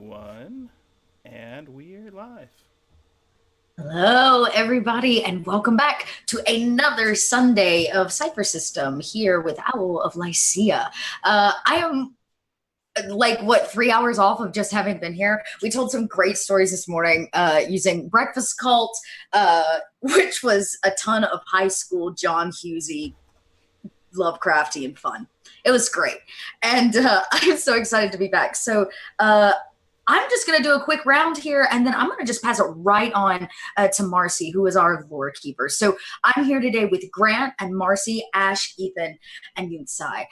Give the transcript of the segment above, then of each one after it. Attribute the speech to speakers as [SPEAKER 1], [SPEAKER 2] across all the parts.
[SPEAKER 1] everyone, and we're live.
[SPEAKER 2] Hello, everybody, and welcome back to another Sunday of Cypher System here with Owl of Lysia. I am 3 hours off of just having been here. We told some great stories this morning using Breakfast Cult, which was a ton of high school John Hughesy Lovecraftian fun. It was great. And I'm so excited to be back. So I'm just going to do a quick round here, and then I'm going to just pass it right on to Marsie, who is our lore keeper. So I'm here today with Grant and Marsie, Ash, Ethan, and Yunsai.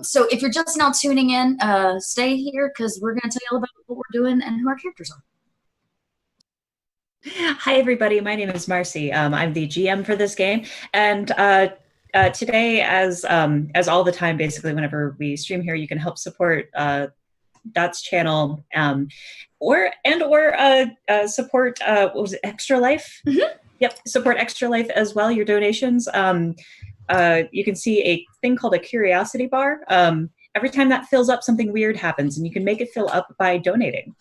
[SPEAKER 2] So if you're just now tuning in, stay here because we're going to tell you all about what we're doing and who our characters are.
[SPEAKER 3] Hi, everybody. My name is Marsie. I'm the GM for this game, and today, as all the time, basically, whenever we stream here, you can help support Dot's channel, or support what was it, Extra Life?
[SPEAKER 2] Mm-hmm.
[SPEAKER 3] Yep, support Extra Life as well. Your donations. You can see a thing called a curiosity bar. Every time that fills up, something weird happens, and you can make it fill up by donating.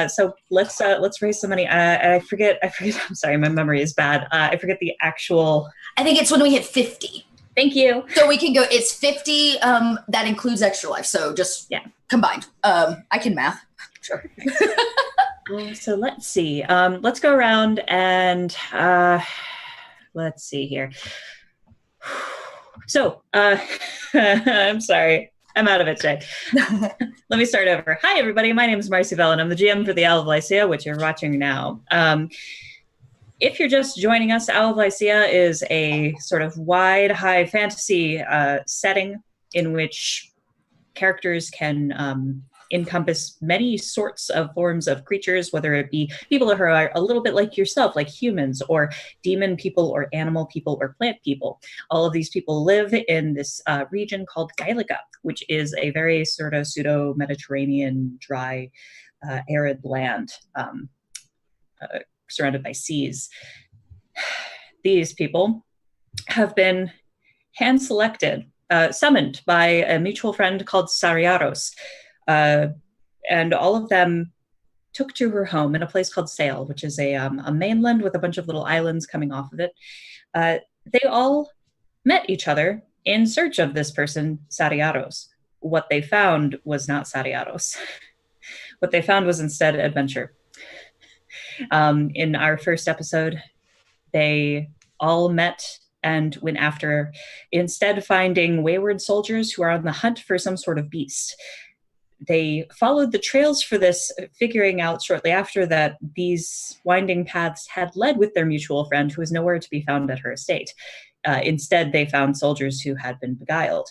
[SPEAKER 3] So let's raise some money. I forget. I'm sorry, my memory is bad. I forget the actual.
[SPEAKER 2] I think it's when we hit 50.
[SPEAKER 3] Thank you.
[SPEAKER 2] So we can go. It's 50. That includes Extra Life. So just combined. I can math. Sure.
[SPEAKER 3] So let's see. Let's go around and let's see here. So I'm sorry. I'm out of it today. Let me start over. Hi, everybody. My name is Marsie Vellan. I'm the GM for the Owl of Lysia, which you're watching now. If you're just joining us, Owl of Lysia is a sort of wide, high fantasy setting in which characters can encompass many sorts of forms of creatures, whether it be people who are a little bit like yourself, like humans, or demon people, or animal people, or plant people. All of these people live in this region called Gaelica, which is a very sort of pseudo-Mediterranean, dry, arid land surrounded by seas. These people have been hand-selected, summoned by a mutual friend called Sariaros, and all of them took to her home in a place called Sail, which is a mainland with a bunch of little islands coming off of it. They all met each other in search of this person, Sariaros. What they found was not Sariaros. What they found was instead adventure. In our first episode, they all met and went after, instead finding wayward soldiers who are on the hunt for some sort of beast. They followed the trails for this, figuring out shortly after that these winding paths had led with their mutual friend who was nowhere to be found at her estate. Instead, they found soldiers who had been beguiled.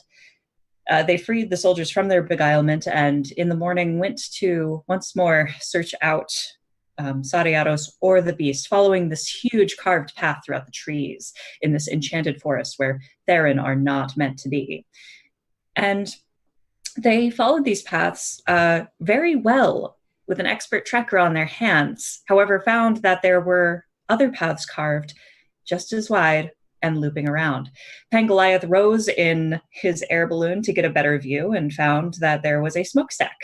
[SPEAKER 3] They freed the soldiers from their beguilement and in the morning went to once more search out Sariaros or the beast, following this huge carved path throughout the trees in this enchanted forest where Theron are not meant to be. And they followed these paths very well with an expert tracker on their hands, however found that there were other paths carved just as wide and looping around. Pangoliath rose in his air balloon to get a better view and found that there was a smokestack,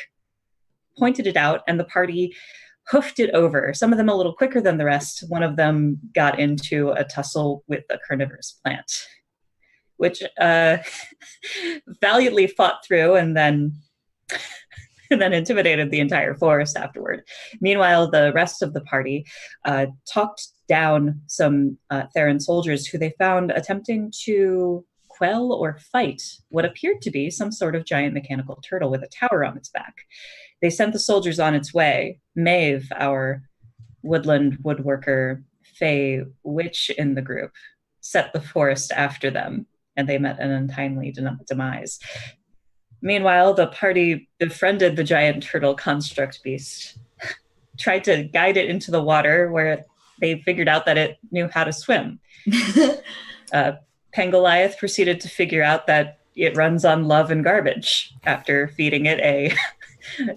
[SPEAKER 3] pointed it out, and the party hoofed it over, some of them a little quicker than the rest. One of them got into a tussle with a carnivorous plant, which valiantly fought through and then intimidated the entire forest afterward. Meanwhile, the rest of the party talked down some Theron soldiers who they found attempting to quell or fight what appeared to be some sort of giant mechanical turtle with a tower on its back. They sent the soldiers on its way. Maeve, our woodland woodworker, Fey witch in the group, set the forest after them, and they met an untimely demise. Meanwhile, the party befriended the giant turtle construct beast, tried to guide it into the water where they figured out that it knew how to swim. Pangoliath proceeded to figure out that it runs on love and garbage after feeding it a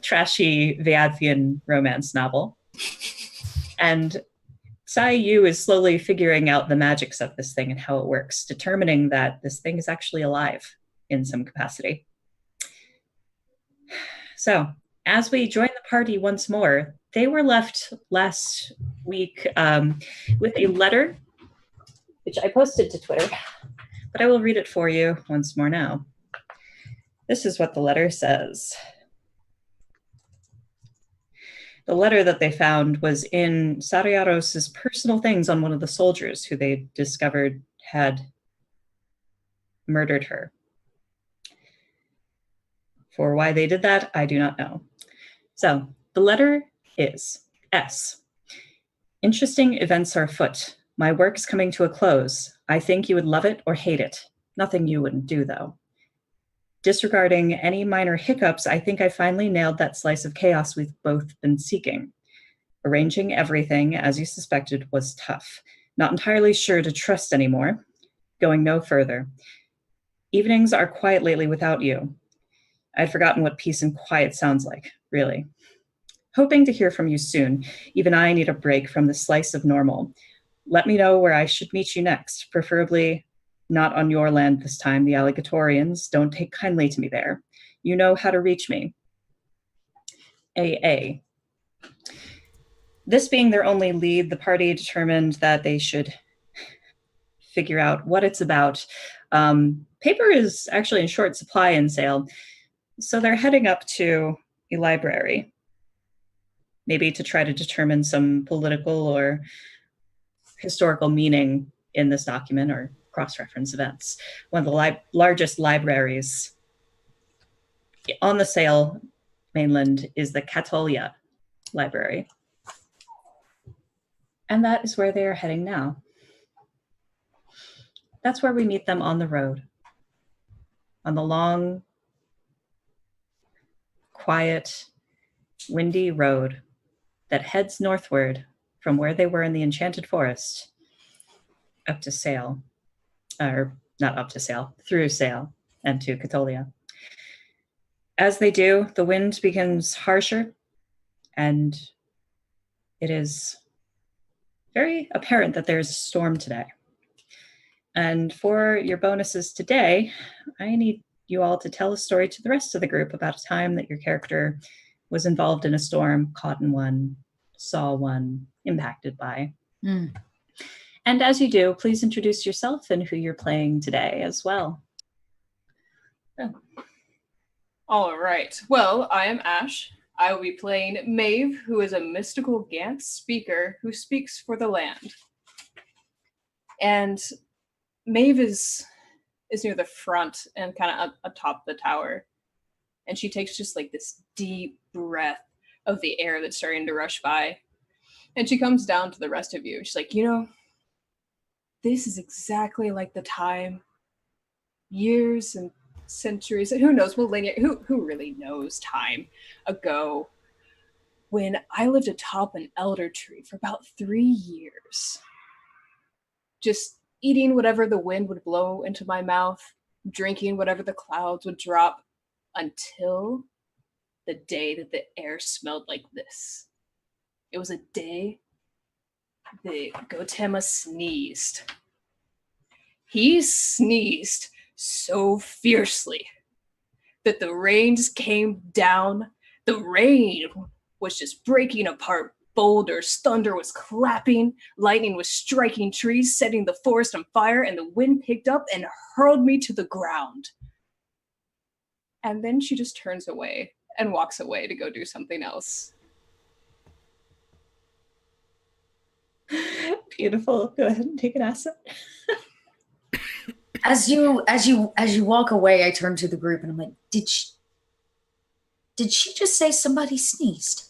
[SPEAKER 3] trashy Viadfian romance novel. And Sai Yu is slowly figuring out the magics of this thing and how it works, determining that this thing is actually alive in some capacity. So, As we join the party once more, they were left last week with a letter, which I posted to Twitter, but I will read it for you once more now. This is what the letter says. The letter that they found was in Sariaros's personal things on one of the soldiers who they discovered had murdered her. For why they did that, I do not know. So the letter is S. Interesting events are afoot. My work's coming to a close. I think you would love it or hate it. Nothing you wouldn't do, though. Disregarding any minor hiccups, I think I finally nailed that slice of chaos we've both been seeking. Arranging everything, as you suspected, was tough. Not entirely sure to trust anymore. Going no further. Evenings are quiet lately without you. I'd forgotten what peace and quiet sounds like, really. Hoping to hear from you soon. Even I need a break from the slice of normal. Let me know where I should meet you next, preferably not on your land this time. The Alligatorians don't take kindly to me there. You know how to reach me. AA. This being their only lead, the party determined that they should figure out what it's about. Paper is actually in short supply in Sale, so they're heading up to a library, maybe to try to determine some political or historical meaning in this document or cross-reference events. One of the largest libraries on the Sale mainland is the Catolia Library. And that is where they are heading now. That's where we meet them on the road, on the long, quiet, windy road that heads northward from where they were in the Enchanted Forest up to Sale, or not up to Sale, through Sale and to Catolia. As they do, the wind becomes harsher, and it is very apparent that there's a storm today. And for your bonuses today, I need you all to tell a story to the rest of the group about a time that your character was involved in a storm, caught in one, saw one, impacted by. And as you do, please introduce yourself and who you're playing today as well.
[SPEAKER 4] Oh. All right. Well, I am Ash. I will be playing Maeve, who is a mystical Gant speaker who speaks for the land. And Maeve is near the front and kind of atop the tower. And she takes just like this deep breath of the air that's starting to rush by. And she comes down to the rest of you. She's like, this is exactly like the time, years and centuries, and who knows, millennia, who really knows time ago, when I lived atop an elder tree for about 3 years. Just eating whatever the wind would blow into my mouth, drinking whatever the clouds would drop, until the day that the air smelled like this. It was a day that Gotema sneezed. He sneezed so fiercely that the rains came down. The rain was just breaking apart boulders. Thunder was clapping. Lightning was striking trees, setting the forest on fire, and the wind picked up and hurled me to the ground. And then she just turns away and walks away to go do something else.
[SPEAKER 3] Beautiful. Go ahead and take an asset.
[SPEAKER 2] As you walk away, I turn to the group and I'm like, did she just say somebody sneezed?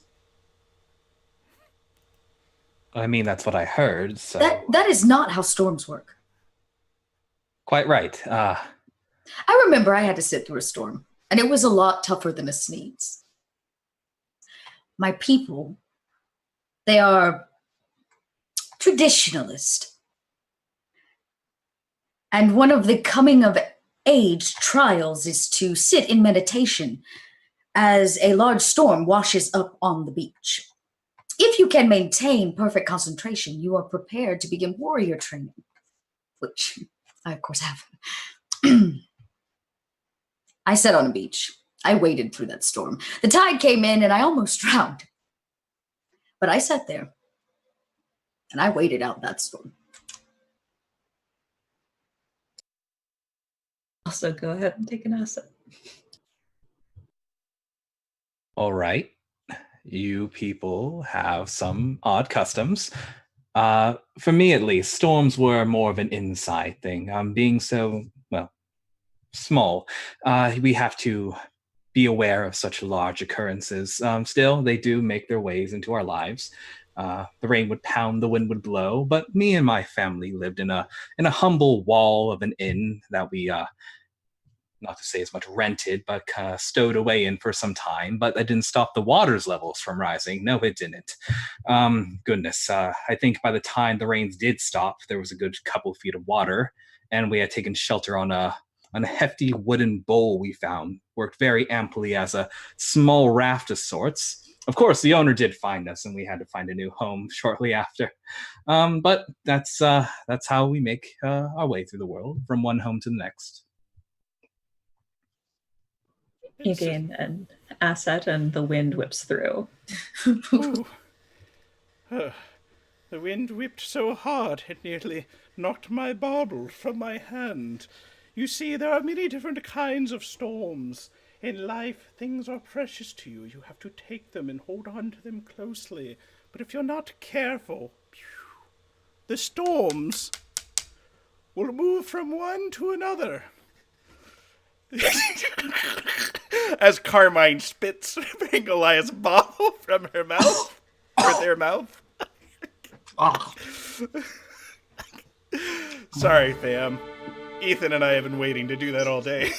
[SPEAKER 5] I mean, that's what I heard, so...
[SPEAKER 2] That is not how storms work.
[SPEAKER 5] Quite right.
[SPEAKER 2] I remember I had to sit through a storm, and it was a lot tougher than a sneeze. My people, they are traditionalist. And one of the coming of age trials is to sit in meditation as a large storm washes up on the beach. If you can maintain perfect concentration, you are prepared to begin warrior training, which I, of course, have. I sat on a beach. I waded through that storm. The tide came in and I almost drowned. But I sat there and I waited out that storm.
[SPEAKER 3] Also, go ahead and take an asset.
[SPEAKER 5] All right. You people have some odd customs. For me, at least, storms were more of an inside thing. Being so, well, small, we have to be aware of such large occurrences. Still, they do make their ways into our lives. The rain would pound, the wind would blow, but me and my family lived in a humble wall of an inn that we not to say as much rented, but stowed away in for some time. But that didn't stop the water's levels from rising. No, it didn't. Goodness, I think by the time the rains did stop, there was a good couple of feet of water, and we had taken shelter on a hefty wooden bowl we found. Worked very amply as a small raft of sorts. Of course, the owner did find us, and we had to find a new home shortly after. But that's how we make our way through the world, from one home to the next.
[SPEAKER 3] You gain an asset, and the wind whips through.
[SPEAKER 1] The wind whipped so hard it nearly knocked my bauble from my hand. You see, there are many different kinds of storms. In life, things are precious to you. You have to take them and hold on to them closely. But if you're not careful, the storms will move from one to another. As Carmine spits Goliath's bauble from her mouth, or their mouth. Sorry, fam. Ethan and I have been waiting to do that all day.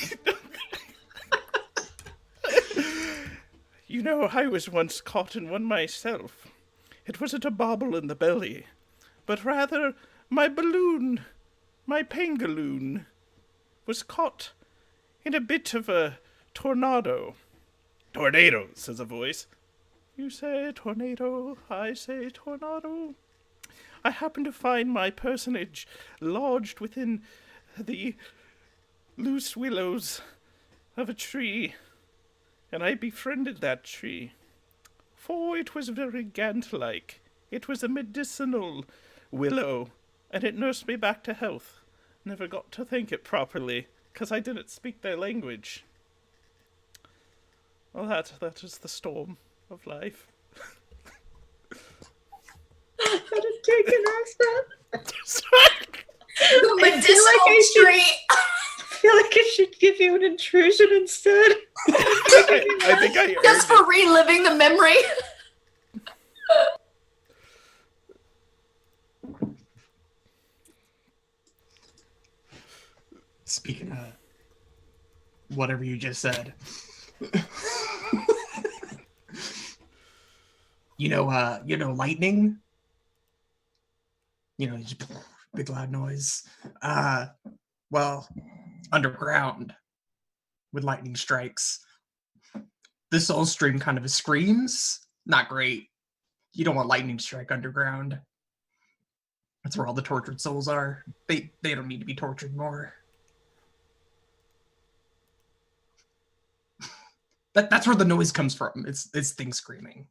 [SPEAKER 1] You know, I was once caught in one myself. It wasn't a bauble in the belly, but rather my balloon, my pangaloon, was caught in a bit of a tornado. Tornado, says a voice. You say tornado, I say tornado. I happen to find my personage lodged within the loose willows of a tree, and I befriended that tree, for it was very Gant-like. It was a medicinal willow, and it nursed me back to health. Never got to thank it properly, because I didn't speak their language. Well, that is the storm of life.
[SPEAKER 3] How to take an asset?
[SPEAKER 2] The medicinal tree.
[SPEAKER 3] I feel like I should give you an intrusion instead.
[SPEAKER 1] I think I
[SPEAKER 2] just for reliving the memory.
[SPEAKER 6] Speaking of whatever you just said, you know, lightning. You know, just big loud noise. Well, underground with lightning strikes, the soul stream kind of screams. Not great. You don't want lightning to strike underground. That's where all the tortured souls are. They don't need to be tortured more. That's where the noise comes from. It's things screaming.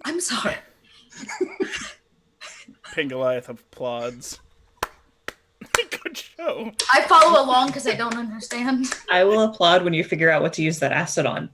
[SPEAKER 2] I'm sorry.
[SPEAKER 1] Pangoliath applauds. Good show.
[SPEAKER 2] I follow along because I don't understand.
[SPEAKER 3] I will applaud when you figure out what to use that acid on.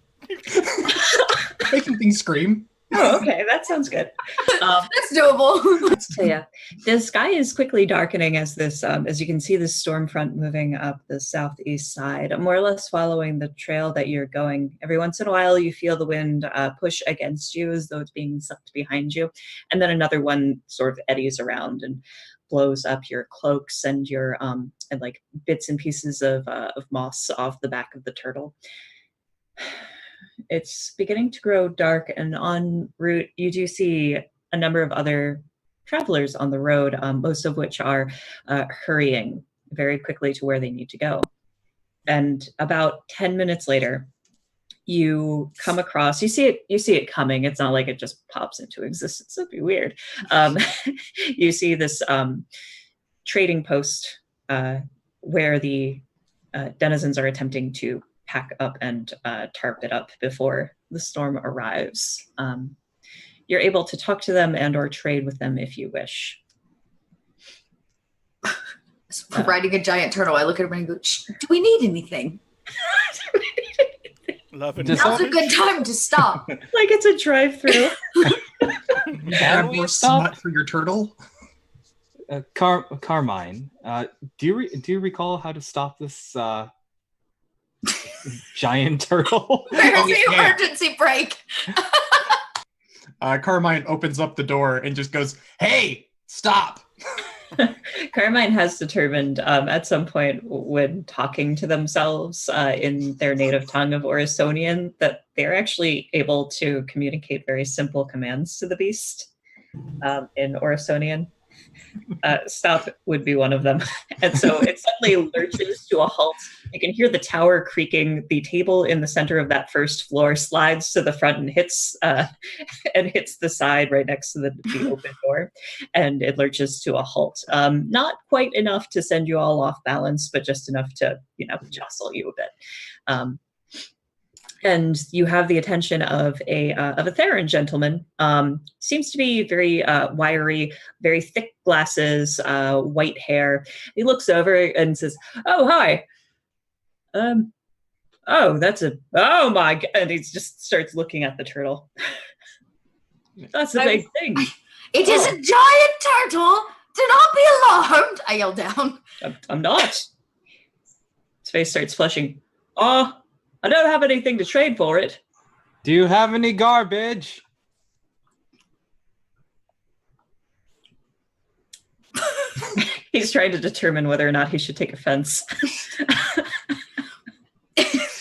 [SPEAKER 6] Making things scream.
[SPEAKER 3] Oh, okay, that sounds good.
[SPEAKER 2] That's doable.
[SPEAKER 3] So yeah, the sky is quickly darkening as as you can see the storm front moving up the southeast side, more or less following the trail that you're going. Every once in a while, you feel the wind push against you as though it's being sucked behind you, and then another one sort of eddies around and blows up your cloaks and your and like bits and pieces of moss off the back of the turtle. It's beginning to grow dark, and en route, you do see a number of other travelers on the road, most of which are hurrying very quickly to where they need to go. And about 10 minutes later, you come across, you see it coming. It's not like it just pops into existence. It'd be weird. You see this trading post where the denizens are attempting to pack up and tarp it up before the storm arrives. You're able to talk to them and or trade with them if you wish.
[SPEAKER 2] We're riding a giant turtle. I look at him and go, "Shh, do we need anything?
[SPEAKER 1] Love and
[SPEAKER 2] Now's a good time to stop."
[SPEAKER 3] Like it's a drive-through.
[SPEAKER 6] Grab more smut for your turtle.
[SPEAKER 5] Carmine, do you recall how to stop this giant turtle?
[SPEAKER 2] Where's the emergency brake?
[SPEAKER 6] Carmine opens up the door and just goes, "Hey, stop!"
[SPEAKER 3] Carmine has determined at some point when talking to themselves in their native tongue of Orisonian that they're actually able to communicate very simple commands to the beast in Orisonian. Stop would be one of them. And so it suddenly lurches to a halt. You can hear the tower creaking. The table in the center of that first floor slides to the front and hits the side right next to the open door. And it lurches to a halt. Not quite enough to send you all off balance, but just enough to, jostle you a bit. And you have the attention of a Theron gentleman. Seems to be very wiry, very thick glasses, white hair. He looks over and says, "Oh, hi. Oh my God." And he just starts looking at the turtle. That's a big thing.
[SPEAKER 2] It is a giant turtle. Do not be alarmed. I yell down.
[SPEAKER 3] I'm not. His face starts flushing. Oh, I don't have anything to trade for it.
[SPEAKER 5] Do you have any garbage?
[SPEAKER 3] He's trying to determine whether or not he should take offense.
[SPEAKER 2] It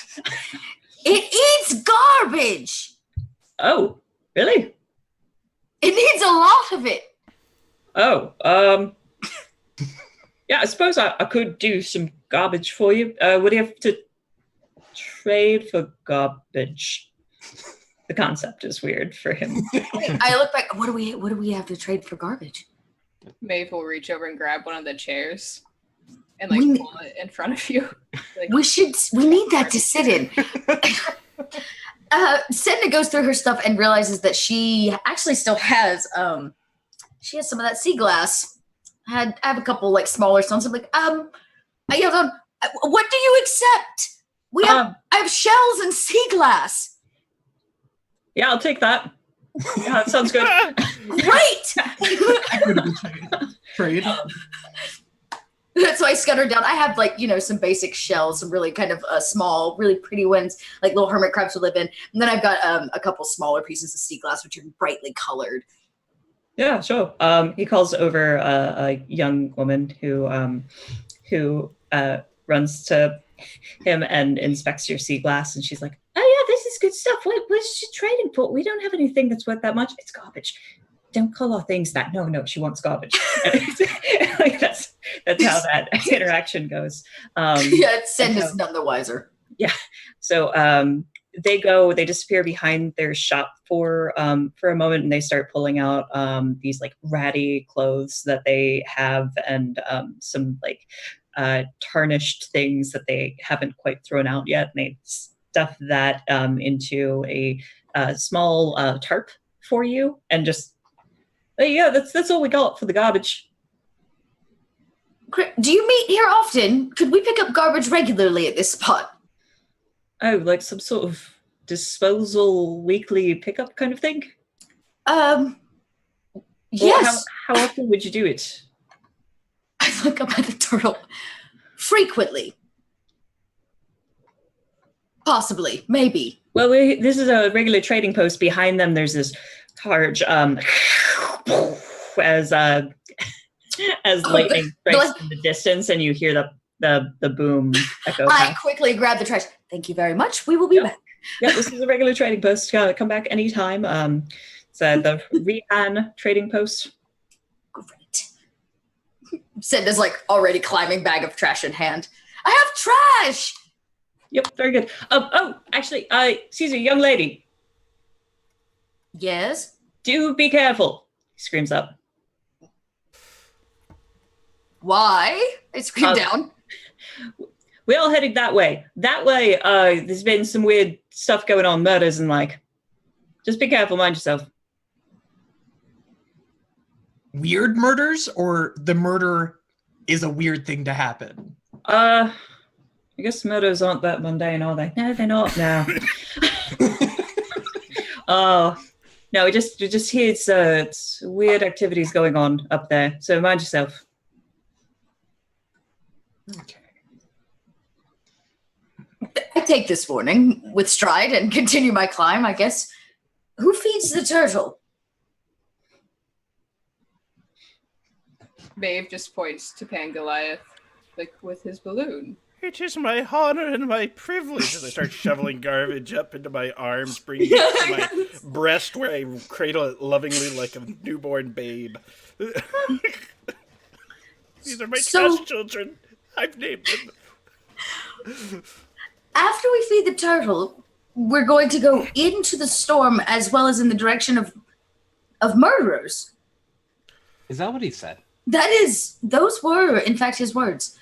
[SPEAKER 2] eats garbage.
[SPEAKER 3] Oh, really?
[SPEAKER 2] It needs a lot of it.
[SPEAKER 3] Oh, yeah, I suppose I could do some garbage for you. Would you have to trade for garbage? The concept is weird for him.
[SPEAKER 2] I look back. What do we have to trade for garbage?
[SPEAKER 4] Maeve will reach over and grab one of the chairs and
[SPEAKER 2] We-
[SPEAKER 4] pull it in front of you. Like,
[SPEAKER 2] We need that to sit in. Sedna goes through her stuff and realizes that she actually still has she has some of that sea glass. I have a couple smaller stones. I'm like, I yelled on, "What do you accept? I have shells and sea glass."
[SPEAKER 3] Yeah, I'll take that. Yeah, that sounds good.
[SPEAKER 2] Great.
[SPEAKER 6] Equitable trade.
[SPEAKER 2] So I scuttered down. I have some basic shells, some really kind of small, really pretty ones, like little hermit crabs would live in. And then I've got a couple smaller pieces of sea glass, which are brightly colored.
[SPEAKER 3] Yeah, sure. He calls over a young woman who runs to him and inspects your sea glass, and she's like, "Oh yeah, this is good stuff. What's she trading for? We don't have anything that's worth that much. It's garbage. Don't call our things that." No, she wants garbage. That's how that interaction goes.
[SPEAKER 2] Yeah, Sedna's none the wiser.
[SPEAKER 3] Yeah. So they disappear behind their shop for a moment, and they start pulling out these ratty clothes that they have and some tarnished things that they haven't quite thrown out yet. And they stuff that into a small tarp for you, and just yeah, that's all we got for the garbage.
[SPEAKER 2] Do you meet here often? Could we pick up garbage regularly at this spot?
[SPEAKER 3] Oh, like some sort of disposal weekly pickup kind of thing?
[SPEAKER 2] Yes.
[SPEAKER 3] How often would you do it?
[SPEAKER 2] I look up at the turtle. Frequently. Possibly. Maybe.
[SPEAKER 3] Well, this is a regular trading post. Behind them, there's this large as lightning strikes in the distance, and you hear the boom echo.
[SPEAKER 2] I quickly grab the trash. Thank you very much. We will be back.
[SPEAKER 3] Yeah, this is a regular trading post. Come back anytime. It's the Rihan trading post.
[SPEAKER 2] Great. Sedna's already climbing, bag of trash in hand. I have trash.
[SPEAKER 3] Yep, very good. Actually, Caesar, young lady.
[SPEAKER 2] Yes.
[SPEAKER 3] Do be careful! He screams up.
[SPEAKER 2] Why? I scream down.
[SPEAKER 3] we're all heading that way. That way, there's been some weird stuff going on, murders and like. Just be careful, mind yourself.
[SPEAKER 6] Weird murders, or the murder is a weird thing to happen?
[SPEAKER 3] I guess murders aren't that mundane, are they? No, they're not now. Oh, no, we just hear it's weird activities going on up there. So mind yourself.
[SPEAKER 6] Okay.
[SPEAKER 2] I take this warning with stride and continue my climb, I guess. Who feeds the turtle?
[SPEAKER 4] Maeve just points to Pangoliath, like with his balloon.
[SPEAKER 1] It is my honor and my privilege. And I start shoveling garbage up into my arms, bringing it to my breast where I cradle it lovingly like a newborn babe. These are my trust children. I've named them.
[SPEAKER 2] After we feed the turtle, we're going to go into the storm as well as in the direction of murderers.
[SPEAKER 5] Is that what he said?
[SPEAKER 2] Those were, in fact, his words.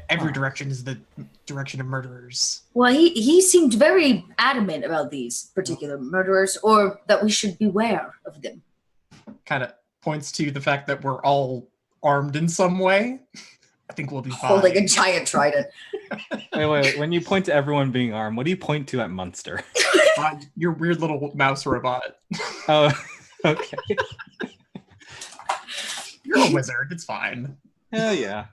[SPEAKER 6] Every direction is the direction of murderers.
[SPEAKER 2] Well, he seemed very adamant about these particular murderers, or that we should beware of them.
[SPEAKER 6] Kind of points to the fact that we're all armed in some way. I think we'll be fine.
[SPEAKER 2] Holding a giant trident.
[SPEAKER 5] Wait. When you point to everyone being armed, what do you point to at Munster?
[SPEAKER 6] Your weird little mouse robot.
[SPEAKER 5] Oh, okay.
[SPEAKER 6] You're a wizard. It's fine.
[SPEAKER 5] Hell yeah.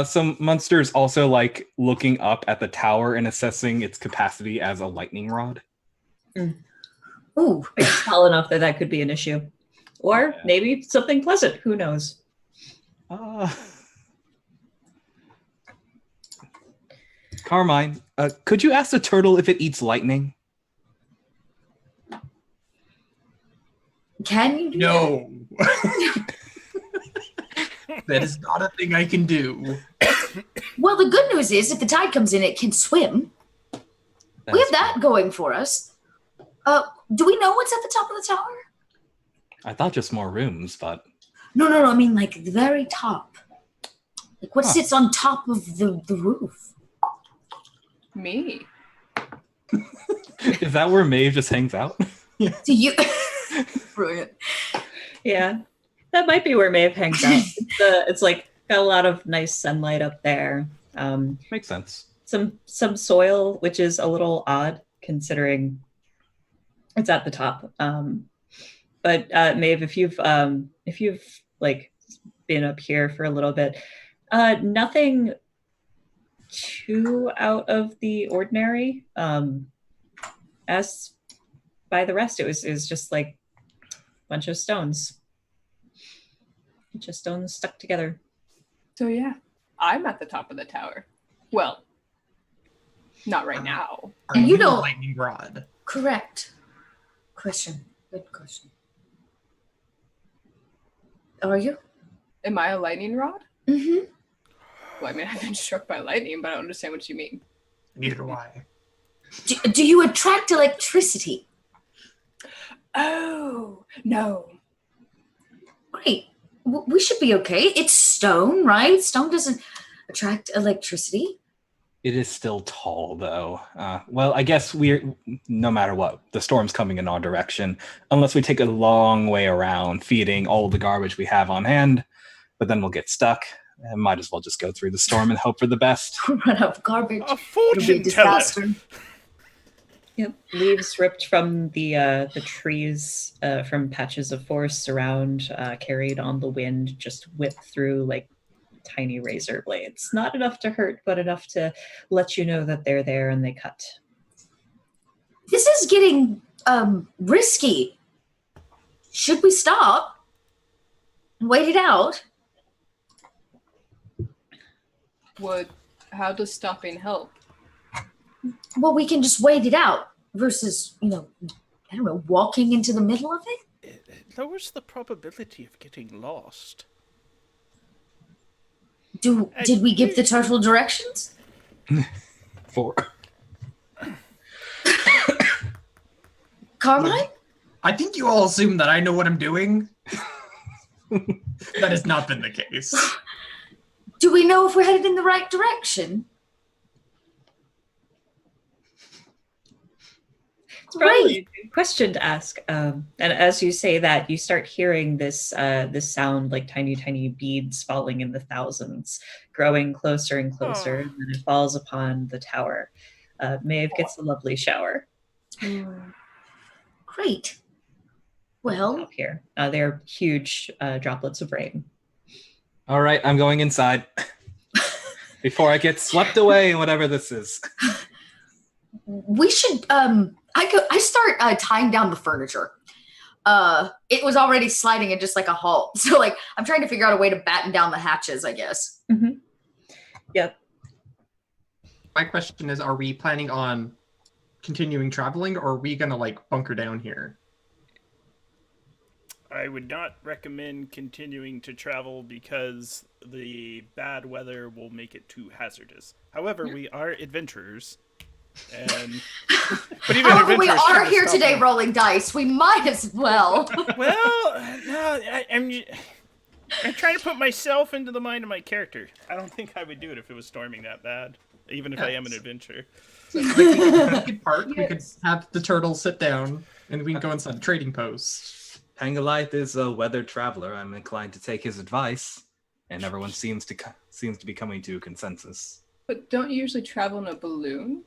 [SPEAKER 5] So Munster's also like looking up at the tower and assessing its capacity as a lightning rod.
[SPEAKER 2] Ooh.
[SPEAKER 3] It's tall enough that could be an issue. Or maybe something pleasant. Who knows?
[SPEAKER 5] Carmine, could you ask the turtle if it eats lightning?
[SPEAKER 2] Can you do
[SPEAKER 6] No. That is not a thing I can do.
[SPEAKER 2] Well, the good news is if the tide comes in, it can swim. We have that going for us. Do we know what's at the top of the tower?
[SPEAKER 5] I thought just more rooms, but...
[SPEAKER 2] No. I mean, like, the very top. Like, what sits on top of the roof?
[SPEAKER 4] Me.
[SPEAKER 5] Is that where Maeve just hangs out?
[SPEAKER 2] Do you... Brilliant.
[SPEAKER 3] Yeah. That might be where Maeve hangs out. It's like got a lot of nice sunlight up there.
[SPEAKER 5] Makes sense.
[SPEAKER 3] Some soil, which is a little odd considering it's at the top. But Maeve, if you've like been up here for a little bit, nothing too out of the ordinary. As by the rest, it was just like a bunch of stones. Just stones stuck together.
[SPEAKER 4] So yeah, I'm at the top of the tower. Well, not right now.
[SPEAKER 6] Are
[SPEAKER 2] And
[SPEAKER 6] you
[SPEAKER 2] you don't-
[SPEAKER 6] a lightning rod?
[SPEAKER 2] Correct. Question. Good question. Are you?
[SPEAKER 4] Am I a lightning rod?
[SPEAKER 2] Mm-hmm.
[SPEAKER 4] Well, I mean, I've been struck by lightning, but I don't understand what you mean.
[SPEAKER 6] Neither do I.
[SPEAKER 2] Do you attract electricity?
[SPEAKER 4] Oh, no.
[SPEAKER 2] Great. We should be okay. It's stone, right? Stone doesn't attract electricity.
[SPEAKER 5] It is still tall, though. Well, I guess no matter what, the storm's coming in our direction, unless we take a long way around, feeding all the garbage we have on hand, but then we'll get stuck. And might as well just go through the storm and hope for the best.
[SPEAKER 2] Run out of garbage.
[SPEAKER 1] A
[SPEAKER 2] It'll be
[SPEAKER 1] fortune
[SPEAKER 2] a
[SPEAKER 1] teller.
[SPEAKER 2] disaster.
[SPEAKER 3] Yep. Leaves ripped from the trees from patches of forest around, carried on the wind, just whip through like tiny razor blades. Not enough to hurt, but enough to let you know that they're there and they cut.
[SPEAKER 2] This is getting risky. Should we stop? Wait it out?
[SPEAKER 4] How does stopping help?
[SPEAKER 2] Well, we can just wait it out versus, I don't know, walking into the middle of it?
[SPEAKER 1] It lowers the probability of getting lost.
[SPEAKER 2] Did we give the turtle directions?
[SPEAKER 5] 4.
[SPEAKER 2] Carmine?
[SPEAKER 6] I think you all assume that I know what I'm doing. That has not been the case.
[SPEAKER 2] Do we know if we're headed in the right direction?
[SPEAKER 3] It's probably a good question to ask. And as you say that, you start hearing this this sound like tiny beads falling in the thousands, growing closer and closer, and then it falls upon the tower. Maeve gets a lovely shower.
[SPEAKER 2] Great. Well,
[SPEAKER 3] Up here, they're huge droplets of rain.
[SPEAKER 5] All right, I'm going inside before I get swept away in whatever this is.
[SPEAKER 2] we should. I start tying down the furniture. It was already sliding at just like a halt, so like I'm trying to figure out a way to batten down the hatches, I guess.
[SPEAKER 3] Mm-hmm. Yep.
[SPEAKER 6] My question is, are we planning on continuing traveling, or are we gonna like bunker down here?
[SPEAKER 1] I would not recommend continuing to travel because the bad weather will make it too hazardous. However, we are adventurers. And but even
[SPEAKER 2] However, we
[SPEAKER 1] adventurers
[SPEAKER 2] are
[SPEAKER 1] tend to
[SPEAKER 2] here
[SPEAKER 1] stop
[SPEAKER 2] today
[SPEAKER 1] them.
[SPEAKER 2] rolling dice. We might as well.
[SPEAKER 1] Well, no, I'm trying to put myself into the mind of my character. I don't think I would do it if it was storming that bad, even if I am an adventurer.
[SPEAKER 6] So, like, we could park. We could have the turtle sit down, and we can go inside the trading post.
[SPEAKER 5] Pangoliath is a weathered traveler. I'm inclined to take his advice, and everyone seems to be coming to a consensus.
[SPEAKER 4] But don't you usually travel in a balloon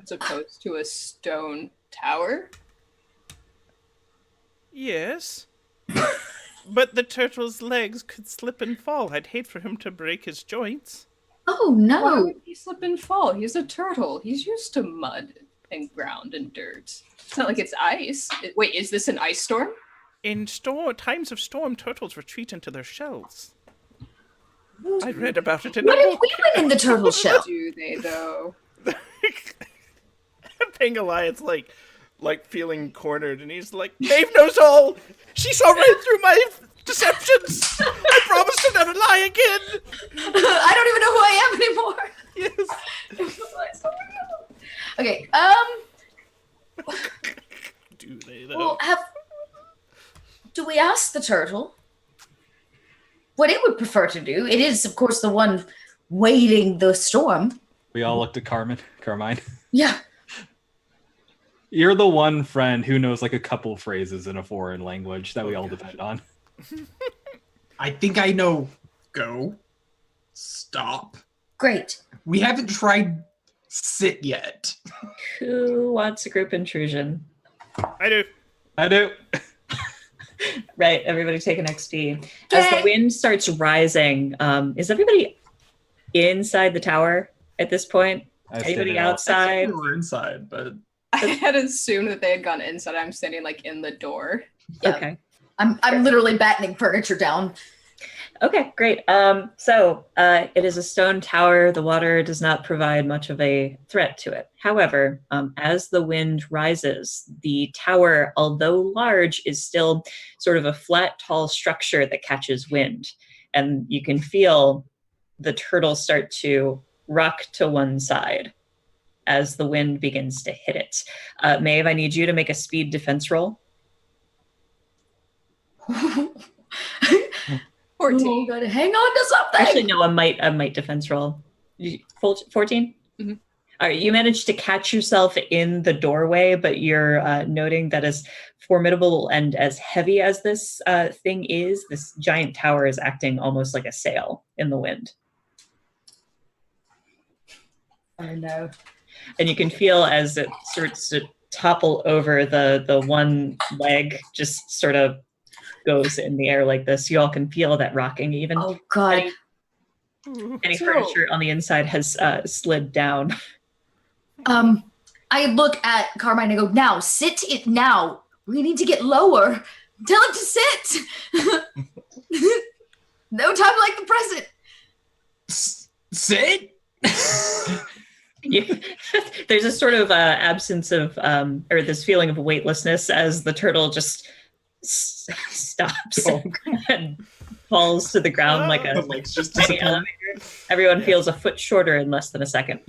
[SPEAKER 4] as opposed to a stone tower?
[SPEAKER 1] Yes. But the turtle's legs could slip and fall. I'd hate for him to break his joints.
[SPEAKER 2] Oh
[SPEAKER 4] Why
[SPEAKER 2] no.
[SPEAKER 4] would he slip and fall? He's a turtle. He's used to mud and ground and dirt. It's not like it's ice. Wait, is this an ice storm?
[SPEAKER 1] In times of storm, turtles retreat into their shells. I read about it in
[SPEAKER 2] What
[SPEAKER 1] a
[SPEAKER 2] if
[SPEAKER 1] book.
[SPEAKER 2] we went in the turtle shell?
[SPEAKER 4] Do they though?
[SPEAKER 1] Pangoliath's like feeling cornered, and he's like, Maeve knows all! She saw right through my deceptions! I promise to never lie again!
[SPEAKER 2] I don't even know who I am anymore.
[SPEAKER 1] Yes.
[SPEAKER 2] Okay,
[SPEAKER 1] Do they, though?
[SPEAKER 2] well, do we ask the turtle what it would prefer to do? It is, of course, the one waiting the storm.
[SPEAKER 5] We all looked at Carmine.
[SPEAKER 2] Yeah.
[SPEAKER 5] You're the one friend who knows like a couple phrases in a foreign language that we all depend on.
[SPEAKER 6] I think I know. Go. Stop.
[SPEAKER 2] Great.
[SPEAKER 6] We haven't tried sit yet.
[SPEAKER 3] Who wants a group intrusion?
[SPEAKER 1] I do.
[SPEAKER 5] I do.
[SPEAKER 3] Right, everybody take an XP. As the
[SPEAKER 2] Yay.
[SPEAKER 3] wind starts rising, is everybody inside the tower at this point?
[SPEAKER 5] I
[SPEAKER 3] Anybody
[SPEAKER 5] stated all.
[SPEAKER 3] outside?
[SPEAKER 6] We were inside, but
[SPEAKER 4] I had assumed that they had gone inside. I'm standing like in the door.
[SPEAKER 2] Yeah.
[SPEAKER 3] Okay.
[SPEAKER 2] I'm literally battening furniture down.
[SPEAKER 3] Okay, great. So it is a stone tower. The water does not provide much of a threat to it. However, as the wind rises, the tower, although large, is still sort of a flat, tall structure that catches wind. And you can feel the turtle start to rock to one side as the wind begins to hit it. Maeve, I need you to make a speed defense roll.
[SPEAKER 4] 14.
[SPEAKER 2] Oh, gotta hang on to something.
[SPEAKER 3] Actually, no, a might defense roll. 14?
[SPEAKER 4] Mhm.
[SPEAKER 3] All right, you managed to catch yourself in the doorway, but you're noting that as formidable and as heavy as this thing is, this giant tower is acting almost like a sail in the wind.
[SPEAKER 2] Oh no.
[SPEAKER 3] And you can feel as it starts to topple over, the one leg just sort of goes in the air like this. You all can feel that rocking. Even
[SPEAKER 2] Oh god.
[SPEAKER 3] any furniture on the inside has slid down.
[SPEAKER 2] I look at Carmine and go, now, sit it now. We need to get lower. Tell him to sit. No time like the present.
[SPEAKER 6] sit.
[SPEAKER 3] There's a sort of absence of, or this feeling of weightlessness as the turtle just stops and falls to the ground like
[SPEAKER 6] The
[SPEAKER 3] a
[SPEAKER 6] legs just
[SPEAKER 3] tiny
[SPEAKER 6] disappear.
[SPEAKER 3] elevator. Everyone feels a foot shorter in less than a second.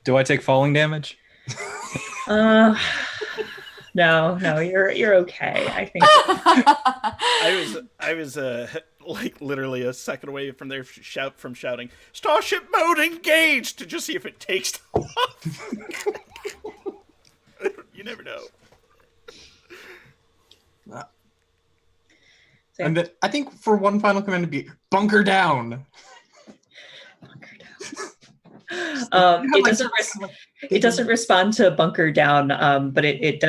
[SPEAKER 5] Do I take falling damage?
[SPEAKER 3] No, you're okay. I think
[SPEAKER 1] I was like literally a second away from their shouting, "Starship mode engaged!" to just see if it takes off. You never know.
[SPEAKER 6] And then I think for one final command to be bunker down.
[SPEAKER 3] It doesn't respond to bunker down, but it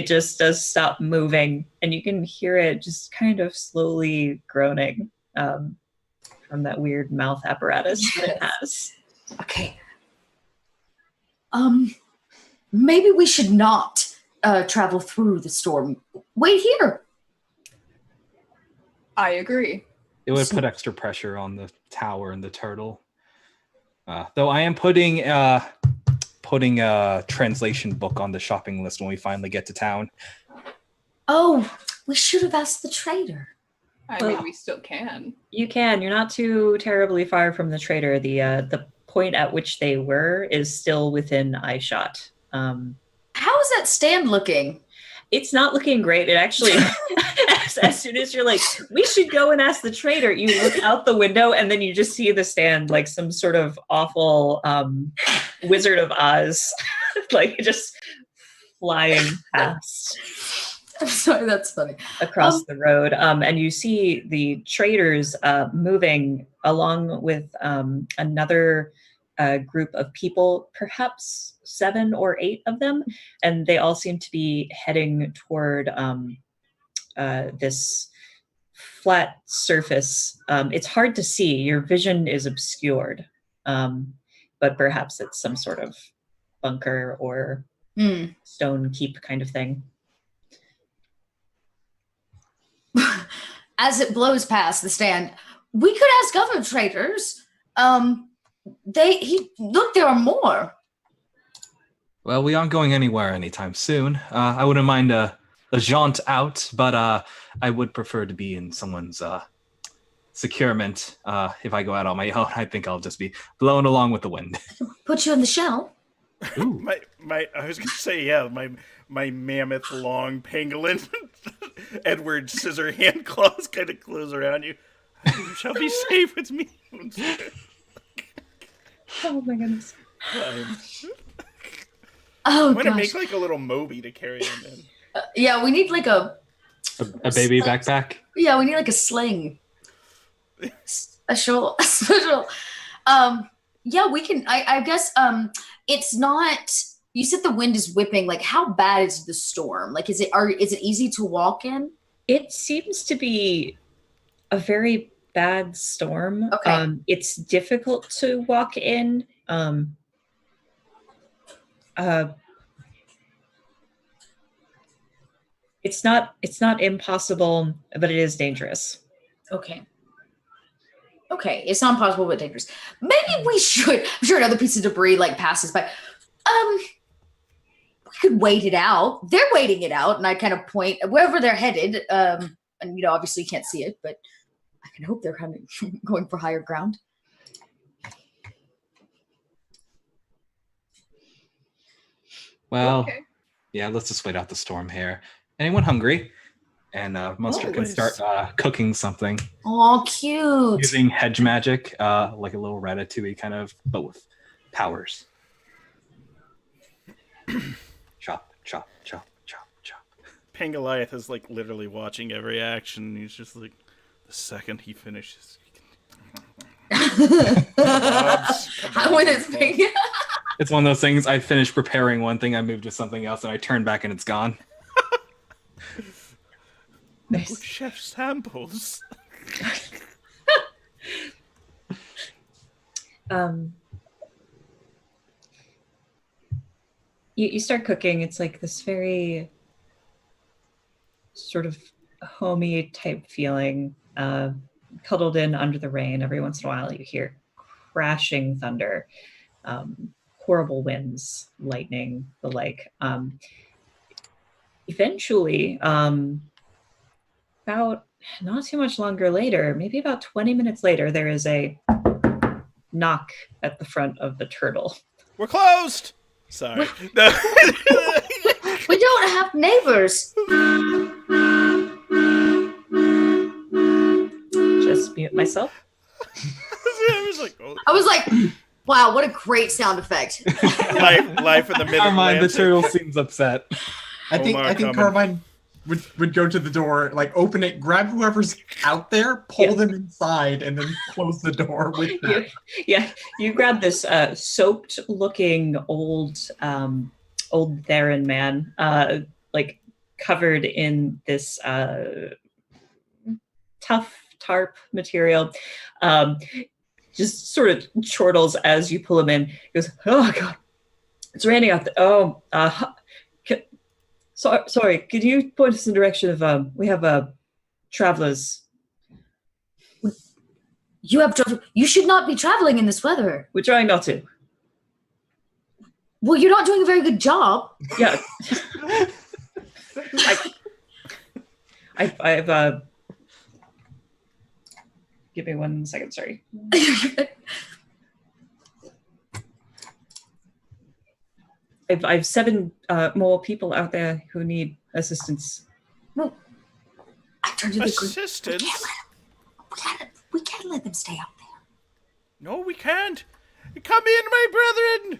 [SPEAKER 3] just does stop moving, and you can hear it just kind of slowly groaning from that weird mouth apparatus that it has.
[SPEAKER 2] Okay. Maybe we should not travel through the storm. Wait here.
[SPEAKER 4] I agree.
[SPEAKER 5] It would put extra pressure on the tower and the turtle. Though I am putting a translation book on the shopping list when we finally get to town.
[SPEAKER 2] Oh, we should have asked the trader.
[SPEAKER 4] I mean, we still can.
[SPEAKER 3] You can. You're not too terribly far from the trader. The point at which they were is still within eyeshot.
[SPEAKER 2] How is that stand looking?
[SPEAKER 3] It's not looking great. It actually, as soon as you're like, we should go and ask the trader, you look out the window and then you just see the stand like some sort of awful Wizard of Oz, like just flying past.
[SPEAKER 2] I'm sorry, that's funny.
[SPEAKER 3] Across the road. And you see the traders moving along with another group of people, perhaps 7 or 8 of them, and they all seem to be heading toward this flat surface. It's hard to see. Your vision is obscured, but perhaps it's some sort of bunker or stone keep kind of thing.
[SPEAKER 2] As it blows past the stand, we could ask other traders. Look, there are more.
[SPEAKER 5] Well, we aren't going anywhere anytime soon. I wouldn't mind a jaunt out, but I would prefer to be in someone's securement. If I go out on my own, I think I'll just be blown along with the wind.
[SPEAKER 2] Put you in the shell.
[SPEAKER 5] Ooh.
[SPEAKER 1] I was gonna say, yeah, my mammoth long pangolin Edward Scissorhand claws kind of close around you. You shall be safe with me.
[SPEAKER 3] Oh my goodness.
[SPEAKER 2] Oh,
[SPEAKER 1] I'm gonna
[SPEAKER 2] gosh.
[SPEAKER 1] make like a little Moby to carry him in.
[SPEAKER 2] Yeah, we need like a
[SPEAKER 5] baby backpack.
[SPEAKER 2] Yeah, we need like a sling. A special. Yeah, we can. I guess. It's not. You said the wind is whipping. Like, how bad is the storm? Like, is it easy to walk in?
[SPEAKER 3] It seems to be a very bad storm.
[SPEAKER 2] Okay.
[SPEAKER 3] It's difficult to walk in. It's not impossible, but it is dangerous.
[SPEAKER 2] Okay. It's not impossible but dangerous. Maybe we should. I'm sure another piece of debris like passes by. We could wait it out. They're waiting it out, and I kind of point wherever they're headed. And obviously you can't see it, but I can hope they're kind of going for higher ground.
[SPEAKER 5] Well,
[SPEAKER 4] Okay.
[SPEAKER 5] yeah, let's just wait out the storm here. Anyone hungry? And Monster can start cooking something
[SPEAKER 2] Oh, cute.
[SPEAKER 5] using hedge magic, like a little ratatouille kind of, but with powers. Chop, chop, chop, chop, chop.
[SPEAKER 1] Pangoliath is like literally watching every action. He's just like, the second he finishes,
[SPEAKER 2] With his finger.
[SPEAKER 5] It's one of those things. I finished preparing one thing, I moved to something else, and I turn back and it's gone.
[SPEAKER 3] Nice.
[SPEAKER 1] Chef samples.
[SPEAKER 3] You start cooking. It's like this very sort of homey type feeling, cuddled in under the rain. Every once in a while you hear crashing thunder, horrible winds, lightning, the like. Eventually, about not too much longer later, maybe about 20 minutes later, there is a knock at the front of the turtle.
[SPEAKER 1] We're closed. Sorry.
[SPEAKER 2] We don't have neighbors.
[SPEAKER 3] Just mute myself.
[SPEAKER 2] I was like, wow, what a great sound effect.
[SPEAKER 1] life in the mid
[SPEAKER 5] Carmine, the turtle seems upset.
[SPEAKER 6] I think Carmine would go to the door, like open it, grab whoever's out there, pull them inside, and then close the door with them.
[SPEAKER 3] You grab this soaked-looking old Theron man, like covered in this tough tarp material. Just sort of chortles as you pull him in. He goes, "Oh God, it's raining out there. Oh, sorry. Could you point us in the direction of we have travelers?
[SPEAKER 2] You should not be traveling in this weather.
[SPEAKER 3] We're trying not to.
[SPEAKER 2] Well, you're not doing a very good job.
[SPEAKER 3] Yeah. I've give me 1 second, sorry. I've 7 more people out there who need assistance.
[SPEAKER 2] No. I turned to the group.
[SPEAKER 1] Assistance?
[SPEAKER 2] We can't let them stay out there.
[SPEAKER 1] No, we can't. Come in, my brethren,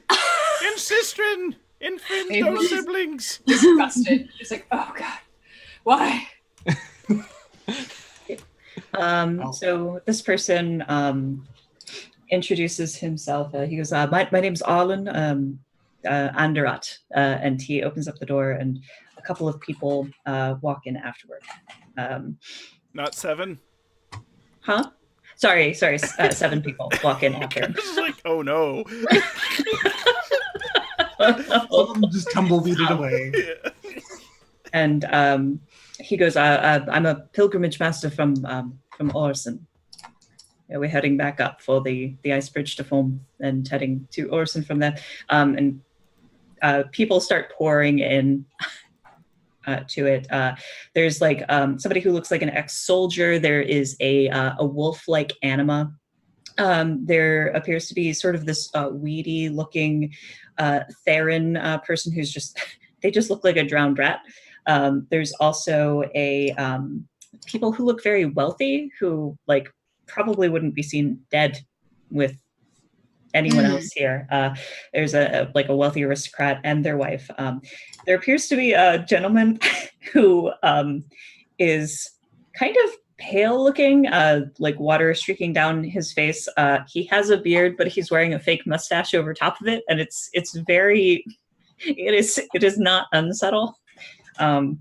[SPEAKER 1] and sistren, and friends, no siblings.
[SPEAKER 4] Disgusted. It's like, oh God, why?
[SPEAKER 3] So this person introduces himself. He goes, my name's Arlen Anderat, and he opens up the door, and a couple of people walk in afterward.
[SPEAKER 1] Not 7?
[SPEAKER 3] Huh? Sorry, 7 people walk in after.
[SPEAKER 1] This is like, oh no.
[SPEAKER 6] All of them just tumbleweeded away.
[SPEAKER 3] And he goes, I'm a pilgrimage master from Orson. Yeah, we're heading back up for the ice bridge to form and heading to Orson from there. And people start pouring in to it. There's like somebody who looks like an ex-soldier. There is a wolf-like anima. There appears to be sort of this weedy-looking Theron person who's just, they just look like a drowned rat. There's also people who look very wealthy who like probably wouldn't be seen dead with anyone else here. There's a wealthy aristocrat and their wife. There appears to be a gentleman who is kind of pale looking, like water streaking down his face. He has a beard, but he's wearing a fake mustache over top of it, and it is not unsubtle. Then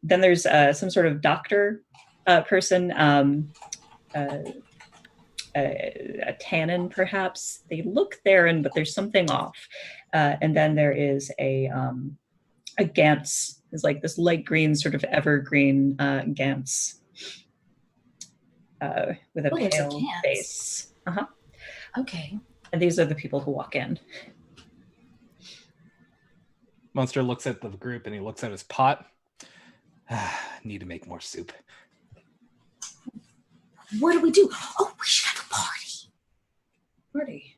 [SPEAKER 3] there's some sort of doctor person, a tannin perhaps. They look Theron, but there's something off. And then there is a Gantz. It's like this light green, sort of evergreen Gantz with a pale face. Uh-huh.
[SPEAKER 2] Okay.
[SPEAKER 3] And these are the people who walk in.
[SPEAKER 5] Monster looks at the group and he looks at his pot. Need to make more soup.
[SPEAKER 2] What do we do? Oh, we should have a party.
[SPEAKER 3] Party?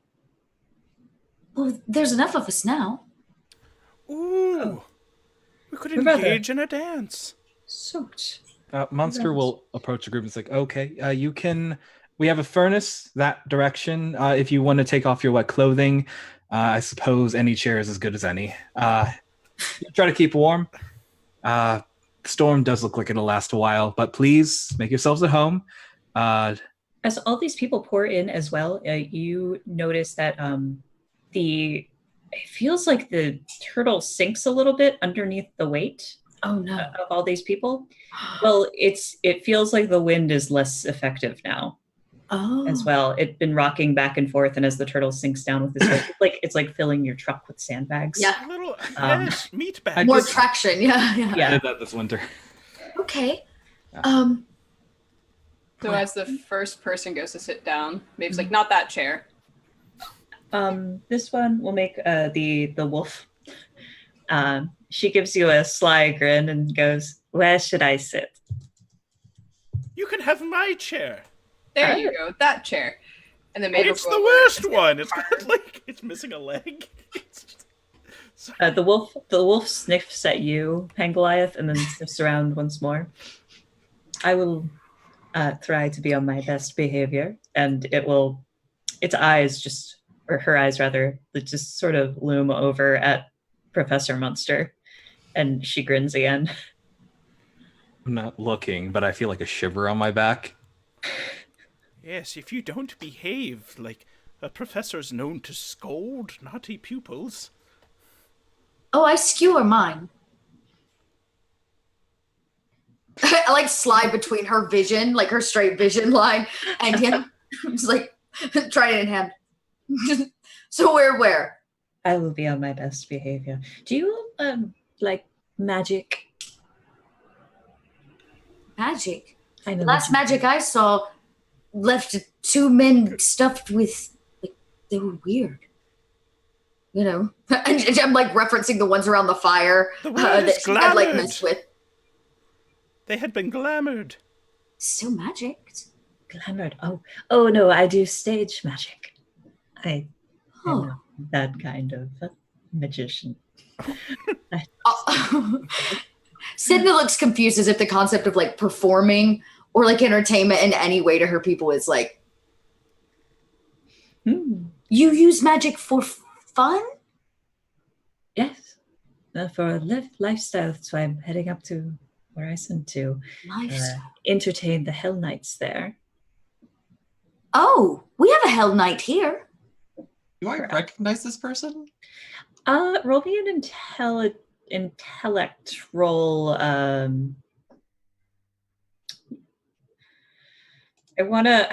[SPEAKER 2] Well, there's enough of us now.
[SPEAKER 1] Ooh. We could engage in a dance.
[SPEAKER 3] Soaked.
[SPEAKER 5] Monster will approach the group and say, okay, we have a furnace that direction. If you want to take off your wet clothing, I suppose any chair is as good as any. Try to keep warm. Storm does look like it'll last a while, but please make yourselves at home.
[SPEAKER 3] As all these people pour in as well, you notice that it feels like the turtle sinks a little bit underneath the weight.
[SPEAKER 2] Oh no!
[SPEAKER 3] Of all these people. Well, it feels like the wind is less effective now.
[SPEAKER 2] Oh.
[SPEAKER 3] As well, it's been rocking back and forth, and as the turtle sinks down with this weight, it's like filling your truck with sandbags.
[SPEAKER 2] Yeah.
[SPEAKER 1] A little meat bag.
[SPEAKER 2] More traction. Yeah.
[SPEAKER 5] I did that this winter.
[SPEAKER 2] Okay.
[SPEAKER 4] So as the first person goes to sit down, Maeve's like, not that chair.
[SPEAKER 3] This one will make the wolf. She gives you a sly grin and goes, "Where should I sit?"
[SPEAKER 1] You can have my chair.
[SPEAKER 4] There you go, that chair. And then Maeve
[SPEAKER 1] It's
[SPEAKER 4] will
[SPEAKER 1] the
[SPEAKER 4] go
[SPEAKER 1] worst
[SPEAKER 4] over
[SPEAKER 1] one. It's got like it's missing a leg.
[SPEAKER 3] The wolf sniffs at you, Pangoliath, and then sniffs around once more. I will try to be on my best behavior, and its eyes just, or her eyes rather, just sort of loom over at Professor Munster, and she grins again.
[SPEAKER 5] I'm not looking, but I feel like a shiver on my back.
[SPEAKER 1] Yes, if you don't behave like a professor's known to scold naughty pupils.
[SPEAKER 2] Oh, I skewer mine. I like slide between her vision, like her straight vision line, and him. Just like trident in hand. So where?
[SPEAKER 3] I will be on my best behavior. Do you like magic?
[SPEAKER 2] Magic.
[SPEAKER 3] I know
[SPEAKER 2] The last magic I saw left 2 men stuffed with, like, they were weird. You know, and I'm like referencing the ones around the fire
[SPEAKER 1] The word
[SPEAKER 2] that
[SPEAKER 1] is
[SPEAKER 2] she had like
[SPEAKER 1] glamoured.
[SPEAKER 2] messed with.
[SPEAKER 1] They had been glamoured.
[SPEAKER 2] Still magic.
[SPEAKER 3] Glamoured. Oh no, I do stage magic. I
[SPEAKER 2] Oh.
[SPEAKER 3] am that kind of magician.
[SPEAKER 2] Sydney looks confused as if the concept of like performing or like entertainment in any way to her people is like, you use magic for fun?
[SPEAKER 3] Yes, for a lifestyle. So I'm heading up to Horizon to entertain the Hell Knights there.
[SPEAKER 2] Oh, we have a Hell Knight here.
[SPEAKER 6] Do I recognize this person?
[SPEAKER 3] Roll me an intellect roll. I want to.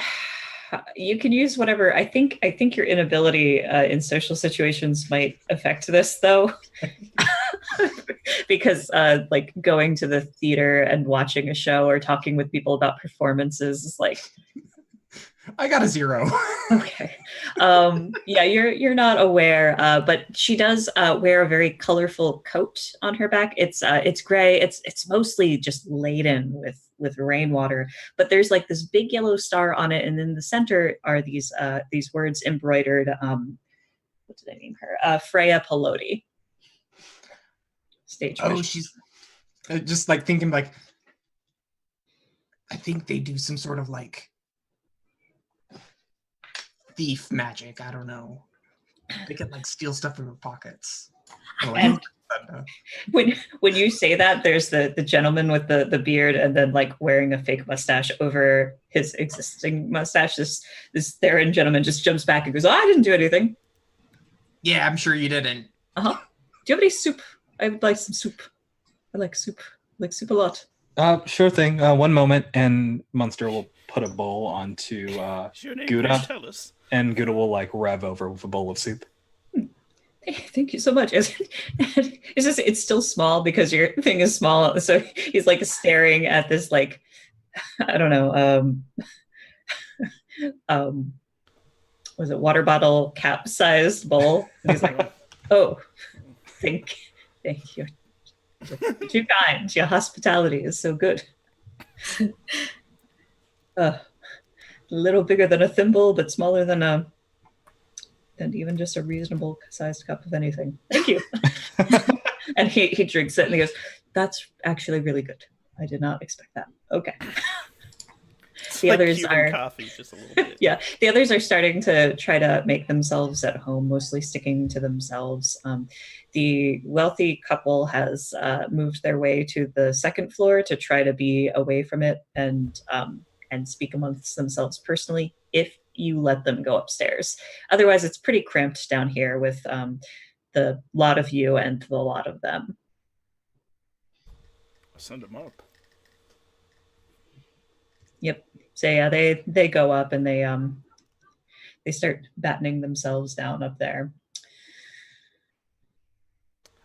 [SPEAKER 3] You can use whatever. I think your inability in social situations might affect this, though, because like going to the theater and watching a show or talking with people about performances is like.
[SPEAKER 6] I got a 0.
[SPEAKER 3] Okay. Yeah, you're not aware, but she does wear a very colorful coat on her back. It's gray. It's mostly just laden with rainwater, but there's like this big yellow star on it, and in the center are these words embroidered. What did I name her? Freya Peloti. Stage.
[SPEAKER 6] Oh, she's just like thinking like. I think they do some sort of like. Thief magic. I don't know. They can like steal stuff from her pockets.
[SPEAKER 3] And when you say that, there's the gentleman with the beard and then like wearing a fake mustache over his existing mustache. This Theron gentleman just jumps back and goes, "Oh, I didn't do anything."
[SPEAKER 6] Yeah, I'm sure you didn't.
[SPEAKER 3] Do you have any soup? I would like some soup. I like soup. I like soup a lot.
[SPEAKER 5] Sure thing. One moment, and Munster will put a bowl onto Gouda, and Gouda will like rev over with a bowl of soup.
[SPEAKER 3] Thank you so much. It's still small because your thing is small, so he's like staring at this like I don't know was it water bottle cap sized bowl? And he's like, oh, thank you. You're too kind. Your hospitality is so good. A little bigger than a thimble, but smaller than even just a reasonable sized cup of anything. Thank you. And he drinks it and he goes, "That's actually really good. I did not expect that." Okay. The
[SPEAKER 1] like
[SPEAKER 3] others
[SPEAKER 1] Cuban
[SPEAKER 3] are
[SPEAKER 1] coffee, just a little bit.
[SPEAKER 3] Yeah, the others are starting to try to make themselves at home, mostly sticking to themselves. The wealthy couple has moved their way to the second floor to try to be away from it and speak amongst themselves personally, if you let them go upstairs. Otherwise, it's pretty cramped down here with the lot of you and the lot of them.
[SPEAKER 1] Send them up.
[SPEAKER 3] Yep. So yeah, they go up and they start battening themselves down up there.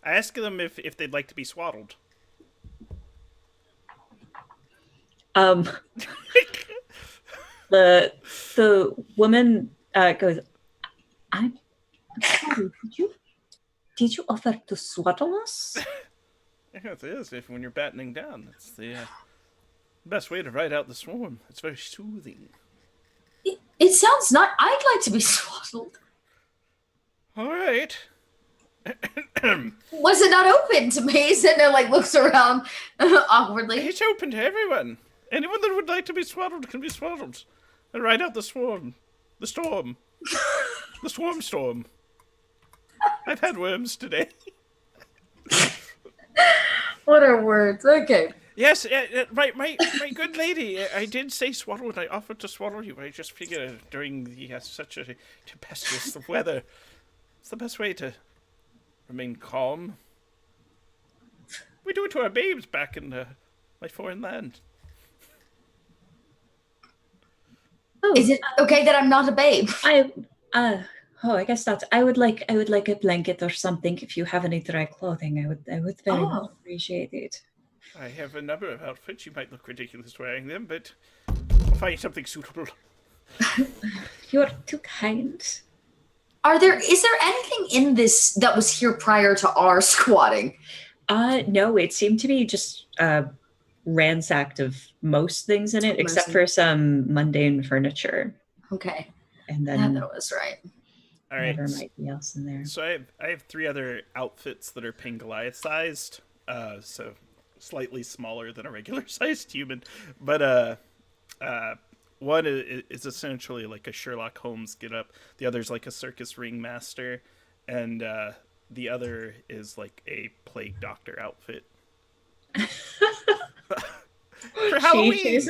[SPEAKER 1] I ask them if they'd like to be swaddled.
[SPEAKER 3] The woman goes, "I'm sorry, did you offer to swaddle us?"
[SPEAKER 1] Yes, it is. If when you're battening down, it's the best way to ride out the swarm. It's very soothing.
[SPEAKER 2] It sounds not. I'd like to be swaddled.
[SPEAKER 1] All right.
[SPEAKER 2] Was it not open to me? Cinda like looks around awkwardly.
[SPEAKER 1] It's open to everyone. Anyone that would like to be swaddled can be swaddled. And ride out the swarm. The storm. The storm. I've had worms today.
[SPEAKER 2] What are words? Okay.
[SPEAKER 1] Yes, my good lady, I did say swaddle, and I offered to swaddle you. I just figured during the such a tempestuous weather, it's the best way to remain calm. We do it to our babes back in my foreign land.
[SPEAKER 3] Oh,
[SPEAKER 2] Is it okay that I'm not a babe?
[SPEAKER 3] I guess that's. I would like a blanket or something. If you have any dry clothing, I would very much appreciate it.
[SPEAKER 1] I have a number of outfits. You might look ridiculous wearing them, but I'll find something suitable.
[SPEAKER 3] You're too kind.
[SPEAKER 2] Is there anything in this that was here prior to our squatting?
[SPEAKER 3] No, it seemed to be just ransacked of most things in it, except for some mundane furniture.
[SPEAKER 2] Okay.
[SPEAKER 3] And then
[SPEAKER 2] that was right.
[SPEAKER 1] All right.
[SPEAKER 3] There might be else in there.
[SPEAKER 1] So I have 3 other outfits that are Pangoliath sized, so slightly smaller than a regular sized human. But one is essentially like a Sherlock Holmes get up. The other's like a circus ringmaster, and the other is like a plague doctor outfit. For Halloween.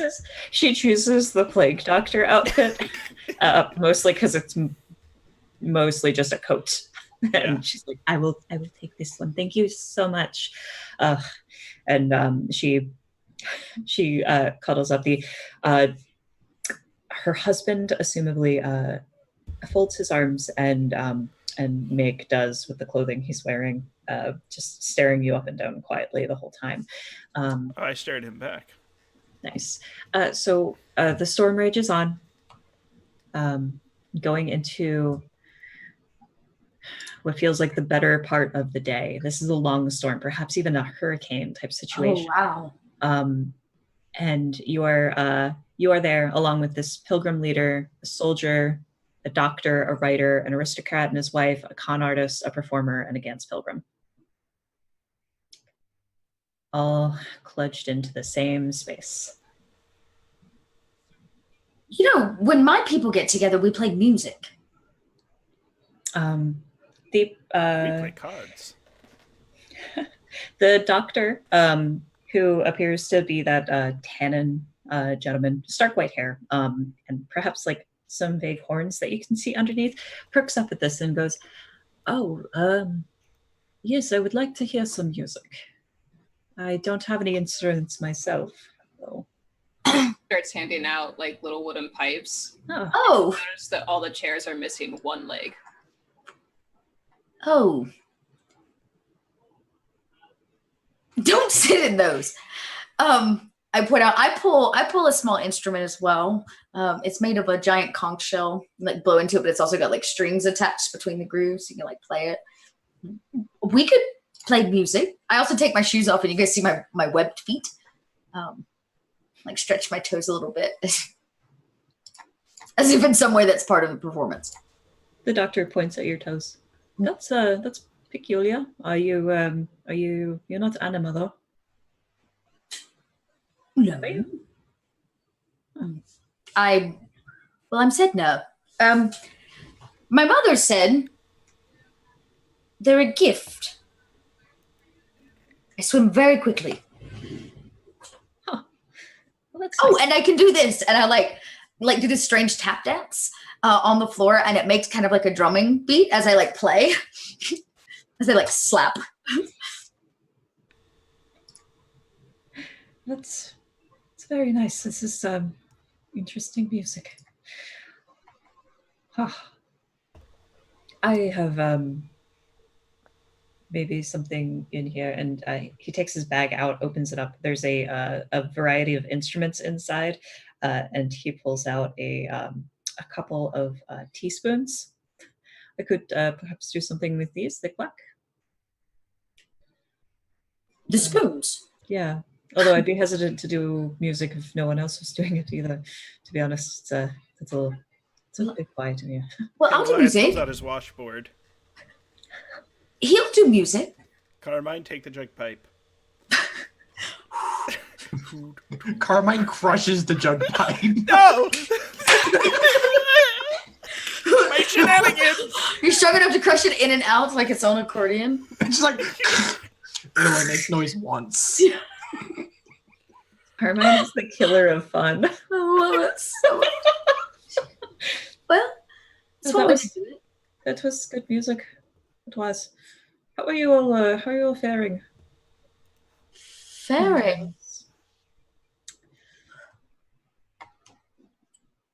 [SPEAKER 3] She chooses the plague doctor outfit, mostly because it's mostly just a coat. And she's like, I will take this one. Thank you so much. And she cuddles up the her husband, assumably folds his arms, and Meg does with the clothing he's wearing, just staring you up and down quietly the whole time.
[SPEAKER 1] I stared him back.
[SPEAKER 3] Nice. So the storm rages on, going into what feels like the better part of the day. This is a long storm, perhaps even a hurricane type situation.
[SPEAKER 2] Oh, wow.
[SPEAKER 3] And you are there along with this pilgrim leader, a soldier, a doctor, a writer, an aristocrat and his wife, a con artist, a performer, and a Gans pilgrim. All clutched into the same space.
[SPEAKER 2] You know, when my people get together, we play music.
[SPEAKER 1] We play cards.
[SPEAKER 3] The doctor, who appears to be that tannin gentleman, stark white hair, and perhaps like some vague horns that you can see underneath, perks up at this and goes, yes, I would like to hear some music. I don't have any instruments myself, though.
[SPEAKER 4] Starts handing out like little wooden pipes.
[SPEAKER 2] Oh.
[SPEAKER 4] Notice that all the chairs are missing one leg.
[SPEAKER 2] Oh. Don't sit in those. I pull a small instrument as well. It's made of a giant conch shell, like blow into it, but it's also got like strings attached between the grooves, so you can like play it. We could play music. I also take my shoes off and you guys see my webbed feet. Like stretch my toes a little bit. As if in some way that's part of the performance.
[SPEAKER 3] The doctor points at your toes. That's peculiar. You're not anima though?
[SPEAKER 2] No. I'm said no. My mother said they're a gift. I swim very quickly.
[SPEAKER 3] Huh. Well, nice.
[SPEAKER 2] And I can do this, and I like do this strange tap dance on the floor, and it makes kind of like a drumming beat as I like play, as I like slap.
[SPEAKER 3] That's very nice. This is interesting music. I have maybe something in here, and he takes his bag out, opens it up. There's a variety of instruments inside, and he pulls out a couple of teaspoons. I could perhaps do something with these. They quack.
[SPEAKER 2] The spoons.
[SPEAKER 3] Yeah. Although I'd be hesitant to do music if no one else was doing it either. To be honest, it's a bit quiet in here.
[SPEAKER 2] Well, I'll do music.
[SPEAKER 1] Pulls out his washboard.
[SPEAKER 2] He'll do music.
[SPEAKER 1] Carmine, take the jug pipe.
[SPEAKER 6] Carmine crushes the jug pipe.
[SPEAKER 1] No! My shenanigans!
[SPEAKER 2] You're strong enough to crush it in and out like its own accordion.
[SPEAKER 6] It's just like it only makes noise once.
[SPEAKER 3] Carmine is the killer of fun.
[SPEAKER 2] I love it so much. Well, that's
[SPEAKER 3] Well,
[SPEAKER 2] one way
[SPEAKER 3] that
[SPEAKER 2] to do it.
[SPEAKER 3] That was good music. It was. How are you all? How are you all faring?
[SPEAKER 2] Faring.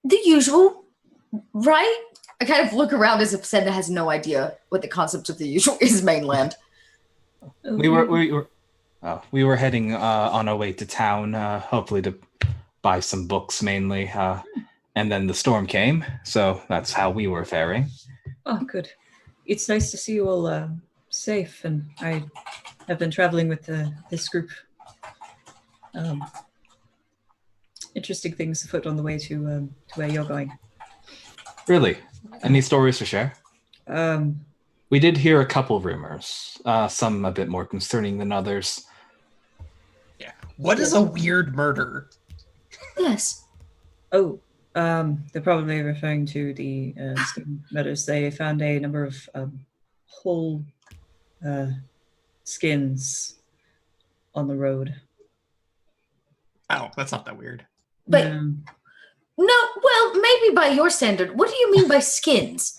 [SPEAKER 2] The usual, right? I kind of look around as if Senda has no idea what the concept of the usual is mainland.
[SPEAKER 5] We were heading on our way to town, hopefully to buy some books mainly, and then the storm came, so that's how we were faring.
[SPEAKER 3] Oh, good. It's nice to see you all safe, and I have been traveling with this group. Interesting things afoot on the way to where you're going.
[SPEAKER 5] Really? Any stories to share? We did hear a couple rumors, some a bit more concerning than others.
[SPEAKER 6] Yeah. What is a weird murder?
[SPEAKER 2] Yes.
[SPEAKER 3] Oh, they're probably referring to the murders. They found a number of whole skins on the road.
[SPEAKER 6] Oh, that's not that weird.
[SPEAKER 2] But
[SPEAKER 3] No.
[SPEAKER 2] no, well, maybe by your standard. What do you mean by skins?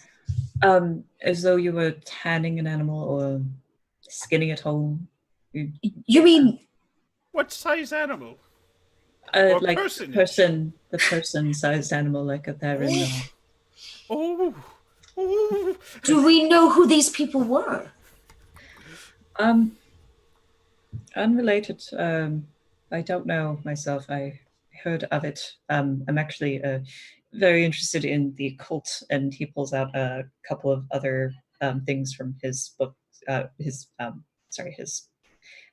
[SPEAKER 3] As though you were tanning an animal or skinning it whole.
[SPEAKER 2] You mean
[SPEAKER 1] What size animal? Or
[SPEAKER 3] Like
[SPEAKER 1] personage?
[SPEAKER 3] the person-sized animal, like up there in the...
[SPEAKER 1] Oh. Oh.
[SPEAKER 2] do we know who these people were?
[SPEAKER 3] Unrelated. I don't know myself. I heard of it. I'm actually very interested in the occult, and he pulls out a couple of other things from his book, his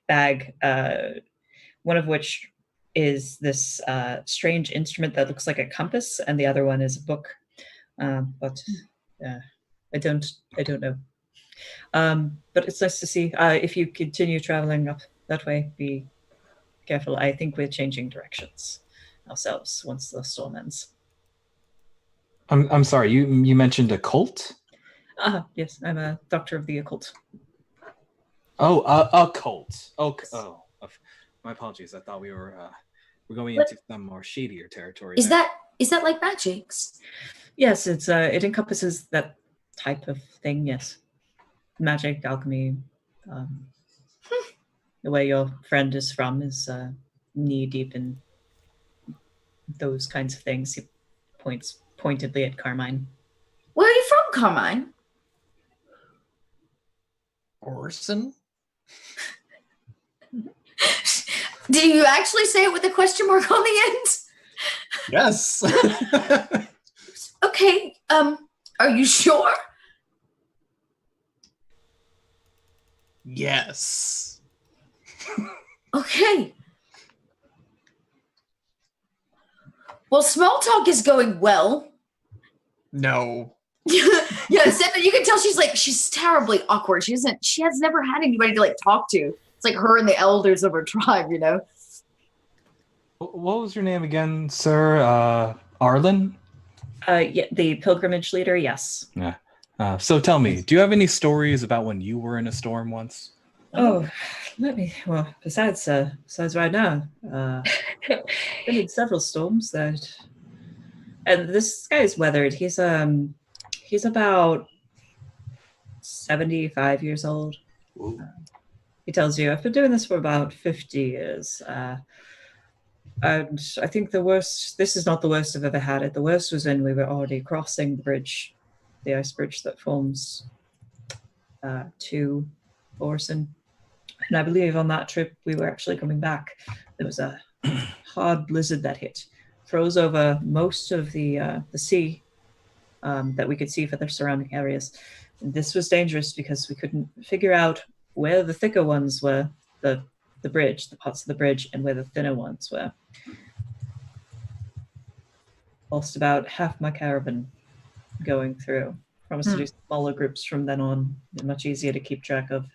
[SPEAKER 3] bag. One of which is this strange instrument that looks like a compass, and the other one is a book. But I don't know. But it's nice to see. If you continue traveling up that way, be careful. I think we're changing directions ourselves once the storm ends.
[SPEAKER 5] I'm sorry, you mentioned a cult?
[SPEAKER 3] Yes, I'm a doctor of the occult.
[SPEAKER 5] Oh, a cult. Oh, my apologies. I thought we were going into some more shadier territory.
[SPEAKER 2] Is that like magics?
[SPEAKER 3] Yes, it's it encompasses that type of thing. Yes, magic, alchemy. The way your friend is from is knee deep in those kinds of things. He points pointedly at Carmine.
[SPEAKER 2] Where are you from, Carmine?
[SPEAKER 6] Orson?
[SPEAKER 2] Did you actually say it with a question mark on the end?
[SPEAKER 6] Yes.
[SPEAKER 2] Okay, are you sure?
[SPEAKER 6] Yes.
[SPEAKER 2] Okay. Well, small talk is going well.
[SPEAKER 6] No.
[SPEAKER 2] Yeah, Senda, you can tell she's terribly awkward. She has never had anybody to like talk to. It's like her and the elders of her tribe, you know.
[SPEAKER 5] What was your name again, sir? Arlen?
[SPEAKER 3] Yeah, the pilgrimage leader. Yes.
[SPEAKER 5] Yeah. So tell me, do you have any stories about when you were in a storm once?
[SPEAKER 3] Oh, well, besides right now, been in several storms and this guy's weathered. He's about 75 years old. He tells you, I've been doing this for about 50 years. And I think this is not the worst I've ever had it. The worst was when we were already crossing the bridge, the ice bridge that forms to Orson. And I believe on that trip, we were actually coming back. There was a hard blizzard that hit, froze over most of the sea that we could see for the surrounding areas. And this was dangerous because we couldn't figure out where the thicker ones were, the bridge, the parts of the bridge, and where the thinner ones were. Lost about half my caravan going through. Promised to do smaller groups from then on. They're much easier to keep track of.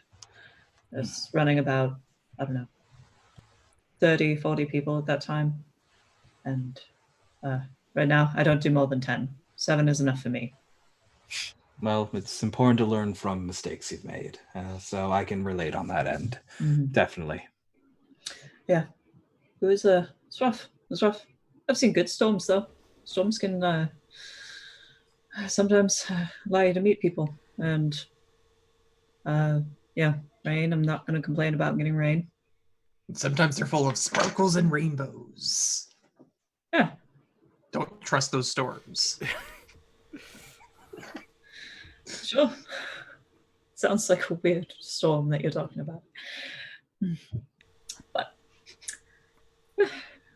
[SPEAKER 3] It's running about, I don't know, 30, 40 people at that time. And right now, I don't do more than 10. 7 is enough for me.
[SPEAKER 5] Well, it's important to learn from mistakes you've made, so I can relate on that end.
[SPEAKER 3] Mhm.
[SPEAKER 5] Definitely.
[SPEAKER 3] Yeah, it's rough. It's rough. I've seen good storms though. Storms can sometimes allow you to meet people, and yeah, rain. I'm not going to complain about getting rain.
[SPEAKER 6] Sometimes they're full of sparkles and rainbows.
[SPEAKER 3] Yeah.
[SPEAKER 6] Don't trust those storms.
[SPEAKER 3] Sure. Sounds like a weird storm that you're talking about. But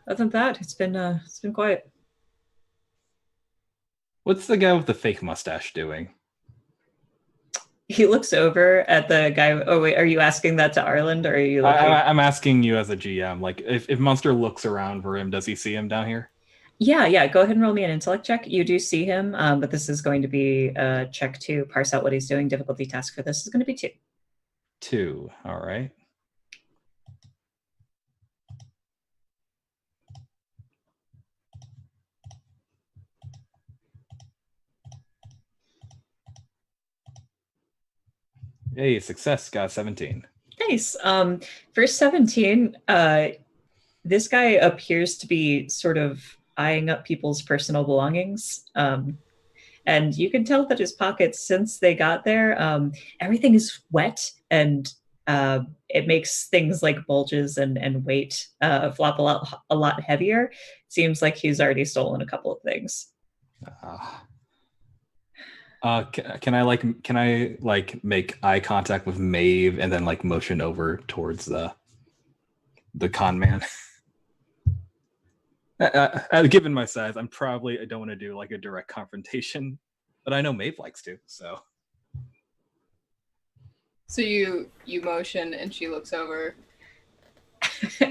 [SPEAKER 3] other than that, it's been quiet.
[SPEAKER 5] What's the guy with the fake mustache doing?
[SPEAKER 3] He looks over at the guy. Oh wait, are you asking that to Arland, or are you looking?
[SPEAKER 5] I'm asking you as a GM. Like, if Munster looks around for him, does he see him down here?
[SPEAKER 3] Yeah. Go ahead and roll me an intellect check. You do see him, but this is going to be a check to parse out what he's doing. Difficulty task for this is going to be 2.
[SPEAKER 5] 2. All right. Hey, success. Got 17.
[SPEAKER 3] Nice. For 17, this guy appears to be sort of eyeing up people's personal belongings. And you can tell that his pockets, since they got there, everything is wet, and it makes things like bulges and weight flop a lot heavier. Seems like he's already stolen a couple of things.
[SPEAKER 5] Can I make eye contact with Maeve and then like motion over towards the con man? Given my size, I don't want to do like a direct confrontation, but I know Maeve likes to, so.
[SPEAKER 4] So you motion and she looks over.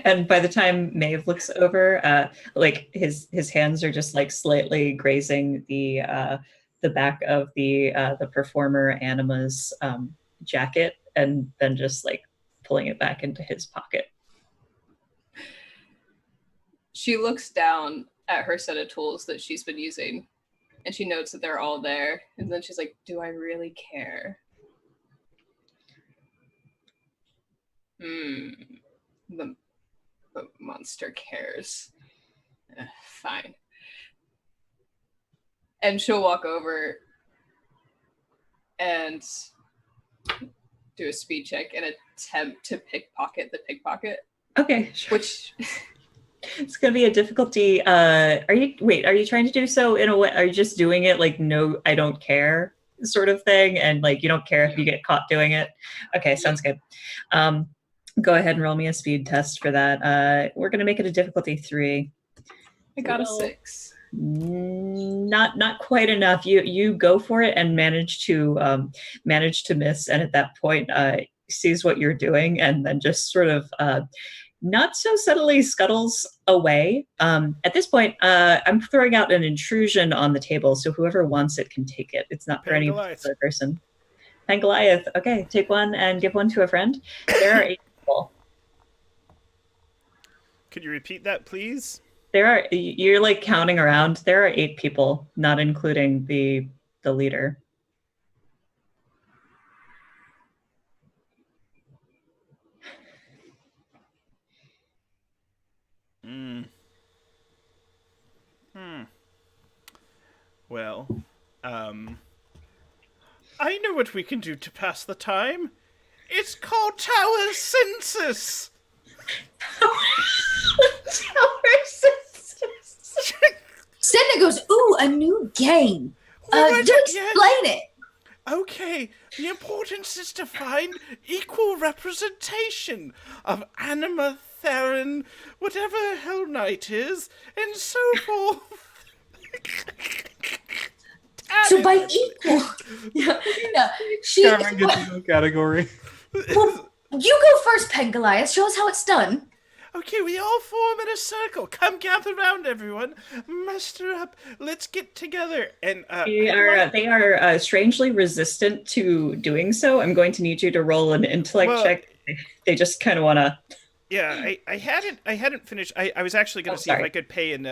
[SPEAKER 3] And by the time Maeve looks over, like his hands are just like slightly grazing the back of the performer Anima's jacket, and then just like pulling it back into his pocket.
[SPEAKER 4] She looks down at her set of tools that she's been using, and she notes that they're all there. And then she's like, do I really care? The monster cares. Fine. And she'll walk over and do a speed check and attempt to pickpocket the pickpocket.
[SPEAKER 3] Okay, sure.
[SPEAKER 4] Which
[SPEAKER 3] it's gonna be a difficulty. Are you trying to do so in a way? Are you just doing it like no, I don't care sort of thing, and like you don't care if you get caught doing it? Okay, sounds good. Go ahead and roll me a speed test for that. We're gonna make it a difficulty 3.
[SPEAKER 4] I got a 6.
[SPEAKER 3] Not quite enough. You go for it and manage to miss, and at that point sees what you're doing, and then just sort of not so subtly scuttles away. At this point, I'm throwing out an intrusion on the table, so whoever wants it can take it. It's not for any particular person. Pangoliath. Okay, take one and give one to a friend. There are 8 people.
[SPEAKER 1] Could you repeat that, please?
[SPEAKER 3] You're like counting around. There are 8 people, not including the leader.
[SPEAKER 1] Well, I know what we can do to pass the time. It's called Tower Census.
[SPEAKER 2] Tower Census. Senna goes, ooh, a new game. Do explain it.
[SPEAKER 1] Okay, the importance is to find equal representation of Anima, Theron, whatever Hell Knight is, and so forth.
[SPEAKER 2] So by equal,
[SPEAKER 5] Cameron gets into a category.
[SPEAKER 2] Well, you go first, Pangoliath. Show us how it's done.
[SPEAKER 1] Okay, we all form in a circle. Come gather round, everyone. Muster up. Let's get together. And
[SPEAKER 3] they are strangely resistant to doing so. I'm going to need you to roll an intellect check. They just kind of want to.
[SPEAKER 1] Yeah, I hadn't finished. I was actually going to see if
[SPEAKER 3] sorry.
[SPEAKER 1] I could pay an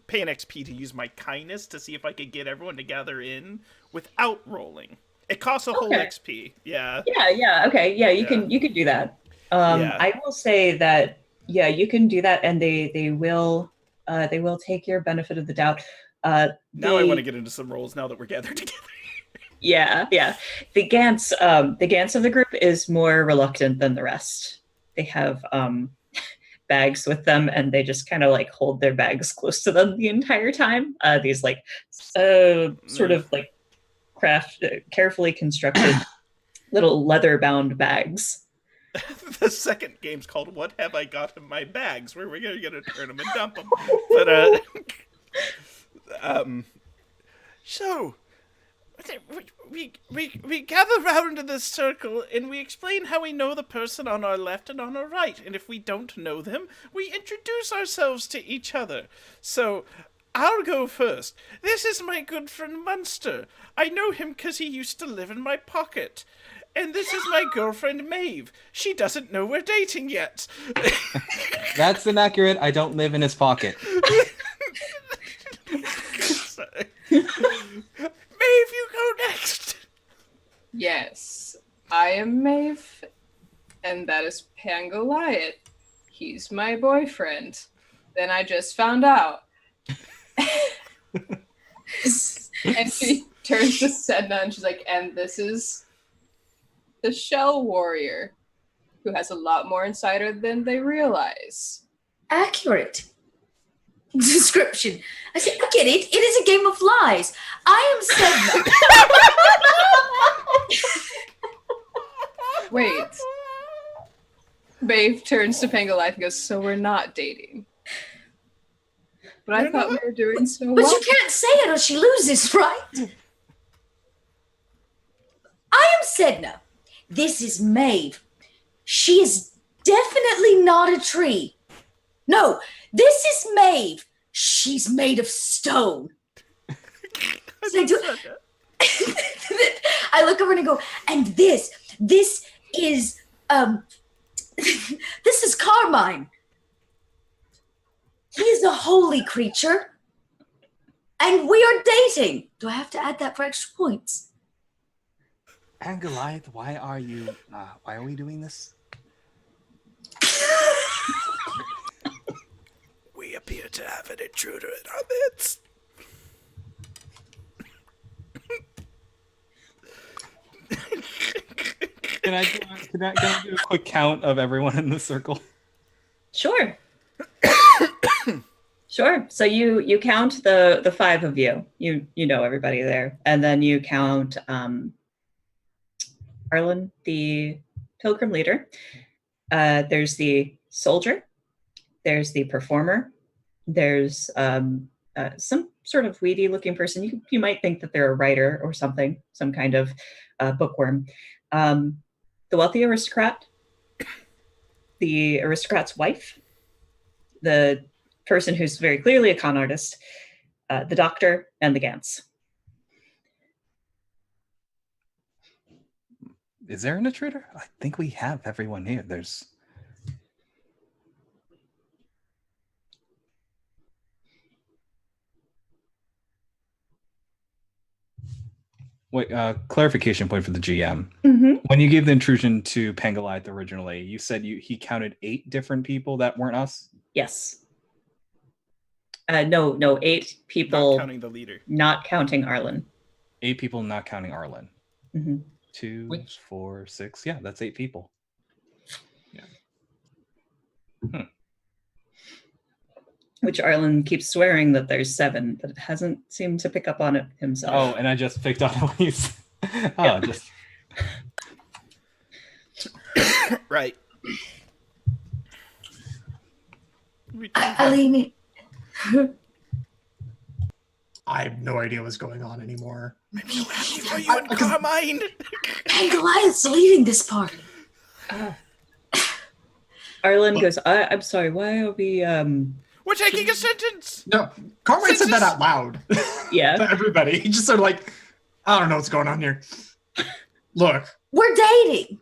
[SPEAKER 1] XP to use my kindness to see if I could get everyone to gather in without rolling. It costs a whole
[SPEAKER 3] Okay.
[SPEAKER 1] XP. Yeah.
[SPEAKER 3] Yeah. Okay. Yeah, you can do that.
[SPEAKER 1] Yeah.
[SPEAKER 3] I will say that you can do that, and they will take your benefit of the doubt.
[SPEAKER 1] Now I want to get into some rolls now that we're gathered together.
[SPEAKER 3] Yeah. The Gants of the group is more reluctant than the rest. They have bags with them, and they just kind of like hold their bags close to them the entire time. These like sort of like carefully constructed little leather-bound bags.
[SPEAKER 1] The second game's called "What Have I Got in My Bags?" where we're gonna turn them and dump them. But so we gather round in this circle and we explain how we know the person on our left and on our right, and if we don't know them, we introduce ourselves to each other. So I'll go first. This is my good friend Munster. I know him because he used to live in my pocket. And this is my girlfriend Maeve. She doesn't know we're dating yet.
[SPEAKER 5] That's inaccurate. I don't live in his pocket.
[SPEAKER 1] Maeve, you go next.
[SPEAKER 4] Yes, I am Maeve, and that is Pangoliath. He's my boyfriend. Then I just found out. And she turns to Sedna and she's like, and this is the Shell Warrior, who has a lot more insider than they realize.
[SPEAKER 2] Accurate description. I said, I get it. It is a game of lies. I am Sedna.
[SPEAKER 4] Wait. Maeve turns to Pangoliath and goes, so we're not dating. But I thought we were doing so
[SPEAKER 2] But
[SPEAKER 4] well.
[SPEAKER 2] you can't say it or she loses, right? I am Sedna. This is Maeve. She is definitely not a tree. No, this is Maeve. She's made of stone. So I look over and I go, and this is this is Carmine. He is a holy creature. And we are dating. Do I have to add that for extra points?
[SPEAKER 5] And Goliath, why are we doing this?
[SPEAKER 1] We appear to have an intruder in our midst.
[SPEAKER 5] Can I do a quick count of everyone in the circle?
[SPEAKER 3] Sure. Sure. So you count the five of you. You know everybody there, and then you count Arlen, the pilgrim leader. There's the soldier. There's the performer. There's some sort of weedy-looking person. You might think that they're a writer or something, some kind of bookworm. The wealthy aristocrat. The aristocrat's wife. The person who's very clearly a con artist. The doctor, and the Gants.
[SPEAKER 5] Is there an intruder? I think we have everyone here. There's... Wait, clarification point for the GM.
[SPEAKER 3] Mm-hmm.
[SPEAKER 5] When you gave the intrusion to Pangoliath originally, you said he counted 8 different people that weren't us?
[SPEAKER 3] Yes. No, 8 people.
[SPEAKER 1] Not counting the leader.
[SPEAKER 3] Not counting Arlen.
[SPEAKER 5] 8 people not counting Arlen.
[SPEAKER 3] Mm-hmm.
[SPEAKER 5] 2, 4, 6. Yeah, that's 8 people. Yeah.
[SPEAKER 3] Which Arlen keeps swearing that there's 7, but hasn't seemed to pick up on it himself.
[SPEAKER 5] Oh, and I just picked on what he's...
[SPEAKER 3] Yeah.
[SPEAKER 5] Just...
[SPEAKER 1] Right.
[SPEAKER 2] Aline,
[SPEAKER 6] I have no idea what's going on anymore.
[SPEAKER 1] I'm so happy for you and Carmine.
[SPEAKER 2] and Goliath's leading this party.
[SPEAKER 3] Arlen goes, I'm sorry, why are we...
[SPEAKER 1] We're taking a sentence.
[SPEAKER 6] No, Carmine said that out loud.
[SPEAKER 3] Yeah.
[SPEAKER 6] To everybody. He just sort of like, I don't know what's going on here. Look.
[SPEAKER 2] We're dating.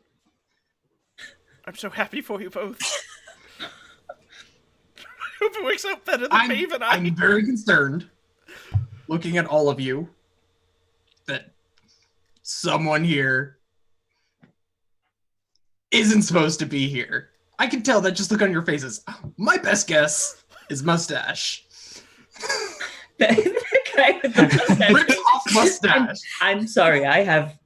[SPEAKER 1] I'm so happy for you both. It works out better than Maeve and I.
[SPEAKER 6] I'm very concerned, looking at all of you, that someone here isn't supposed to be here. I can tell that just look on your faces. My best guess is mustache.
[SPEAKER 3] The guy with the mustache.
[SPEAKER 6] Rip off mustache.
[SPEAKER 3] I'm sorry. I have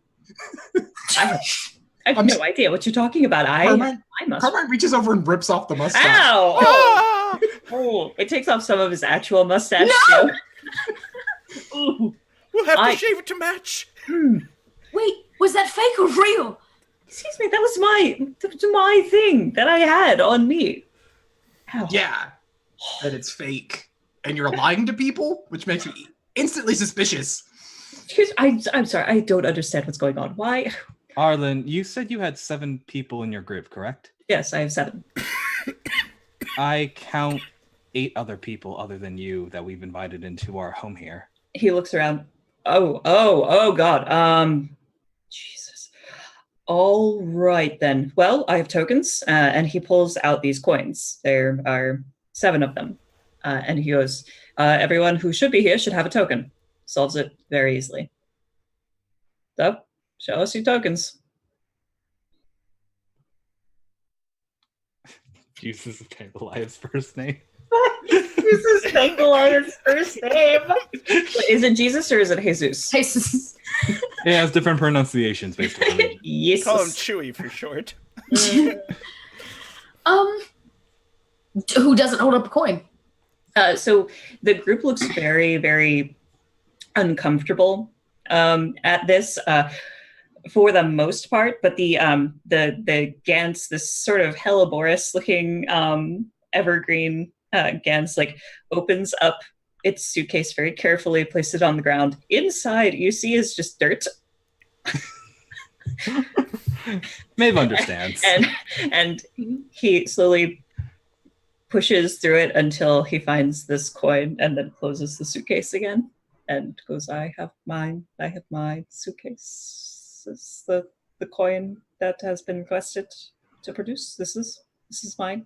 [SPEAKER 3] no idea what you're talking about.
[SPEAKER 6] Carmine
[SPEAKER 3] must.
[SPEAKER 6] Carmine reaches over and rips off the mustache.
[SPEAKER 3] Ow!
[SPEAKER 1] Ah!
[SPEAKER 3] Oh, it takes off some of his actual mustache.
[SPEAKER 2] No!
[SPEAKER 3] Too. Ooh.
[SPEAKER 1] We'll have to shave it to match.
[SPEAKER 2] Wait, was that fake or real?
[SPEAKER 3] Excuse me, that was my thing that I had on me. Ow.
[SPEAKER 6] Yeah, that it's fake. And you're lying to people, which makes me instantly suspicious.
[SPEAKER 3] I'm sorry, I don't understand what's going on. Why?
[SPEAKER 5] Arlen, you said you had 7 people in your group, correct?
[SPEAKER 3] Yes, I have 7.
[SPEAKER 5] I count 8 other people other than you that we've invited into our home here.
[SPEAKER 3] He looks around. Oh God. Jesus. All right then. Well, I have tokens, and he pulls out these coins. There are 7 of them. And he goes, everyone who should be here should have a token. Solves it very easily. So, show us your tokens.
[SPEAKER 5] Jesus is Pangolia's first name.
[SPEAKER 3] Jesus is Pangolia's first name. Is it Jesus or is it Jesus?
[SPEAKER 2] Jesus.
[SPEAKER 5] It has different pronunciations based on religion.
[SPEAKER 3] Yes.
[SPEAKER 1] Call him Chewy for short.
[SPEAKER 2] Who doesn't hold up a coin?
[SPEAKER 3] So the group looks very, very uncomfortable at this for the most part, but the Gans, this sort of Helleborus looking evergreen Gans, like opens up its suitcase very carefully, places it on the ground. Inside, you see is just dirt.
[SPEAKER 5] Maeve understands.
[SPEAKER 3] And he slowly pushes through it until he finds this coin and then closes the suitcase again and goes, I have my suitcase. This is the coin that has been requested to produce. This is mine.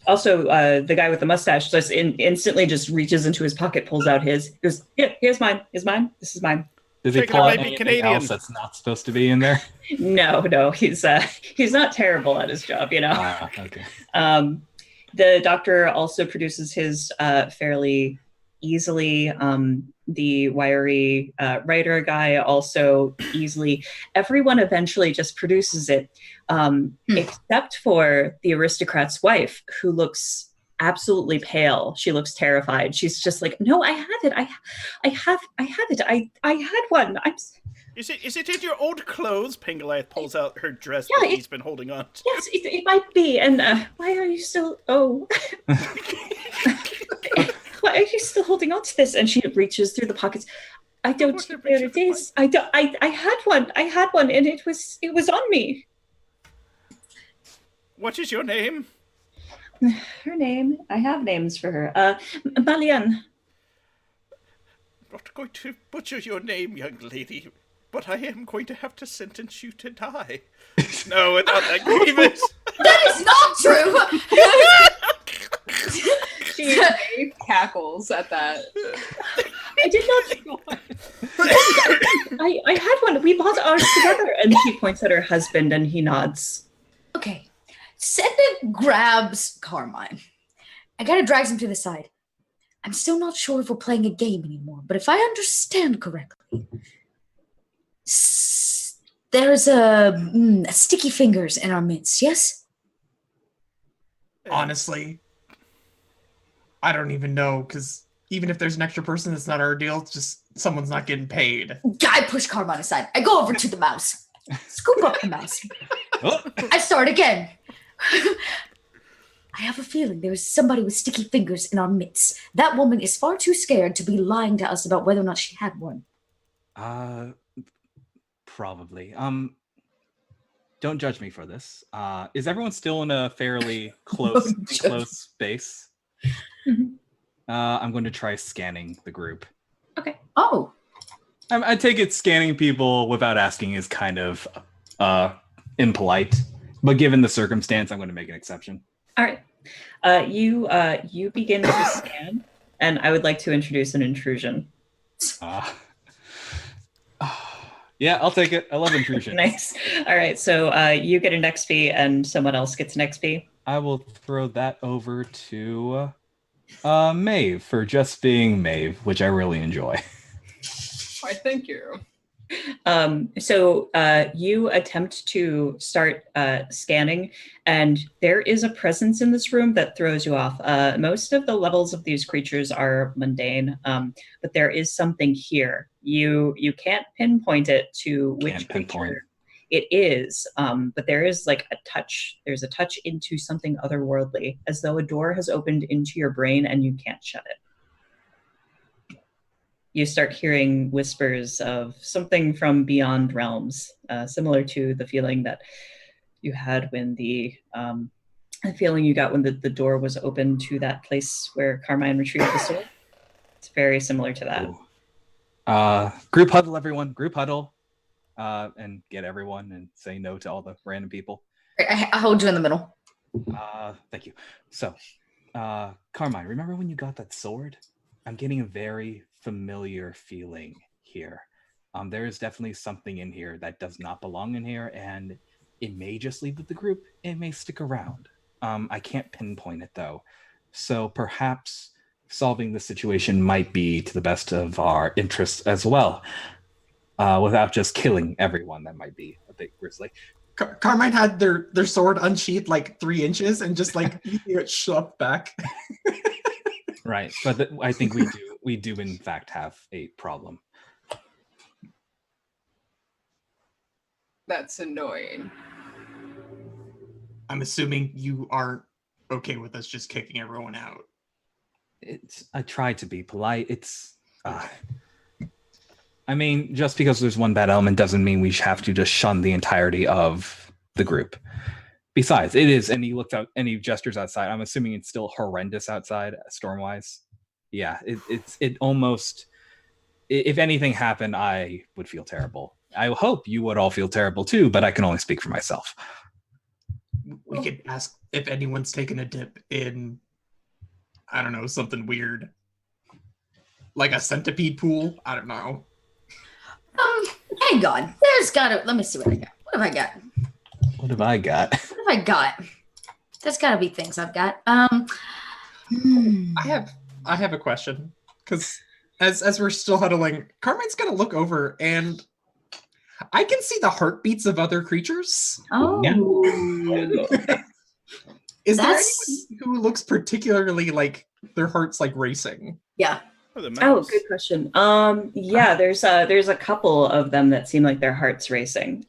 [SPEAKER 3] Also, the guy with the mustache just instantly just reaches into his pocket, pulls out his, goes, here's mine, this is mine.
[SPEAKER 5] Does he
[SPEAKER 1] Thinking
[SPEAKER 5] pull
[SPEAKER 1] it
[SPEAKER 5] out
[SPEAKER 1] might be
[SPEAKER 5] anything
[SPEAKER 1] Canadian.
[SPEAKER 5] else that's not supposed to be in there?
[SPEAKER 3] No, he's not terrible at his job, you know.
[SPEAKER 5] Okay.
[SPEAKER 3] The doctor also produces his fairly easily. The wiry writer guy also easily. Everyone eventually just produces it, except for the aristocrat's wife, who looks absolutely pale. She looks terrified. She's just like, no, I have it. I have it. I had one.
[SPEAKER 1] Is it in your old clothes? Pangoliath pulls out her dress
[SPEAKER 3] Yeah,
[SPEAKER 1] that he's been holding on to.
[SPEAKER 3] Yes, it might be. And why are you still? Oh, why are you still holding on to this? And she reaches through the pockets. I don't know where it is. I had one. I had one, and it was on me.
[SPEAKER 1] What is your name?
[SPEAKER 3] Her name. I have names for her. Balian.
[SPEAKER 1] Not going to butcher your name, young lady, but I am going to have to sentence you to die. No, not that grievous.
[SPEAKER 2] That is not true.
[SPEAKER 4] She cackles at that.
[SPEAKER 3] I did not. I had one. We bought ours together. And she points at her husband, and he nods.
[SPEAKER 2] Okay. Senden grabs Carmine. I gotta drag him to the side. I'm still not sure if we're playing a game anymore, but if I understand correctly, there's a sticky fingers in our midst, yes?
[SPEAKER 6] Honestly, I don't even know, because even if there's an extra person, it's not our deal. It's just someone's not getting paid.
[SPEAKER 2] I push Carmine aside. I go over to the mouse. Scoop up the mouse.
[SPEAKER 5] Oh.
[SPEAKER 2] I start again. I have a feeling there is somebody with sticky fingers in our midst. That woman is far too scared to be lying to us about whether or not she had one.
[SPEAKER 5] Probably. Don't judge me for this. Is everyone still in a fairly close space?
[SPEAKER 3] Mm-hmm.
[SPEAKER 5] I'm going to try scanning the group.
[SPEAKER 3] Okay.
[SPEAKER 2] Oh.
[SPEAKER 5] I take it scanning people without asking is kind of impolite, but given the circumstance, I'm going to make an exception.
[SPEAKER 3] All right. You begin to scan, and I would like to introduce an intrusion.
[SPEAKER 5] Yeah, I'll take it. I love intrusion.
[SPEAKER 3] Nice. All right. So you get an XP, and someone else gets an XP.
[SPEAKER 5] I will throw that over to Maeve for just being Maeve, which I really enjoy.
[SPEAKER 4] Why, thank you.
[SPEAKER 3] So you attempt to start scanning, and there is a presence in this room that throws you off. Most of the levels of these creatures are mundane, but there is something here. You can't pinpoint it to which creature it is, but there is like a touch. There's a touch into something otherworldly, as though a door has opened into your brain and you can't shut it. You start hearing whispers of something from beyond realms, similar to the feeling that you had when the feeling you got when the door was open to that place where Carmine retrieved the sword. It's very similar to that.
[SPEAKER 5] Group huddle, everyone. Group huddle, and get everyone and say no to all the random people.
[SPEAKER 2] I hold you in the middle.
[SPEAKER 5] Thank you. So, Carmine, remember when you got that sword? I'm getting a very familiar feeling here. There is definitely something in here that does not belong in here, and it may just leave with the group. It may stick around. I can't pinpoint it though. So perhaps solving the situation might be to the best of our interests as well, without just killing everyone. That might be a bit grisly.
[SPEAKER 6] Carmine had their sword unsheathed like 3 inches and just like you hear it shoved back.
[SPEAKER 5] Right, but I think we do in fact have a problem.
[SPEAKER 4] That's annoying.
[SPEAKER 6] I'm assuming you aren't okay with us just kicking everyone out.
[SPEAKER 5] I try to be polite. I mean, just because there's one bad element doesn't mean we have to just shun the entirety of the group. Besides, it is, and he looked out and he gestures outside. I'm assuming it's still horrendous outside, storm-wise. Yeah, it almost, if anything happened, I would feel terrible. I hope you would all feel terrible too, but I can only speak for myself.
[SPEAKER 6] We could ask if anyone's taken a dip in, I don't know, something weird. Like a centipede pool? I don't know.
[SPEAKER 2] Hang on. There's gotta, let me see what I got. What have I got?
[SPEAKER 5] What have I got?
[SPEAKER 2] What have I got? There's gotta be things I've got.
[SPEAKER 6] I have a question. Because as we're still huddling, Carmine's gonna look over and I can see the heartbeats of other creatures.
[SPEAKER 2] Oh.
[SPEAKER 3] Yeah.
[SPEAKER 6] Is there anyone who looks particularly like their heart's like racing?
[SPEAKER 2] Yeah.
[SPEAKER 3] Oh, good question. Yeah, there's a couple of them that seem like their heart's racing.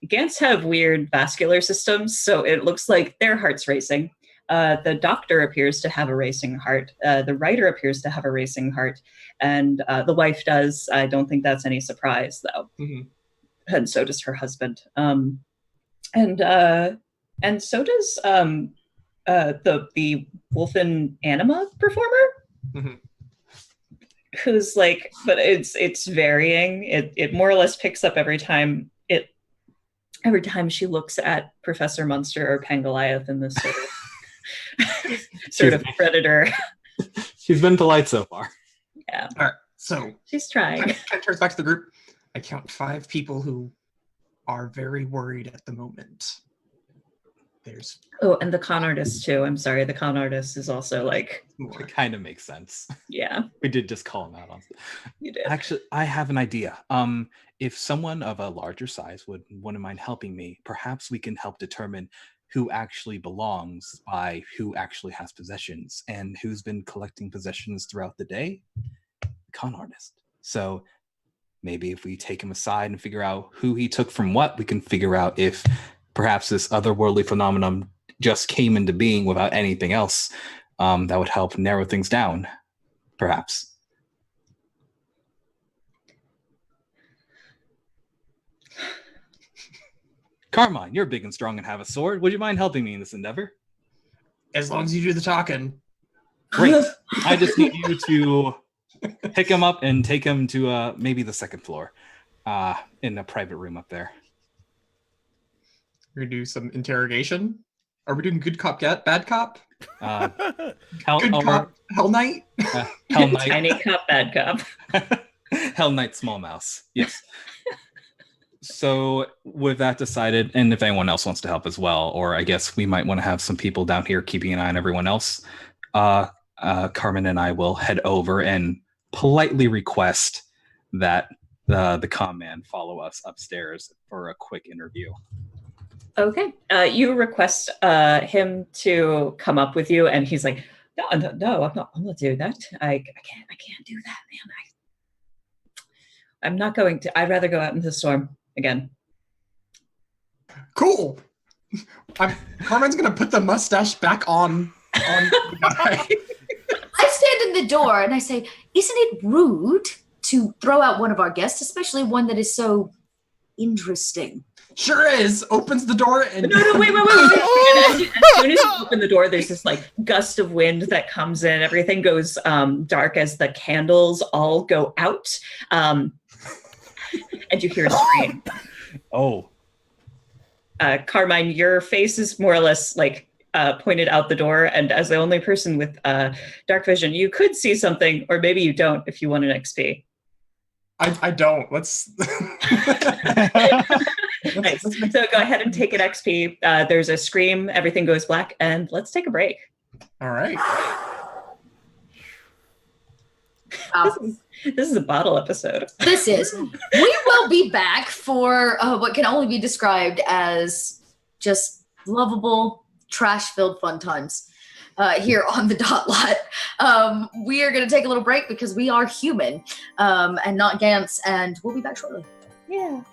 [SPEAKER 3] Gants have weird vascular systems, so it looks like their heart's racing. The doctor appears to have a racing heart. The writer appears to have a racing heart, and the wife does. I don't think that's any surprise, though.
[SPEAKER 6] Mm-hmm.
[SPEAKER 3] And so does her husband. And so does the Wolfen Anima performer.
[SPEAKER 6] Mm-hmm.
[SPEAKER 3] Who's like, but it's varying. It more or less picks up every time she looks at Professor Munster or Pangoliath in this sort of predator.
[SPEAKER 5] She's been polite so far.
[SPEAKER 3] Yeah.
[SPEAKER 6] All right, so
[SPEAKER 3] she's trying.
[SPEAKER 6] Kind of turns back to the group. I count 5 people who are very worried at the moment. There's
[SPEAKER 3] and the con artist too. I'm sorry, the con artist is also like
[SPEAKER 6] more.
[SPEAKER 5] It kind of makes sense.
[SPEAKER 3] Yeah.
[SPEAKER 5] We did just call him out on.
[SPEAKER 3] You did.
[SPEAKER 5] Actually, I have an idea. If someone of a larger size wouldn't mind helping me, perhaps we can help determine who actually belongs by who actually has possessions and who's been collecting possessions throughout the day. Con artist. So maybe if we take him aside and figure out who he took from what, we can figure out if perhaps this otherworldly phenomenon just came into being without anything else. That would help narrow things down, perhaps. Carmine, you're big and strong and have a sword. Would you mind helping me in this endeavor?
[SPEAKER 6] As long as you do the talking.
[SPEAKER 5] Great. I just need you to pick him up and take him to maybe the 2nd floor in a private room up there.
[SPEAKER 6] We're gonna do some interrogation. Are we doing good cop, bad cop?
[SPEAKER 5] Hell,
[SPEAKER 6] Good cop, Hell Knight?
[SPEAKER 5] Hell Knight.
[SPEAKER 3] Tiny cup, bad cup.
[SPEAKER 5] Hell Knight, small mouse. Yes. So with that decided, and if anyone else wants to help as well, or I guess we might want to have some people down here keeping an eye on everyone else, Carmen and I will head over and politely request that the comm man follow us upstairs for a quick interview.
[SPEAKER 3] Okay. You request him to come up with you, and he's like, "No, I'm not doing that. I can't do that, man. I'm not going to. I'd rather go out into the storm again."
[SPEAKER 6] Cool. Carmen's gonna put the mustache back on the guy.
[SPEAKER 2] I stand in the door and I say, isn't it rude to throw out one of our guests, especially one that is so interesting?
[SPEAKER 6] Sure is. Opens the door and
[SPEAKER 3] No, wait. And as soon as you open the door, there's this like gust of wind that comes in. Everything goes dark as the candles all go out. And you hear a scream.
[SPEAKER 5] Oh.
[SPEAKER 3] Carmine, your face is more or less like pointed out the door, and as the only person with dark vision, you could see something, or maybe you don't if you want an XP.
[SPEAKER 6] I don't. Let's
[SPEAKER 3] Nice. So go ahead and take an XP. There's a scream, everything goes black, and let's take a break.
[SPEAKER 6] All right.
[SPEAKER 3] This is a bottle episode.
[SPEAKER 2] This is. We will be back for what can only be described as just lovable, trash-filled fun times here on the Dot Lot. We are going to take a little break because we are human and not Gantz, and we'll be back shortly.
[SPEAKER 3] Yeah.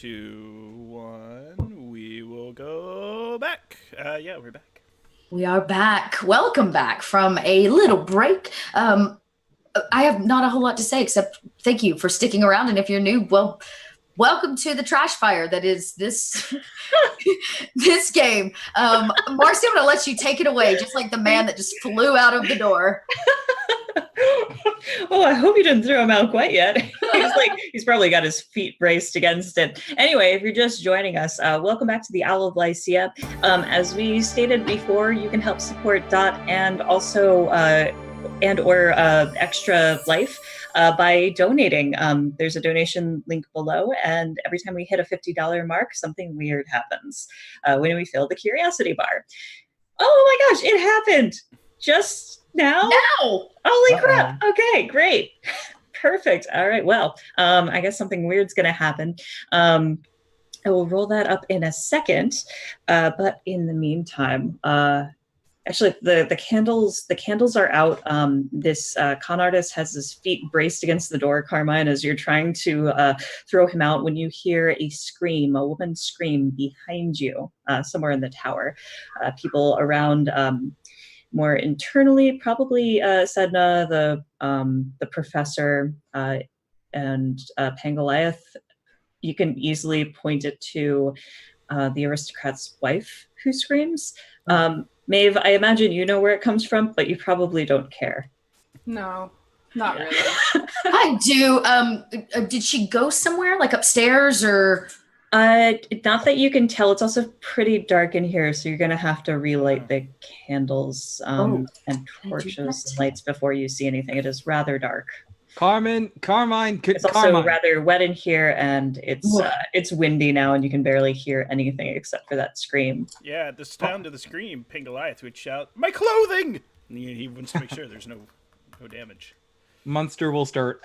[SPEAKER 1] 2, 1. We will go back. Yeah, we're back.
[SPEAKER 2] We are back. Welcome back from a little break. I have not a whole lot to say except thank you for sticking around. And if you're new, well, welcome to the trash fire that is this this game. Marcy, I'm going to let you take it away, just like the man that just flew out of the door.
[SPEAKER 3] Oh, I hope you didn't throw him out quite yet. He's probably got his feet braced against it. Anyway, if you're just joining us, welcome back to the Owl of Lysia. As we stated before, you can help support Dot and also or Extra Life by donating. There's a donation link below, and every time we hit a $50 mark, something weird happens when we fill the curiosity bar. Oh my gosh, it happened just now? Holy crap. Okay, great. Perfect. All right. Well, I guess something weird's going to happen. I will roll that up in a second. But in the meantime, actually, the candles are out. This con artist has his feet braced against the door, Carmine, as you're trying to throw him out when you hear a scream, a woman's scream behind you, somewhere in the tower. People around more internally, probably Sedna, the professor, and Pangoliath. You can easily point it to the aristocrat's wife who screams. Maeve, I imagine you know where it comes from, but you probably don't care.
[SPEAKER 4] No, not really.
[SPEAKER 2] I do. Did she go somewhere, like upstairs or?
[SPEAKER 3] Not that you can tell. It's also pretty dark in here, so you're going to have to relight the candles and torches and lights before you see anything. It is rather dark.
[SPEAKER 5] Carmine,
[SPEAKER 3] it's also rather wet in here, and it's windy now, and you can barely hear anything except for that scream.
[SPEAKER 1] Yeah, at the sound of the scream, Pangoliath would shout, "My clothing!" And he wants to make sure there's no damage.
[SPEAKER 5] Munster will start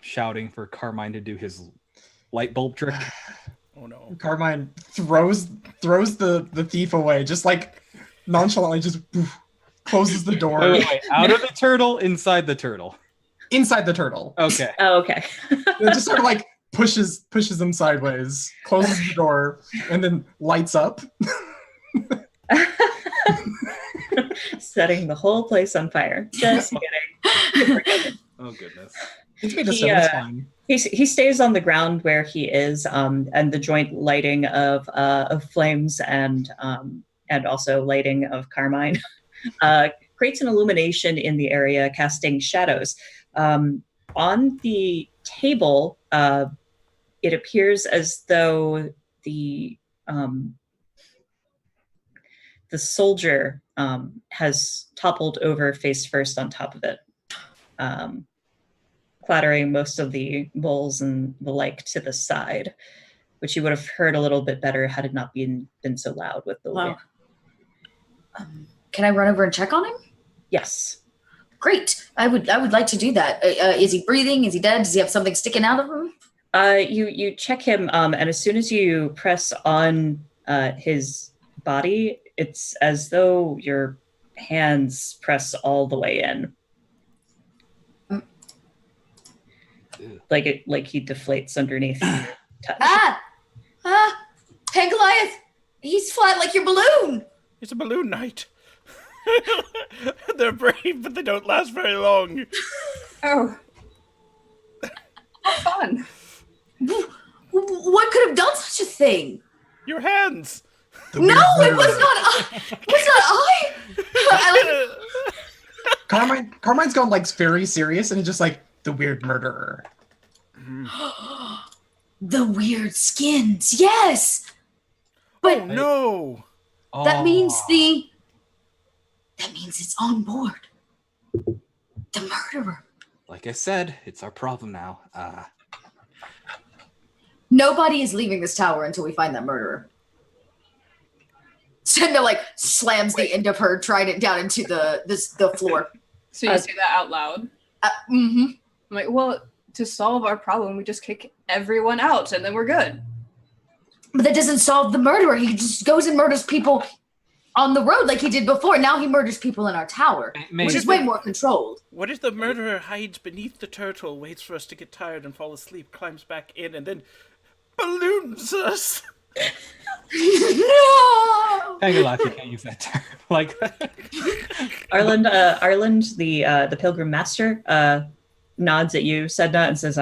[SPEAKER 5] shouting for Carmine to do his light bulb trick.
[SPEAKER 1] Oh no.
[SPEAKER 6] Carmine throws the thief away, just like nonchalantly, just poof, closes the door.
[SPEAKER 5] Wait. Out of the turtle, inside the turtle.
[SPEAKER 6] Inside the turtle.
[SPEAKER 5] Okay.
[SPEAKER 3] Oh, okay.
[SPEAKER 6] It just sort of like pushes him sideways, closes the door, and then lights up.
[SPEAKER 3] Setting the whole place on fire. Just kidding.
[SPEAKER 5] Oh goodness.
[SPEAKER 6] It's fine.
[SPEAKER 3] He stays on the ground where he is, and the joint lighting of flames and also lighting of Carmine creates an illumination in the area, casting shadows. On the table, it appears as though the soldier has toppled over face first on top of it, clattering most of the bowls and the like to the side, which you would have heard a little bit better had it not been so loud with the wind.
[SPEAKER 2] Can I run over and check on him?
[SPEAKER 3] Yes.
[SPEAKER 2] Great. I would like to do that. Is he breathing? Is he dead? Does he have something sticking out of him?
[SPEAKER 3] You check him, and as soon as you press on his body, it's as though your hands press all the way in. Like he deflates underneath.
[SPEAKER 2] Touch. Pangoliath! He's flat like your balloon!
[SPEAKER 1] It's a balloon knight. They're brave, but they don't last very long.
[SPEAKER 4] Oh. Fun.
[SPEAKER 2] What could have done such a thing?
[SPEAKER 1] Your hands!
[SPEAKER 2] It was not I!
[SPEAKER 6] Carmine's gone like very serious, and he's just like the weird murderer.
[SPEAKER 2] The weird skins, yes! But
[SPEAKER 1] oh no!
[SPEAKER 2] That means it's on board. The murderer.
[SPEAKER 5] Like I said, it's our problem now.
[SPEAKER 2] Nobody is leaving this tower until we find that murderer. Senda like slams the end of her trident down into the floor.
[SPEAKER 4] So you say that out loud?
[SPEAKER 2] Mm-hmm.
[SPEAKER 4] I'm like, well, to solve our problem, we just kick everyone out and then we're good.
[SPEAKER 2] But that doesn't solve the murderer. He just goes and murders people on the road like he did before. Now he murders people in our tower, which is way more controlled.
[SPEAKER 1] What if the murderer hides beneath the turtle, waits for us to get tired and fall asleep, climbs back in, and then balloons us.
[SPEAKER 2] No!
[SPEAKER 5] Pangalath, you can't use that term like that.
[SPEAKER 3] Arland, the Pilgrim Master, nods at you, Sedna, and says,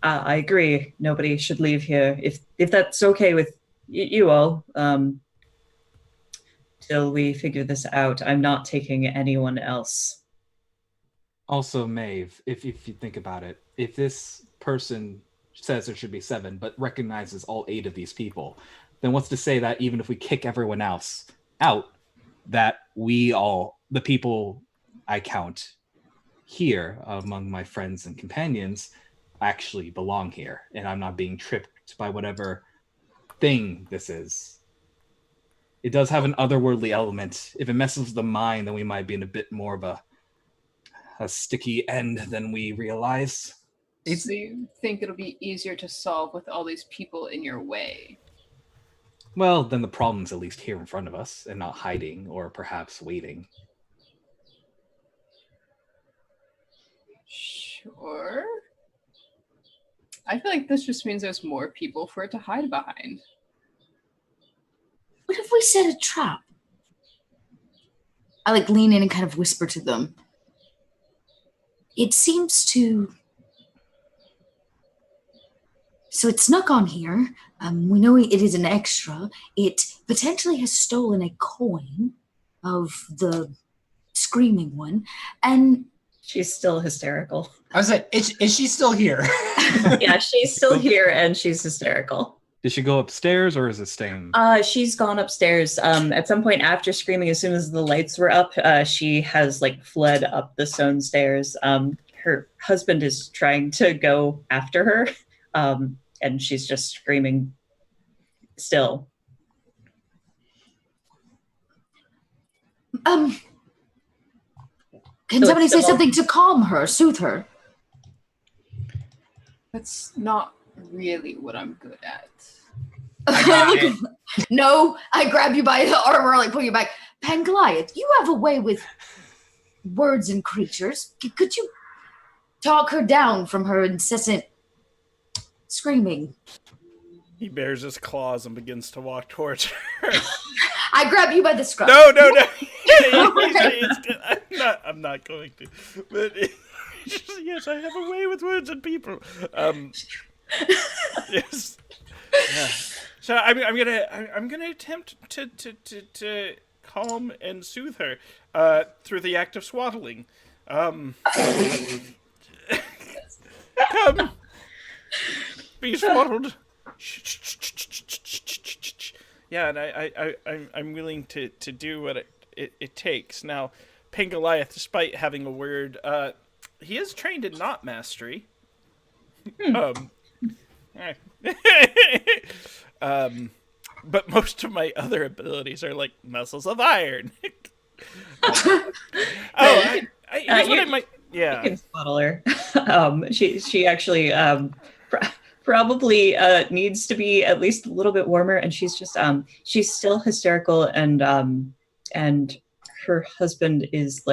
[SPEAKER 3] I agree. Nobody should leave here. If that's okay with you all, till we figure this out, I'm not taking anyone else.
[SPEAKER 5] Also, Maeve, if you think about it, if this person says there should be 7, but recognizes all 8 of these people, then what's to say that even if we kick everyone else out, that we all, the people I count here among my friends and companions, actually belong here, and I'm not being tripped by whatever thing this is. It does have an otherworldly element. If it messes with the mind, then we might be in a bit more of a sticky end than we realize.
[SPEAKER 4] So you think it'll be easier to solve with all these people in your way?
[SPEAKER 5] Well, then the problem's at least here in front of us and not hiding or perhaps waiting.
[SPEAKER 4] Sure. I feel like this just means there's more people for it to hide behind.
[SPEAKER 2] What if we set a trap? I lean in and kind of whisper to them. It seems to... So it snuck on here. We know it is an extra. It potentially has stolen a coin of the screaming one. And
[SPEAKER 3] She's still hysterical.
[SPEAKER 6] I was like, is she still here?
[SPEAKER 3] Yeah, she's still here and she's hysterical.
[SPEAKER 5] Did she go upstairs or is it staying?
[SPEAKER 3] She's gone upstairs. At some point after screaming, as soon as the lights were up, she has fled up the stone stairs. Her husband is trying to go after her, and she's just screaming still.
[SPEAKER 2] Can somebody say something to calm her, soothe her?
[SPEAKER 4] That's not really what I'm good at.
[SPEAKER 2] No, I grab you by the arm, pull you back. Pangoliath, you have a way with words and creatures. Could you talk her down from her incessant screaming?
[SPEAKER 1] He bares his claws and begins to walk towards her.
[SPEAKER 2] I grab you by the scruff.
[SPEAKER 1] No. I'm not going to. But yes, I have a way with words and people. Yes. Yeah. So I'm gonna attempt to calm and soothe her through the act of swaddling. Come, be swaddled. Yeah, and I'm willing to do what it takes. Now, Pangoliath, despite having a word, he is trained in knot mastery. But most of my other abilities are like muscles of iron. Here's what I might. Yeah,
[SPEAKER 3] You can swaddle her. She actually probably needs to be at least a little bit warmer, and she's just she's still hysterical, and her husband is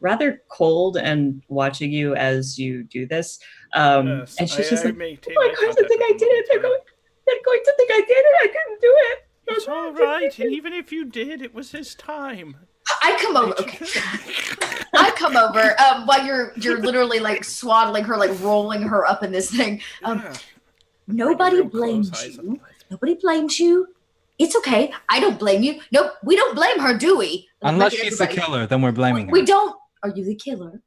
[SPEAKER 3] rather cold and watching you as you do this.
[SPEAKER 1] Yes,
[SPEAKER 3] and she's just
[SPEAKER 1] I
[SPEAKER 3] like,
[SPEAKER 1] maintain
[SPEAKER 3] oh my
[SPEAKER 1] eye
[SPEAKER 3] God, I think I
[SPEAKER 1] contact
[SPEAKER 3] did it.
[SPEAKER 1] with him all the
[SPEAKER 3] They're going to think I did it. I couldn't do it.
[SPEAKER 1] It's all right, and even if you did, it was his time.
[SPEAKER 2] I come over. Okay. I come over while you're literally swaddling her, rolling her up in this thing. Nobody
[SPEAKER 1] Real
[SPEAKER 2] blames
[SPEAKER 1] close eyes on
[SPEAKER 2] you.
[SPEAKER 1] the light.
[SPEAKER 2] Nobody blames you. It's okay. I don't blame you. Nope, we don't blame her, do we?
[SPEAKER 5] Unless
[SPEAKER 2] Look at
[SPEAKER 5] she's the
[SPEAKER 2] everybody.
[SPEAKER 5] killer, then we're blaming her.
[SPEAKER 2] We don't. Are you the killer?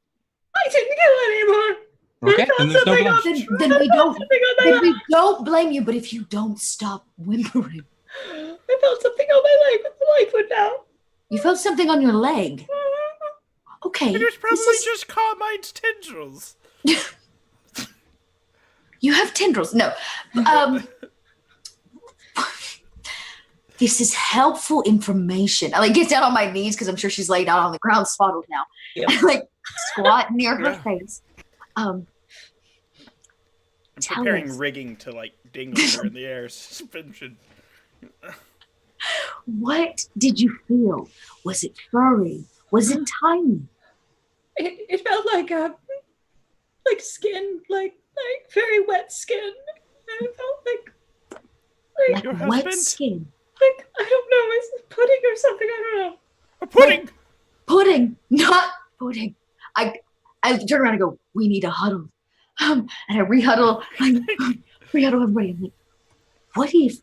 [SPEAKER 3] I didn't kill anyone.
[SPEAKER 5] Okay, then there's no blame.
[SPEAKER 2] Then we don't. Then we don't blame you. But if you don't stop whimpering,
[SPEAKER 3] I felt something on my leg, but the light went out.
[SPEAKER 2] you felt something on your leg. Okay.
[SPEAKER 1] It was probably
[SPEAKER 2] this is-
[SPEAKER 1] just Carmine's tendrils.
[SPEAKER 2] You have tendrils. No. This is helpful information. I get down on my knees because I'm sure she's laid out on the ground, swaddled now.
[SPEAKER 3] Yep.
[SPEAKER 2] I squat near her
[SPEAKER 1] Yeah.
[SPEAKER 2] face.
[SPEAKER 1] I'm
[SPEAKER 2] Tell
[SPEAKER 1] preparing
[SPEAKER 2] us.
[SPEAKER 1] rigging to dingle her in the air. Suspension.
[SPEAKER 2] What did you feel? Was it furry? Was it tiny?
[SPEAKER 3] It felt like skin, like very wet skin. And it felt
[SPEAKER 2] like
[SPEAKER 1] Your
[SPEAKER 2] wet
[SPEAKER 1] husband?
[SPEAKER 2] skin.
[SPEAKER 3] Like, I don't know, it's pudding or something, I don't know.
[SPEAKER 1] A pudding!
[SPEAKER 2] Pudding, not pudding. I turn around and go, we need a huddle. And I rehuddle, rehuddle everybody. I'm like, what if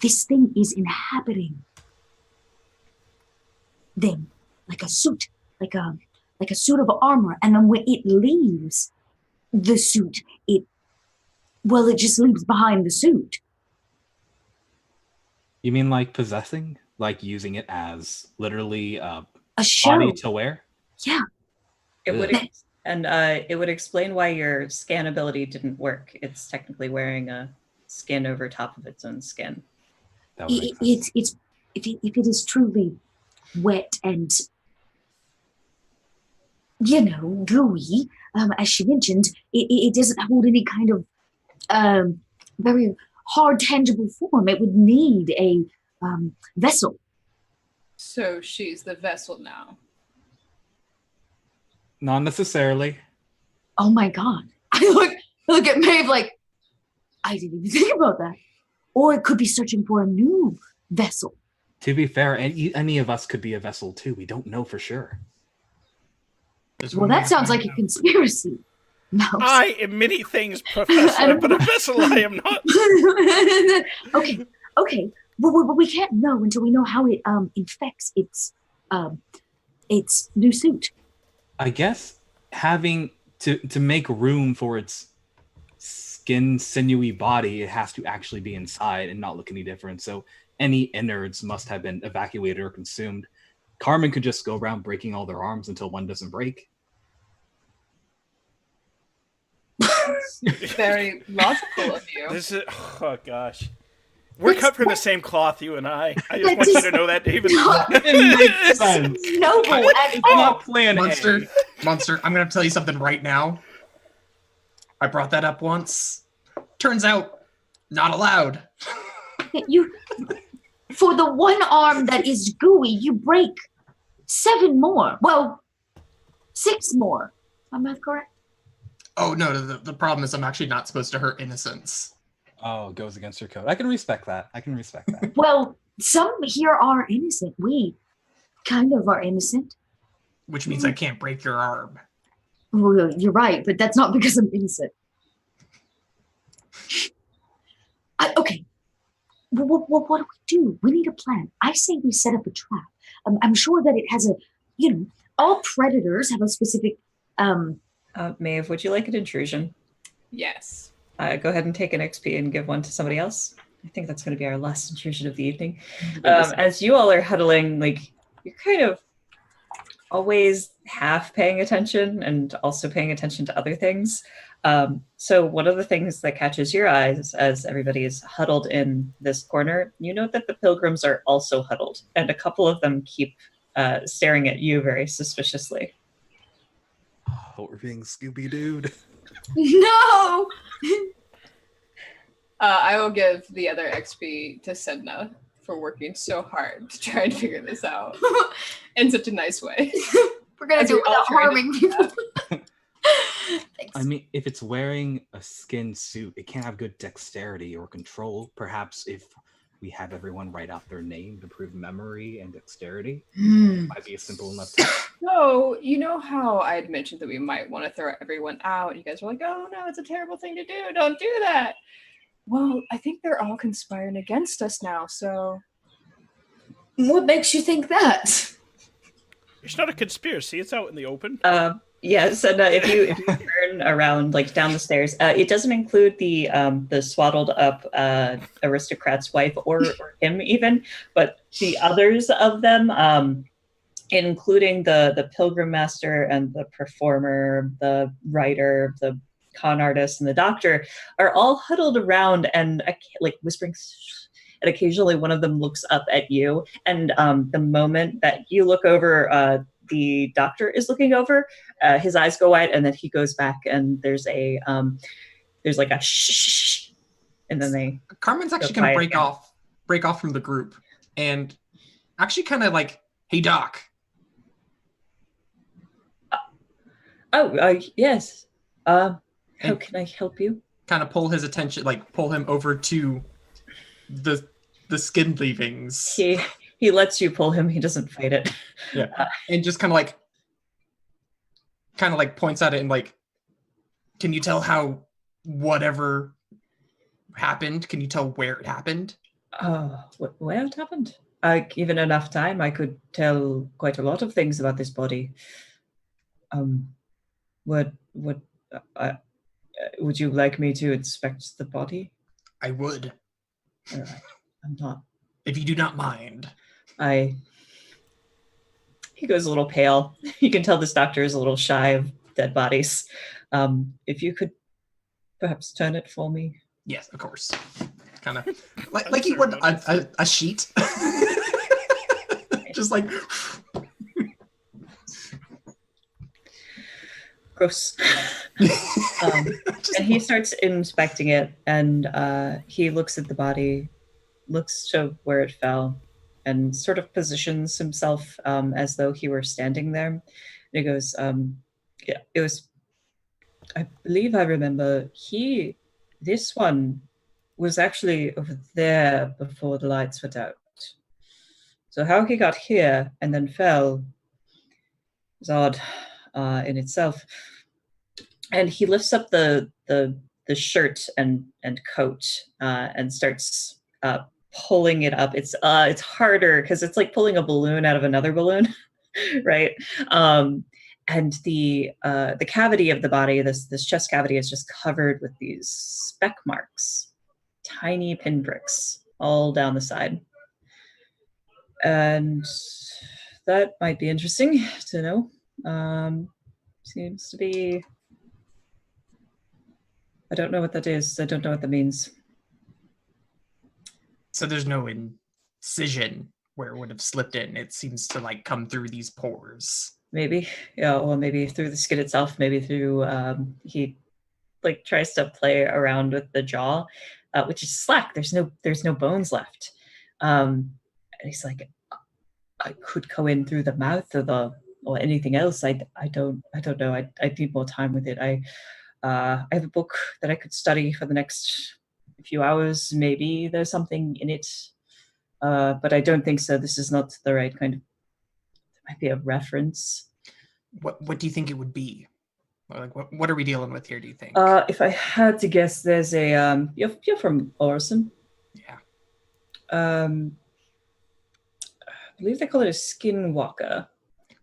[SPEAKER 2] this thing is inhabiting them like a suit, like a suit of armor, and then when it leaves the suit, it just leaves behind the suit.
[SPEAKER 5] You mean like possessing? Like using it as literally
[SPEAKER 2] A shell.
[SPEAKER 5] body to wear?
[SPEAKER 2] Yeah.
[SPEAKER 3] It would,
[SPEAKER 5] Ugh.
[SPEAKER 3] it would explain why your scan ability didn't work. It's technically wearing a skin over top of its own skin.
[SPEAKER 5] That would make sense.
[SPEAKER 2] It's if it is truly wet and gooey, as she mentioned, it doesn't hold any kind of very hard, tangible form. It would need a vessel.
[SPEAKER 4] So she's the vessel now.
[SPEAKER 5] Not necessarily.
[SPEAKER 2] Oh my god! I look at Maeve like I didn't even think about that. Or it could be searching for a new vessel.
[SPEAKER 5] To be fair, any of us could be a vessel too. We don't know for sure.
[SPEAKER 2] Well, that sounds like a conspiracy. No.
[SPEAKER 1] I am many things, Professor, but a vessel I am not.
[SPEAKER 2] Okay. Well, we can't know until we know how it infects its new suit.
[SPEAKER 5] I guess having to make room for its skin sinewy body, it has to actually be inside and not look any different. So any innards must have been evacuated or consumed. Carmen could just go around breaking all their arms until one doesn't break.
[SPEAKER 4] Very logical of you.
[SPEAKER 1] This is, oh gosh. We're cut from the same cloth, you and I. I just want you to know that, David.
[SPEAKER 5] It makes sense.
[SPEAKER 2] Noble at
[SPEAKER 5] It's
[SPEAKER 2] all.
[SPEAKER 5] not plan
[SPEAKER 6] Monster,
[SPEAKER 5] A.
[SPEAKER 6] Monster, I'm going to tell you something right now. I brought that up once. Turns out, not allowed.
[SPEAKER 2] You, for the one arm that is gooey, you break 7 more. Well, 6 more. Am I math correct?
[SPEAKER 6] Oh, no, the problem is I'm actually not supposed to hurt innocents.
[SPEAKER 5] Oh, it goes against your code. I can respect that.
[SPEAKER 2] Well, some here are innocent. We kind of are innocent.
[SPEAKER 6] Which means I can't break your arm.
[SPEAKER 2] Well, you're right, but that's not because I'm innocent. Okay. Well, what do we do? We need a plan. I say we set up a trap. I'm sure that it has all predators have a specific.
[SPEAKER 3] Maeve, would you like an intrusion?
[SPEAKER 4] Yes.
[SPEAKER 3] Go ahead and take an XP and give one to somebody else. I think that's going to be our last intrusion of the evening. As you all are huddling, like, you're kind of always half paying attention and also paying attention to other things. So one of the things that catches your eyes as everybody is huddled in this corner, you note that the pilgrims are also huddled, and a couple of them keep staring at you very suspiciously.
[SPEAKER 5] Oh, we're being Scooby-Dooed.
[SPEAKER 2] No!
[SPEAKER 4] I will give the other XP to Sedna for working so hard to try and figure this out in such a nice way.
[SPEAKER 2] We're going to do it without harming people. Thanks.
[SPEAKER 5] I mean, if it's wearing a skin suit, it can't have good dexterity or control. Perhaps if we have everyone write out their name to prove memory and dexterity, it might be a simple enough task.
[SPEAKER 4] So, you know how I had mentioned that we might want to throw everyone out? You guys were like, oh no, it's a terrible thing to do. Don't do that. Well, I think they're all conspiring against us now, so...
[SPEAKER 2] What makes you think that?
[SPEAKER 1] It's not a conspiracy. It's out in the open.
[SPEAKER 3] Yes, and if you turn around, like down the stairs, it doesn't include the swaddled up aristocrat's wife or him even, but the others of them, including the pilgrim master and the performer, the writer, the con artist, and the doctor, are all huddled around and like whispering. And occasionally, one of them looks up at you, and the moment that you look over. The doctor is looking over, his eyes go wide, and then he goes back, and there's like a shh, and then they.
[SPEAKER 6] Carmen's actually going to break off from the group, and actually kind of like, hey Doc.
[SPEAKER 3] Yes. How can I help you?
[SPEAKER 6] Kind of pull his attention, like pull him over to the skin leavings.
[SPEAKER 3] He lets you pull him. He doesn't fight it.
[SPEAKER 6] Yeah, and just kind of like points at it and like, can you tell how whatever happened? Can you tell where it happened?
[SPEAKER 3] Where it happened? Given enough time, I could tell quite a lot of things about this body. Would you like me to inspect the body?
[SPEAKER 6] I would.
[SPEAKER 3] All right. I'm not.
[SPEAKER 6] If you do not mind.
[SPEAKER 3] He goes a little pale. You can tell this doctor is a little shy of dead bodies. If you could perhaps turn it for me.
[SPEAKER 6] Yes, of course. Kind of like you would a sheet. Just like
[SPEAKER 3] gross. And he starts inspecting it, and he looks at the body, looks to where it fell, and sort of positions himself as though he were standing there. And he goes, yeah, it was, I believe I remember, this one was actually over there before the lights went out. So how he got here and then fell is odd in itself. And he lifts up the shirt and coat and starts pulling it up. It's harder because it's like pulling a balloon out of another balloon, right? And the cavity of the body, this chest cavity, is just covered with these speck marks, tiny pinpricks all down the side. And that might be interesting to know. Seems to be... I don't know what that is. I don't know what that means.
[SPEAKER 6] So there's no incision where it would have slipped in. It seems to like come through these pores.
[SPEAKER 3] Maybe, yeah, or maybe through the skin itself. Maybe through he like tries to play around with the jaw, which is slack. There's no bones left. And he's like, I could go in through the mouth or anything else. I don't know. I need more time with it. I have a book that I could study for the next few hours. Maybe there's something in it, but I don't think so. This is not the right kind of. There might be a reference.
[SPEAKER 6] What do you think it would be? Like what are we dealing with here? Do you think?
[SPEAKER 3] If I had to guess, there's a you're from Orson.
[SPEAKER 6] Yeah.
[SPEAKER 3] I believe they call it a skinwalker.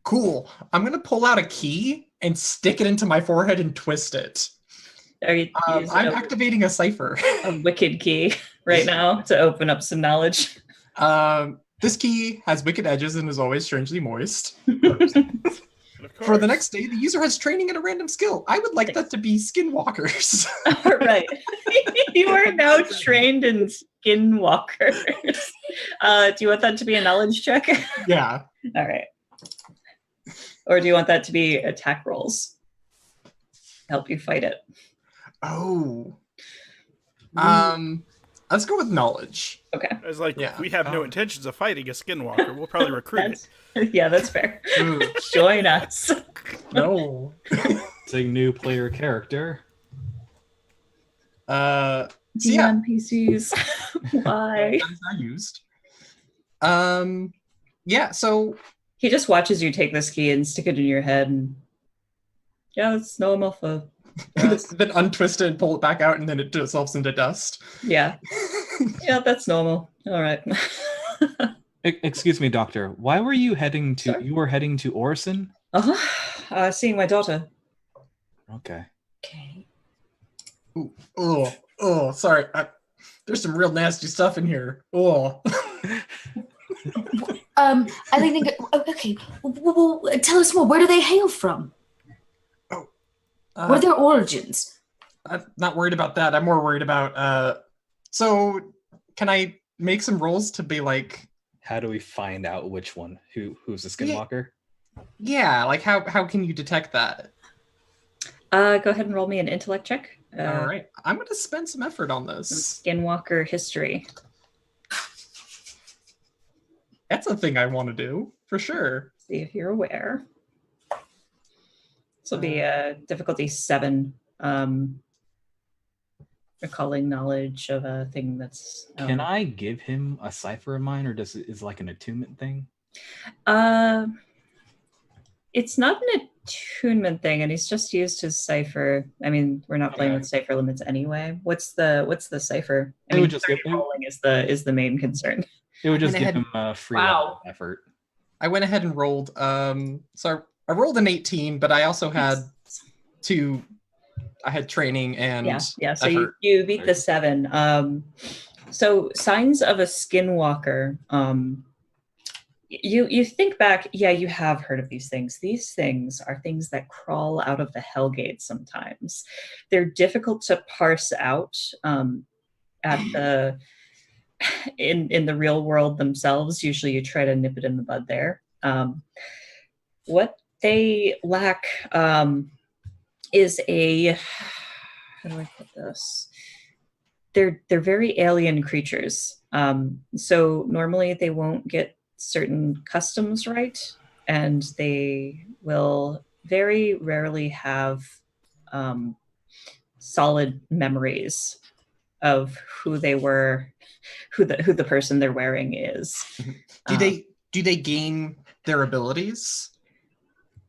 [SPEAKER 6] Cool. I'm gonna pull out a key and stick it into my forehead and twist it.
[SPEAKER 3] Are you
[SPEAKER 6] I'm activating a cipher.
[SPEAKER 3] A wicked key right now to open up some knowledge.
[SPEAKER 6] This key has wicked edges and is always strangely moist. For the next day, the user has training in a random skill. I would like that to be skinwalkers.
[SPEAKER 3] All right. You are now trained in skinwalkers. Do you want that to be a knowledge check?
[SPEAKER 6] Yeah.
[SPEAKER 3] All right. Or do you want that to be attack rolls? Help you fight it.
[SPEAKER 6] Oh. Let's go with knowledge.
[SPEAKER 3] Okay.
[SPEAKER 1] I was like,
[SPEAKER 6] Yeah.
[SPEAKER 1] we have no intentions of fighting a skinwalker. We'll probably recruit it.
[SPEAKER 3] Yeah, that's fair.
[SPEAKER 6] Ooh.
[SPEAKER 3] Join us.
[SPEAKER 6] No.
[SPEAKER 5] It's a new player character.
[SPEAKER 6] So yeah.
[SPEAKER 3] NPCs. Why?
[SPEAKER 6] That is not used. Yeah, so
[SPEAKER 3] He just watches you take this key and stick it in your head, and yeah, that's normal for us.
[SPEAKER 6] then untwist it and pull it back out, and then it dissolves into dust.
[SPEAKER 3] Yeah. Yeah, that's normal. All right.
[SPEAKER 5] Excuse me, Doctor. Why were you heading to?
[SPEAKER 3] Sorry?
[SPEAKER 5] You were heading to Orson.
[SPEAKER 3] Seeing my daughter.
[SPEAKER 5] Okay.
[SPEAKER 3] Okay.
[SPEAKER 6] Ooh, sorry. There's some real nasty stuff in here. Oh.
[SPEAKER 2] I think. Okay. Well, tell us more. Where do they hail from? What are their origins?
[SPEAKER 6] I'm not worried about that. I'm more worried about. So, can I make some rolls to be like?
[SPEAKER 5] How do we find out which one? Who's the skinwalker?
[SPEAKER 6] Yeah, like how can you detect that?
[SPEAKER 3] Go ahead and roll me an intellect check.
[SPEAKER 6] All right, I'm going to spend some effort on this.
[SPEAKER 3] Skinwalker history.
[SPEAKER 6] That's a thing I want to do for sure.
[SPEAKER 3] See if you're aware. This will be difficulty 7. recalling knowledge of a thing that's.
[SPEAKER 5] Can I give him a cipher of mine, or is it like an attunement thing?
[SPEAKER 3] It's not an attunement thing, and he's just used his cipher. I mean, we're not playing with cipher limits anyway. What's the cipher? I mean, just rolling is the main concern.
[SPEAKER 5] It would just give him a free effort.
[SPEAKER 6] I went ahead and rolled. So I rolled an 18, but I also had two. I had training and
[SPEAKER 3] yeah. So you beat the 7. So signs of a skinwalker. You think back, yeah, you have heard of these things. These things are things that crawl out of the Hellgate sometimes. They're difficult to parse out in the real world themselves. Usually you try to nip it in the bud there. What they lack is a, how do I put this? They're very alien creatures. So normally they won't get certain customs right, and they will very rarely have solid memories of who they were, who the person they're wearing is.
[SPEAKER 6] Do they gain their abilities?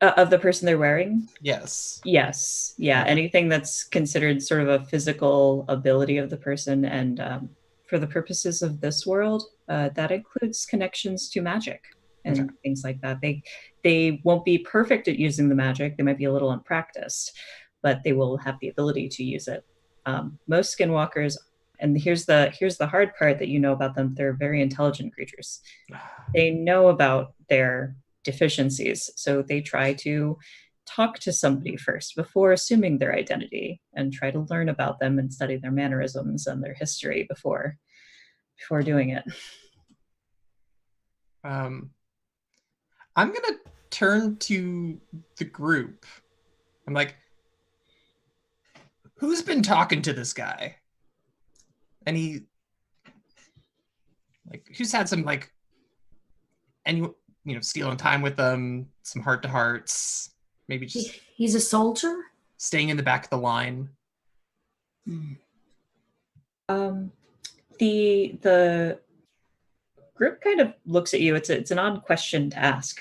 [SPEAKER 3] Of the person they're wearing?
[SPEAKER 6] Yes.
[SPEAKER 3] Yes. Yeah. Anything that's considered sort of a physical ability of the person, and for the purposes of this world, that includes connections to magic and things like that. They won't be perfect at using the magic. They might be a little unpracticed, but they will have the ability to use it. Most skinwalkers, and here's the hard part that you know about them, they're very intelligent creatures. They know about their deficiencies, so they try to talk to somebody first before assuming their identity, and try to learn about them and study their mannerisms and their history before doing it.
[SPEAKER 6] I'm gonna turn to the group. I'm like, who's been talking to this guy? And he, like, who's had some, like, any, stealing time with them, some heart-to-hearts, maybe just...
[SPEAKER 2] He's a soldier?
[SPEAKER 6] Staying in the back of the line.
[SPEAKER 3] The group kind of looks at you. It's an odd question to ask.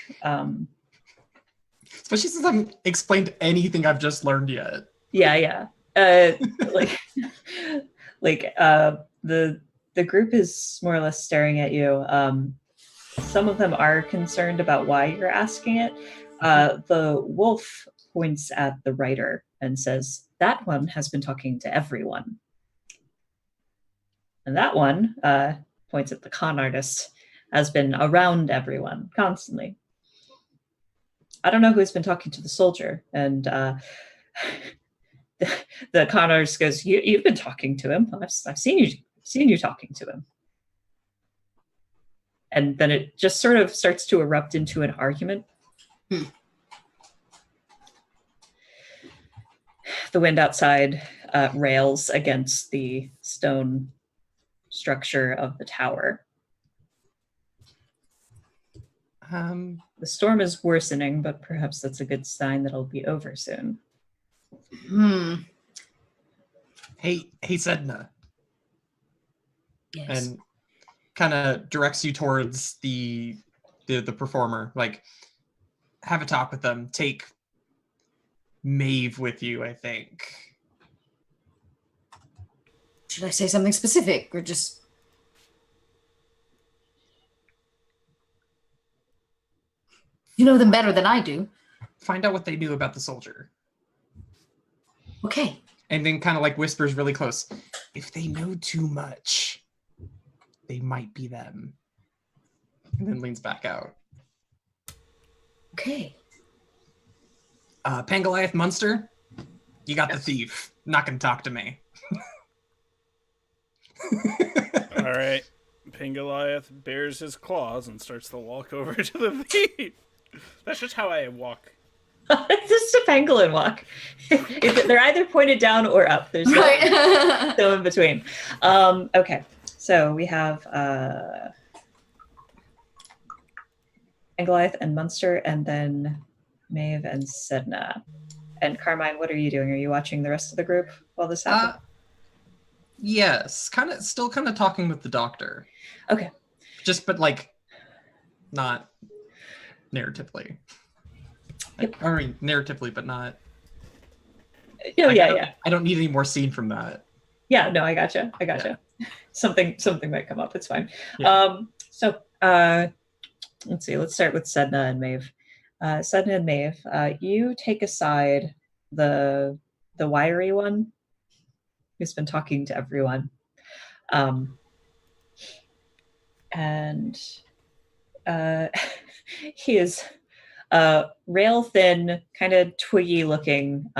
[SPEAKER 6] Especially since I haven't explained anything I've just learned yet.
[SPEAKER 3] Yeah. The group is more or less staring at you. Some of them are concerned about why you're asking it. The wolf points at the writer and says, "That one has been talking to everyone." And that one points at the con artist, has been around everyone constantly. I don't know who's been talking to the soldier. And the con artist goes, "You've been talking to him. I've seen you talking to him." And then it just sort of starts to erupt into an argument. The wind outside rails against the stone structure of the tower. The storm is worsening, but perhaps that's a good sign that it'll be over soon.
[SPEAKER 6] Hey, Sedna.
[SPEAKER 2] Yes.
[SPEAKER 6] And kind of directs you towards the performer. Like, have a talk with them. Take Maeve with you, I think.
[SPEAKER 2] Should I say something specific or just... You know them better than I do.
[SPEAKER 6] Find out what they knew about the soldier.
[SPEAKER 2] Okay.
[SPEAKER 6] And then kind of like whispers really close. If they know too much, they might be them. And then leans back out.
[SPEAKER 2] Okay.
[SPEAKER 6] Pangoliath Munster, you got the thief. Not gonna talk to me.
[SPEAKER 1] All right. Pangoliath bares his claws and starts to walk over to the thief. That's just how I walk.
[SPEAKER 3] It's just a pangolin walk. They're either pointed down or up. There's no in between. Okay, so we have Goliath and Munster, and then Maeve and Sedna. And Carmine, what are you doing? Are you watching the rest of the group while this happens?
[SPEAKER 6] Yes, still kind of talking with the doctor.
[SPEAKER 3] Okay.
[SPEAKER 6] But like, not narratively.
[SPEAKER 3] Yep.
[SPEAKER 6] I mean, narratively, but not.
[SPEAKER 3] Oh,
[SPEAKER 6] like,
[SPEAKER 3] yeah.
[SPEAKER 6] I don't need any more scene from that.
[SPEAKER 3] Yeah, no, I gotcha. Something might come up. It's fine.
[SPEAKER 6] Yeah.
[SPEAKER 3] Let's see. Let's start with Sedna and Maeve. Sedna and Maeve, you take aside the wiry one who's been talking to everyone, and he is rail thin, kind of twiggy looking.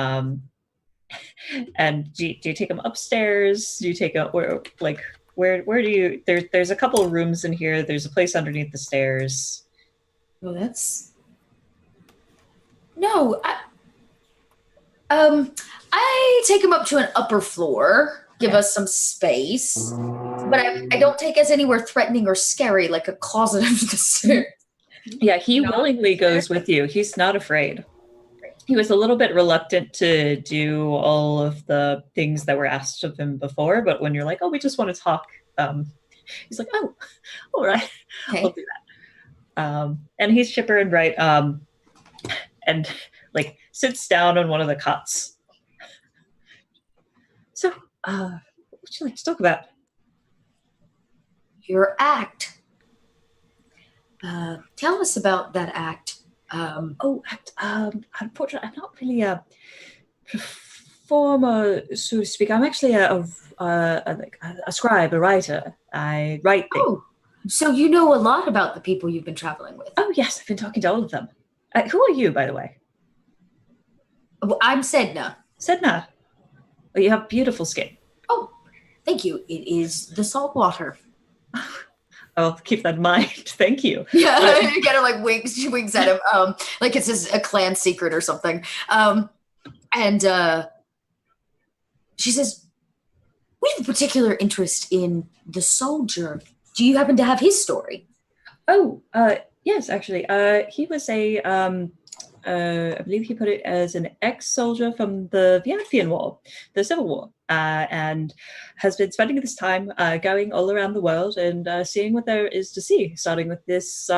[SPEAKER 3] And do you take him upstairs? Do you take a where do you? There's a couple of rooms in here. There's a place underneath the stairs.
[SPEAKER 2] Well, that's no. I take him up to an upper floor, give us some space, but I don't take us anywhere threatening or scary, like a closet under the stairs.
[SPEAKER 3] Yeah, he willingly goes with you. He's not afraid. He was a little bit reluctant to do all of the things that were asked of him before, but when you're like, oh, we just want to talk, he's like, oh, all right,
[SPEAKER 2] Okay.
[SPEAKER 3] I'll do that. And he's chipper and bright, and like sits down on one of the cots. So, what would you like to talk about?
[SPEAKER 2] Your act. Tell us about that act.
[SPEAKER 3] Unfortunately, I'm not really a performer, so to speak. I'm actually a scribe, a writer. I write things.
[SPEAKER 2] Oh, so you know a lot about the people you've been traveling with.
[SPEAKER 3] Oh, yes, I've been talking to all of them. Who are you, by the way?
[SPEAKER 2] Well, I'm Sedna.
[SPEAKER 3] Sedna. Oh, you have beautiful skin.
[SPEAKER 2] Oh, thank you. It is the salt water.
[SPEAKER 3] I'll keep that in mind. Thank you.
[SPEAKER 2] Yeah, you kind of like winks. She winks at him, like it's a clan secret or something. And she says, "We have a particular interest in the soldier. Do you happen to have his story?"
[SPEAKER 3] Oh, yes, actually. He was I believe he put it as an ex-soldier from the Vietnam War, the Civil War, and has been spending this time going all around the world and seeing what there is to see, starting with this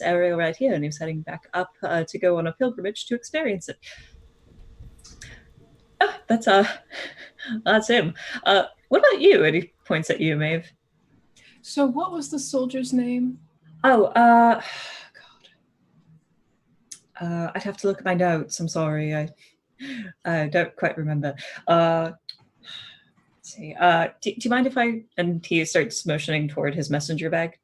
[SPEAKER 3] area right here, and he was heading back up to go on a pilgrimage to experience it. Oh, that's him. What about you? And he points at you, Maeve.
[SPEAKER 4] So what was the soldier's name?
[SPEAKER 3] Oh, I'd have to look at my notes. I'm sorry. I don't quite remember. Let's see. Do you mind if I... And he starts motioning toward his messenger bag.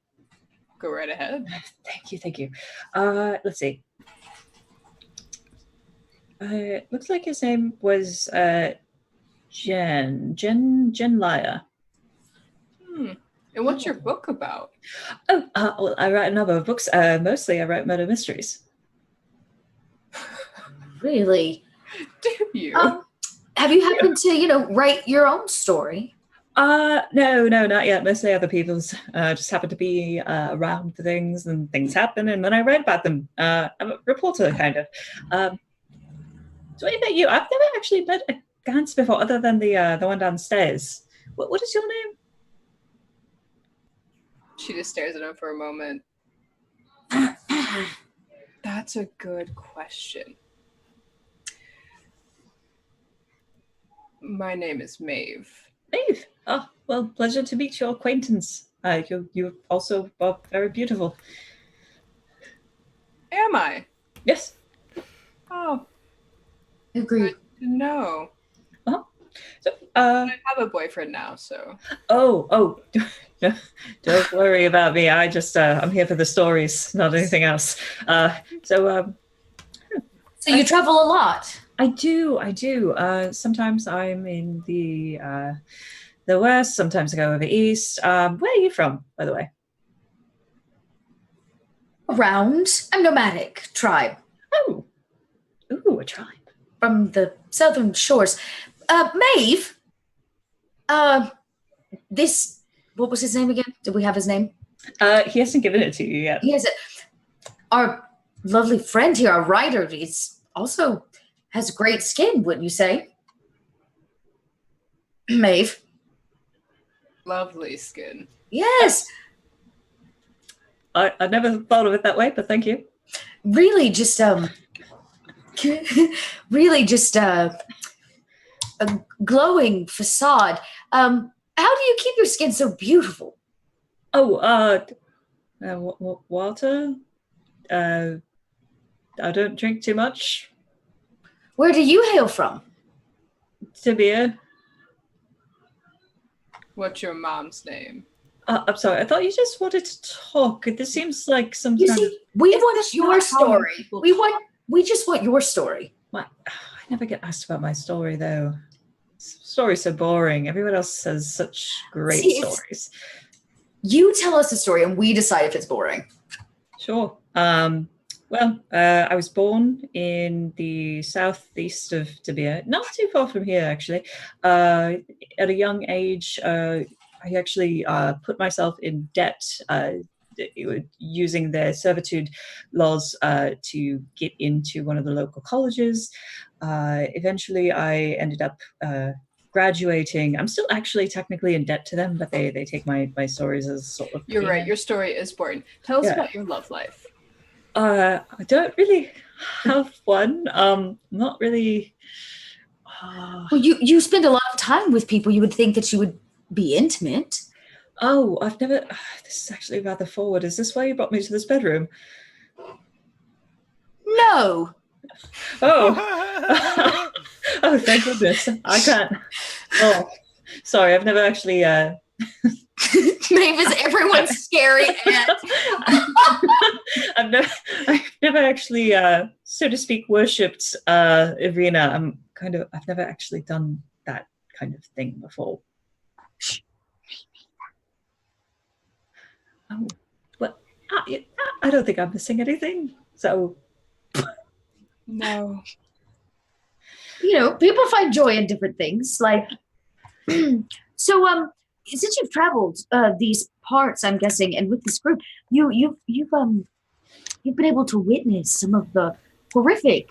[SPEAKER 4] Go right ahead.
[SPEAKER 3] Thank you. Let's see. Looks like his name was Jen Lysia.
[SPEAKER 4] And what's your book about?
[SPEAKER 3] Oh, well, I write a number of books. Mostly I write murder mysteries.
[SPEAKER 2] Really?
[SPEAKER 4] Do you?
[SPEAKER 2] Have you happened to, write your own story?
[SPEAKER 3] No, not yet. Mostly other people's. Just happen to be around for things, and things happen, and then I write about them. I'm a reporter, kind of. So what about you? I've never actually met a Gans before, other than the one downstairs. What is your name?
[SPEAKER 4] She just stares at him for a moment. That's a good question. My name is Maeve.
[SPEAKER 3] Maeve. Oh, well, pleasure to meet your acquaintance. You're also very beautiful.
[SPEAKER 4] Am I?
[SPEAKER 3] Yes.
[SPEAKER 4] Oh,
[SPEAKER 2] Agreed.
[SPEAKER 4] no.
[SPEAKER 3] So,
[SPEAKER 4] I have a boyfriend now, so.
[SPEAKER 3] Oh, don't worry about me. I just, I'm here for the stories, not anything else. So
[SPEAKER 2] you travel a lot.
[SPEAKER 3] I do. Sometimes I'm in the West. Sometimes I go over East. Where are you from, by the way?
[SPEAKER 2] Around. I'm nomadic tribe.
[SPEAKER 3] Oh, ooh, a tribe.
[SPEAKER 2] From the southern shores. Maeve, what was his name again? Did we have his name?
[SPEAKER 3] He hasn't given it to you yet.
[SPEAKER 2] He has it. Our lovely friend here, our writer, he's also has great skin, wouldn't you say? Maeve.
[SPEAKER 4] lovely skin.
[SPEAKER 2] Yes,
[SPEAKER 3] I never thought of it that way, but thank you.
[SPEAKER 2] really just really just a glowing facade. How do you keep your skin so beautiful?
[SPEAKER 3] Oh, water. I don't drink too much.
[SPEAKER 2] Where do you hail from?
[SPEAKER 3] Tibia.
[SPEAKER 4] What's your mom's name?
[SPEAKER 3] I'm sorry. I thought you just wanted to talk. This seems like some
[SPEAKER 2] You
[SPEAKER 3] kind of.
[SPEAKER 2] see, we
[SPEAKER 3] Is
[SPEAKER 2] want
[SPEAKER 3] this
[SPEAKER 2] your
[SPEAKER 3] not how
[SPEAKER 2] story.
[SPEAKER 3] people
[SPEAKER 2] We just want your story.
[SPEAKER 3] I never get asked about my story though. Story's so boring. Everyone else says such great
[SPEAKER 2] See,
[SPEAKER 3] stories.
[SPEAKER 2] You tell us a story and we decide if it's boring.
[SPEAKER 3] Sure. Well, I was born in the southeast of Tibia, not too far from here, actually. At a young age, I actually put myself in debt using their servitude laws to get into one of the local colleges. Eventually, I ended up graduating. I'm still actually technically in debt to them, but they take my stories as sort of.
[SPEAKER 4] You're right. Your story is boring. Tell us
[SPEAKER 3] Yeah.
[SPEAKER 4] about your love life.
[SPEAKER 3] I don't really have one. Not really.
[SPEAKER 2] Well, you spend a lot of time with people. You would think that you would be intimate.
[SPEAKER 3] Oh, I've never. This is actually rather forward. Is this why you brought me to this bedroom?
[SPEAKER 2] No.
[SPEAKER 3] Oh. Oh, thank goodness. I can't. Oh, sorry. I've never actually.
[SPEAKER 2] Mavis, everyone's scary and
[SPEAKER 3] I've never actually, so to speak, worshipped Irina. I've never actually done that kind of thing before. Oh, well, I don't think I'm missing anything. So,
[SPEAKER 4] No.
[SPEAKER 2] you know, people find joy in different things. Like, so since you've traveled these parts, I'm guessing, and with this group, you've been able to witness some of the horrific,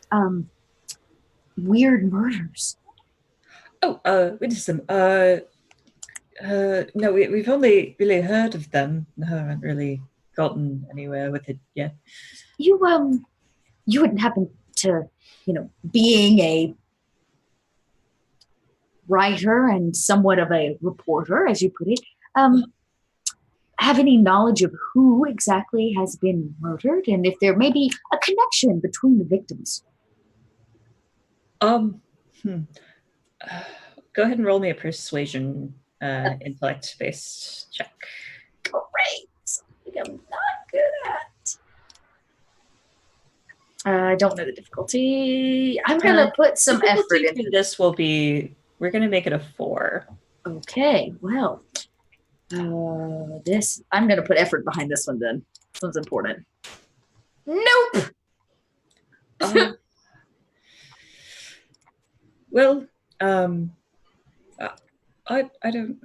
[SPEAKER 2] weird murders.
[SPEAKER 3] oh, witness them. No, we've only really heard of them. No, I haven't really gotten anywhere with it yet.
[SPEAKER 2] You wouldn't happen to, being a writer and somewhat of a reporter, as you put it, have any knowledge of who exactly has been murdered and if there may be a connection between the victims?
[SPEAKER 3] Go ahead and roll me a persuasion intellect-based check.
[SPEAKER 2] Great. Something I'm not good at. I don't know the difficulty. I'm gonna put some effort into
[SPEAKER 3] this. We're gonna make it a 4.
[SPEAKER 2] Okay, well, I'm gonna put effort behind this one then. This one's important. Nope.
[SPEAKER 3] Well, I don't.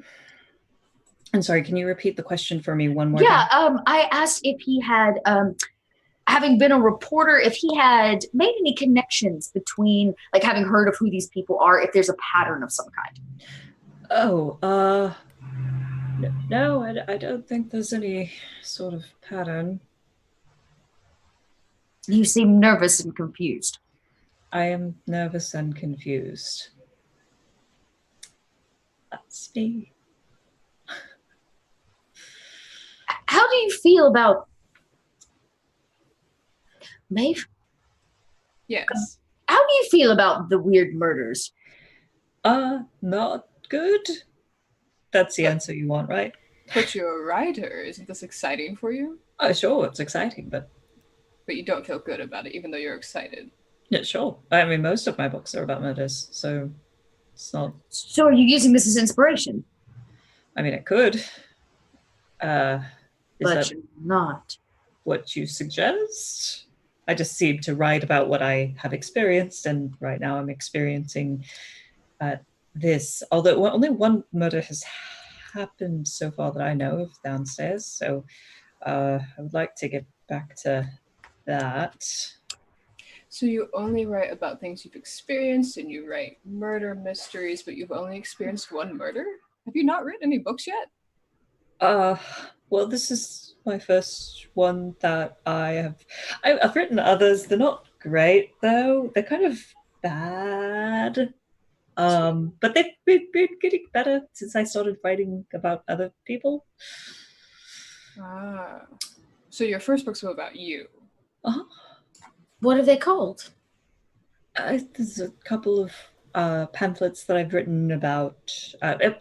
[SPEAKER 3] I'm sorry. Can you repeat the question for me one more time?
[SPEAKER 2] I asked if he had, having been a reporter, if he had made any connections between, like, having heard of who these people are, if there's a pattern of some kind.
[SPEAKER 3] Oh, no, I don't think there's any sort of pattern.
[SPEAKER 2] You seem nervous and confused.
[SPEAKER 3] I am nervous and confused. That's me.
[SPEAKER 2] How do you feel about Maeve?
[SPEAKER 4] Yes.
[SPEAKER 2] How do you feel about the weird murders?
[SPEAKER 3] Not good. That's the answer you want, right?
[SPEAKER 4] But you're a writer. Isn't this exciting for you?
[SPEAKER 3] Oh, sure, it's exciting, but
[SPEAKER 4] you don't feel good about it, even though you're excited.
[SPEAKER 3] Yeah, sure. I mean, most of my books are about murders, so it's not.
[SPEAKER 2] So are you using this as inspiration?
[SPEAKER 3] I mean, it could. Is
[SPEAKER 2] but
[SPEAKER 3] that
[SPEAKER 2] you're not.
[SPEAKER 3] What you suggest? I just seem to write about what I have experienced, and right now I'm experiencing this. Although only one murder has happened so far that I know of downstairs, so I would like to get back to that.
[SPEAKER 4] So you only write about things you've experienced, and you write murder mysteries, but you've only experienced one murder? Have you not written any books yet?
[SPEAKER 3] Well, this is my first one that I've written others. They're not great though. They're kind of bad. But they've been getting better since I started writing about other people.
[SPEAKER 4] Ah. So your first book's about you.
[SPEAKER 3] Uh-huh.
[SPEAKER 2] What are they called?
[SPEAKER 3] There's a couple of pamphlets that I've written about.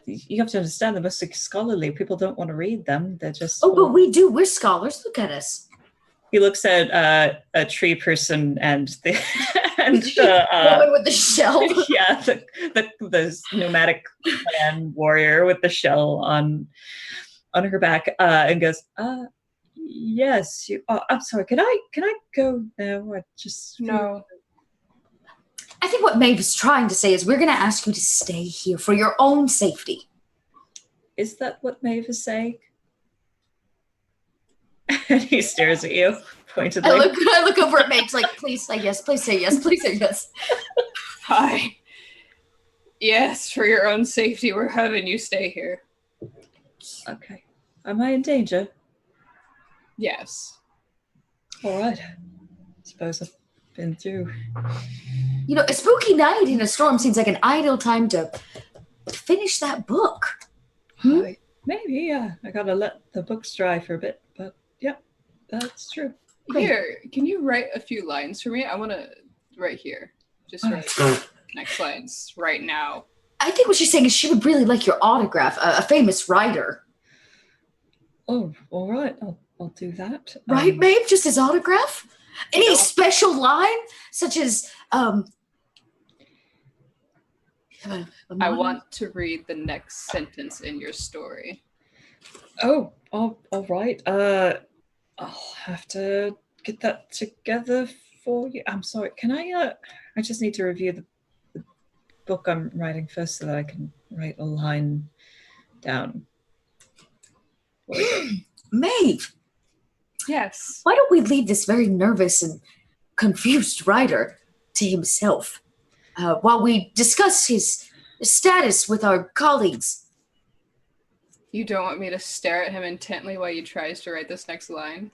[SPEAKER 3] You have to understand, they're mostly scholarly. People don't want to read them. They're just.
[SPEAKER 2] Oh, but we do. We're scholars. Look at us.
[SPEAKER 3] He looks at a tree person and the
[SPEAKER 2] woman with the shell.
[SPEAKER 3] Yeah, the nomadic clan warrior with the shell on her back, and goes, yes, you. I'm sorry. Can I go now? I just
[SPEAKER 4] No.
[SPEAKER 2] I think what Maeve is trying to say is we're going to ask you to stay here for your own safety.
[SPEAKER 3] Is that what Maeve is saying? And he stares at you pointedly.
[SPEAKER 2] I look over at Maeve, like, please say yes, please say yes, please say yes.
[SPEAKER 4] Hi. Yes, for your own safety, we're having you stay here.
[SPEAKER 3] Okay. Am I in danger?
[SPEAKER 4] Yes.
[SPEAKER 3] All right. Suppose I've been through.
[SPEAKER 2] You know, a spooky night in a storm seems like an ideal time to finish that book.
[SPEAKER 3] Maybe, yeah. I gotta let the books dry for a bit, but yeah, that's true.
[SPEAKER 2] Great.
[SPEAKER 4] Here, can you write a few lines for me? I want to write here. Just write next lines right now.
[SPEAKER 2] I think what she's saying is she would really like your autograph, a famous writer.
[SPEAKER 3] Oh, all right. I'll do that.
[SPEAKER 2] Right, Maeve? Just his autograph? Any special line, such as,
[SPEAKER 4] I want to read the next sentence in your story.
[SPEAKER 3] Oh, all right. I'll have to get that together for you. I'm sorry. Can I just need to review the book I'm writing first so that I can write a line down.
[SPEAKER 2] Maeve,
[SPEAKER 4] Yes.
[SPEAKER 2] why don't we leave this very nervous and confused writer to himself while we discuss his status with our colleagues?
[SPEAKER 4] You don't want me to stare at him intently while he tries to write this next line?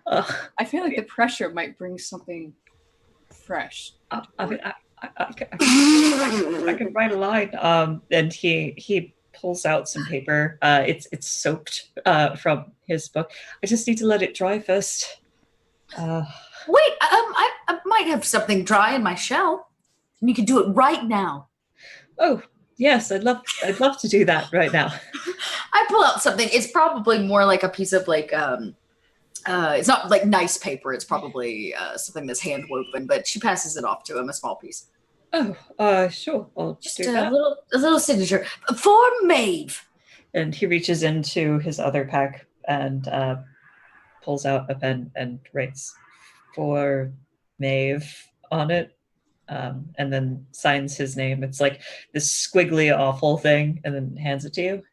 [SPEAKER 4] I feel like the pressure might bring something fresh.
[SPEAKER 3] I mean, I can write a line. And he pulls out some paper. It's soaked from his book. I just need to let it dry first.
[SPEAKER 2] Wait, I might have something dry in my shell. And you can do it right now.
[SPEAKER 3] Oh, yes, I'd love to do that right now.
[SPEAKER 2] I pull out something. It's probably more like a piece of like it's not like nice paper. It's probably something that's hand woven, but she passes it off to him, a small piece.
[SPEAKER 3] Oh, sure. I'll
[SPEAKER 2] Just
[SPEAKER 3] do
[SPEAKER 2] a
[SPEAKER 3] that.
[SPEAKER 2] little signature for Maeve.
[SPEAKER 3] And he reaches into his other pack and pulls out a pen and writes for Maeve on it. And then signs his name. It's like this squiggly, awful thing, and then hands it to you.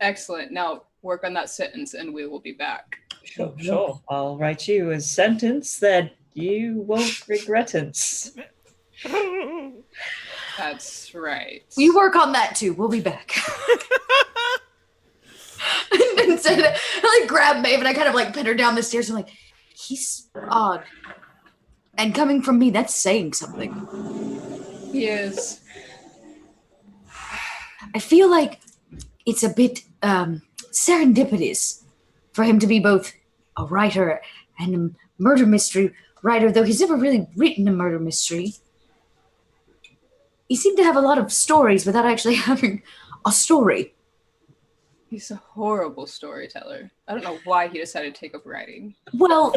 [SPEAKER 4] Excellent. Now work on that sentence and we will be back.
[SPEAKER 3] Sure. I'll write you a sentence that you won't regret it.
[SPEAKER 4] That's right.
[SPEAKER 2] You work on that too. We'll be back. And so I like grab Maeve and I kind of like pin her down the stairs. I'm like, he's odd. And coming from me, that's saying something.
[SPEAKER 4] He is.
[SPEAKER 2] I feel like it's a bit serendipitous for him to be both a writer and a murder mystery writer, though he's never really written a murder mystery. He seemed to have a lot of stories without actually having a story.
[SPEAKER 4] He's a horrible storyteller. I don't know why he decided to take up writing.
[SPEAKER 2] Well,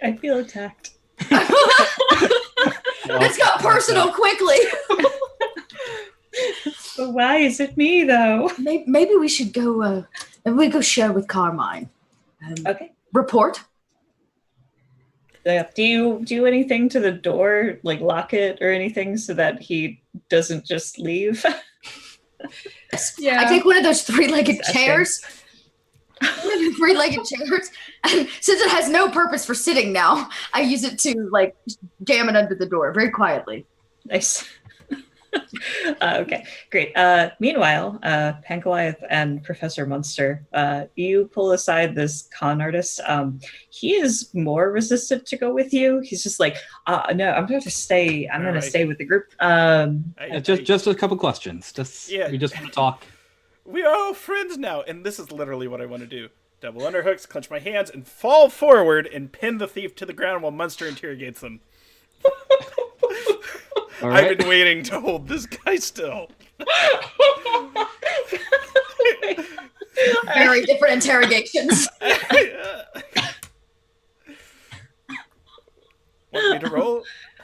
[SPEAKER 3] I feel attacked.
[SPEAKER 2] this got personal quickly.
[SPEAKER 3] But why is it me, though?
[SPEAKER 2] Maybe we should go. Maybe we go share with Carmine.
[SPEAKER 3] Okay.
[SPEAKER 2] Report.
[SPEAKER 3] Do you do anything to the door, like lock it or anything, so that he doesn't just leave?
[SPEAKER 4] Yeah.
[SPEAKER 2] I take one of those three-legged
[SPEAKER 3] Disgusting.
[SPEAKER 2] chairs. Three-legged chairs. And since it has no purpose for sitting now, I use it to like jam it under the door very quietly.
[SPEAKER 3] Nice. Okay, great. Meanwhile, Pankoliath and Professor Munster, you pull aside this con artist. He is more resistant to go with you. He's just like, no, I'm going to stay. I'm going to stay with the group.
[SPEAKER 5] Just a couple questions. We just want to talk.
[SPEAKER 1] We are all friends now, and this is literally what I want to do. Double underhooks, clench my hands, and fall forward and pin the thief to the ground while Munster interrogates them.
[SPEAKER 5] Right.
[SPEAKER 1] I've been waiting to hold this guy still.
[SPEAKER 2] Very different interrogations.
[SPEAKER 1] Want me to roll?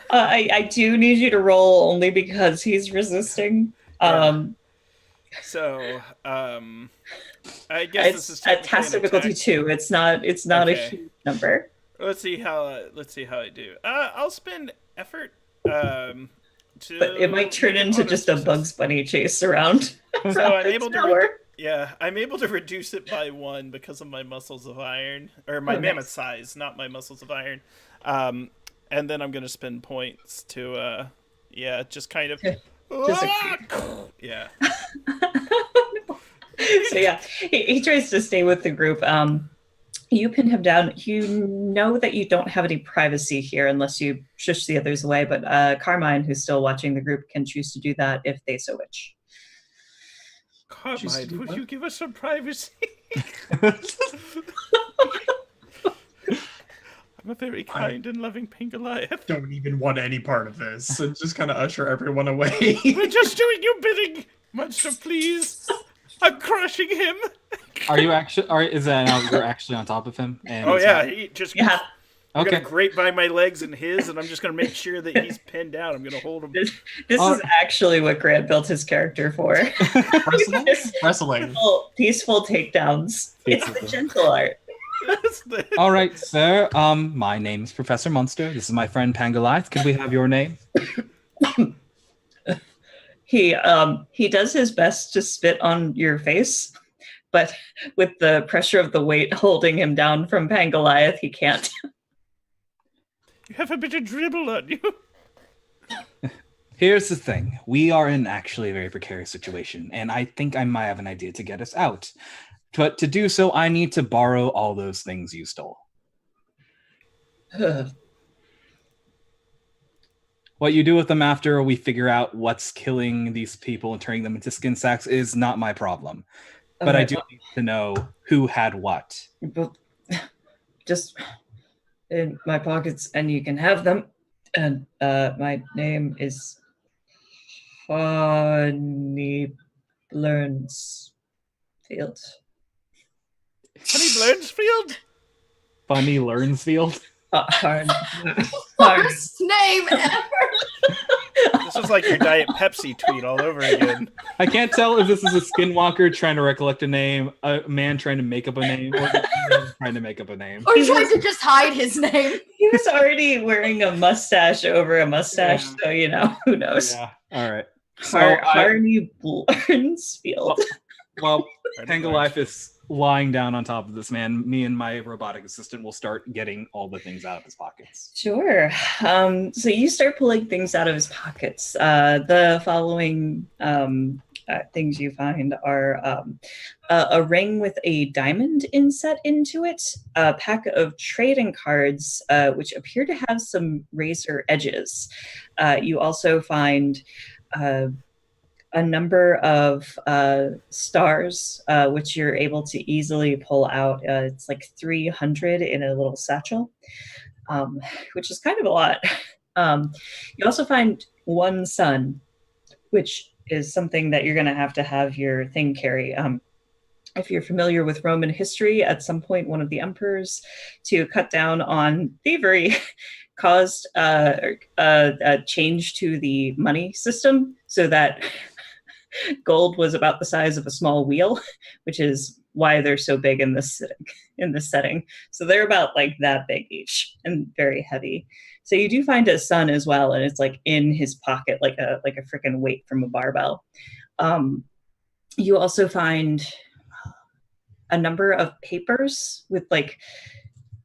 [SPEAKER 3] I do need you to roll only because he's resisting.
[SPEAKER 1] So, I guess this is
[SPEAKER 3] a task difficulty 2. It's not a huge number.
[SPEAKER 1] Let's see how I do. I'll spend effort. But
[SPEAKER 3] it might turn into just a Bugs Bunny chase around.
[SPEAKER 1] So I'm able to. I'm able to reduce it by 1 because of my muscles of iron, or my mammoth size, not my muscles of iron. And then I'm gonna spend points to, just kind of. Yeah.
[SPEAKER 3] So yeah, he tries to stay with the group. You pin him down. You know that you don't have any privacy here unless you shush the others away, but Carmine, who's still watching the group, can choose to do that if they so wish.
[SPEAKER 1] Carmine, would you give us some privacy? I'm a very kind and loving Pangoliath.
[SPEAKER 6] Don't even want any part of this, and just kind of usher everyone away.
[SPEAKER 1] We're just doing your bidding, Munster, please. I'm crushing him.
[SPEAKER 5] Are you actually? Is that now you're actually on top of him? And
[SPEAKER 1] he just.
[SPEAKER 3] Yeah.
[SPEAKER 1] I'm gonna grapevine my legs and his, and I'm just gonna make sure that he's pinned down. I'm gonna hold him.
[SPEAKER 3] This is actually what Grant built his character for.
[SPEAKER 6] Wrestling.
[SPEAKER 3] Peaceful takedowns. It's the gentle art.
[SPEAKER 5] All right, sir. My name's Professor Munster. This is my friend Pangoliath. Could we have your name?
[SPEAKER 3] He does his best to spit on your face, but with the pressure of the weight holding him down from Pangoliath, he can't.
[SPEAKER 1] You have a bit of dribble on you.
[SPEAKER 5] Here's the thing. We are in actually a very precarious situation, and I think I might have an idea to get us out. But to do so, I need to borrow all those things you stole. What you do with them after we figure out what's killing these people and turning them into skin sacks is not my problem. But I do need to know who had what.
[SPEAKER 3] Just in my pockets, and you can have them. And my name is Honey Learnsfield.
[SPEAKER 1] Honey Learnsfield?
[SPEAKER 5] Funny Learnsfield?
[SPEAKER 2] Worst name ever.
[SPEAKER 1] This is like your Diet Pepsi tweet all over again.
[SPEAKER 5] I can't tell if this is a skinwalker trying to recollect a name, a man trying to make up a name, or a man trying to make up a name.
[SPEAKER 2] Or trying to just hide his name.
[SPEAKER 3] He was already wearing a mustache over a mustache, so who knows.
[SPEAKER 5] Yeah, all right.
[SPEAKER 3] Harney Learnsfield.
[SPEAKER 5] Well, Pangoliath is lying down on top of this man. Me and my robotic assistant will start getting all the things out of his pockets.
[SPEAKER 3] Sure. So you start pulling things out of his pockets. The following things you find are a ring with a diamond inset into it, a pack of trading cards, which appear to have some razor edges. You also find a number of stars, which you're able to easily pull out. It's like 300 in a little satchel, which is kind of a lot. You also find one sun, which is something that you're going to have your thing carry. If you're familiar with Roman history, at some point, one of the emperors, to cut down on thievery, caused a change to the money system so that gold was about the size of a small wheel, which is why they're so big in this setting. So they're about like that big each and very heavy. So you do find a sun as well, and it's like in his pocket, like a freaking weight from a barbell. You also find a number of papers with like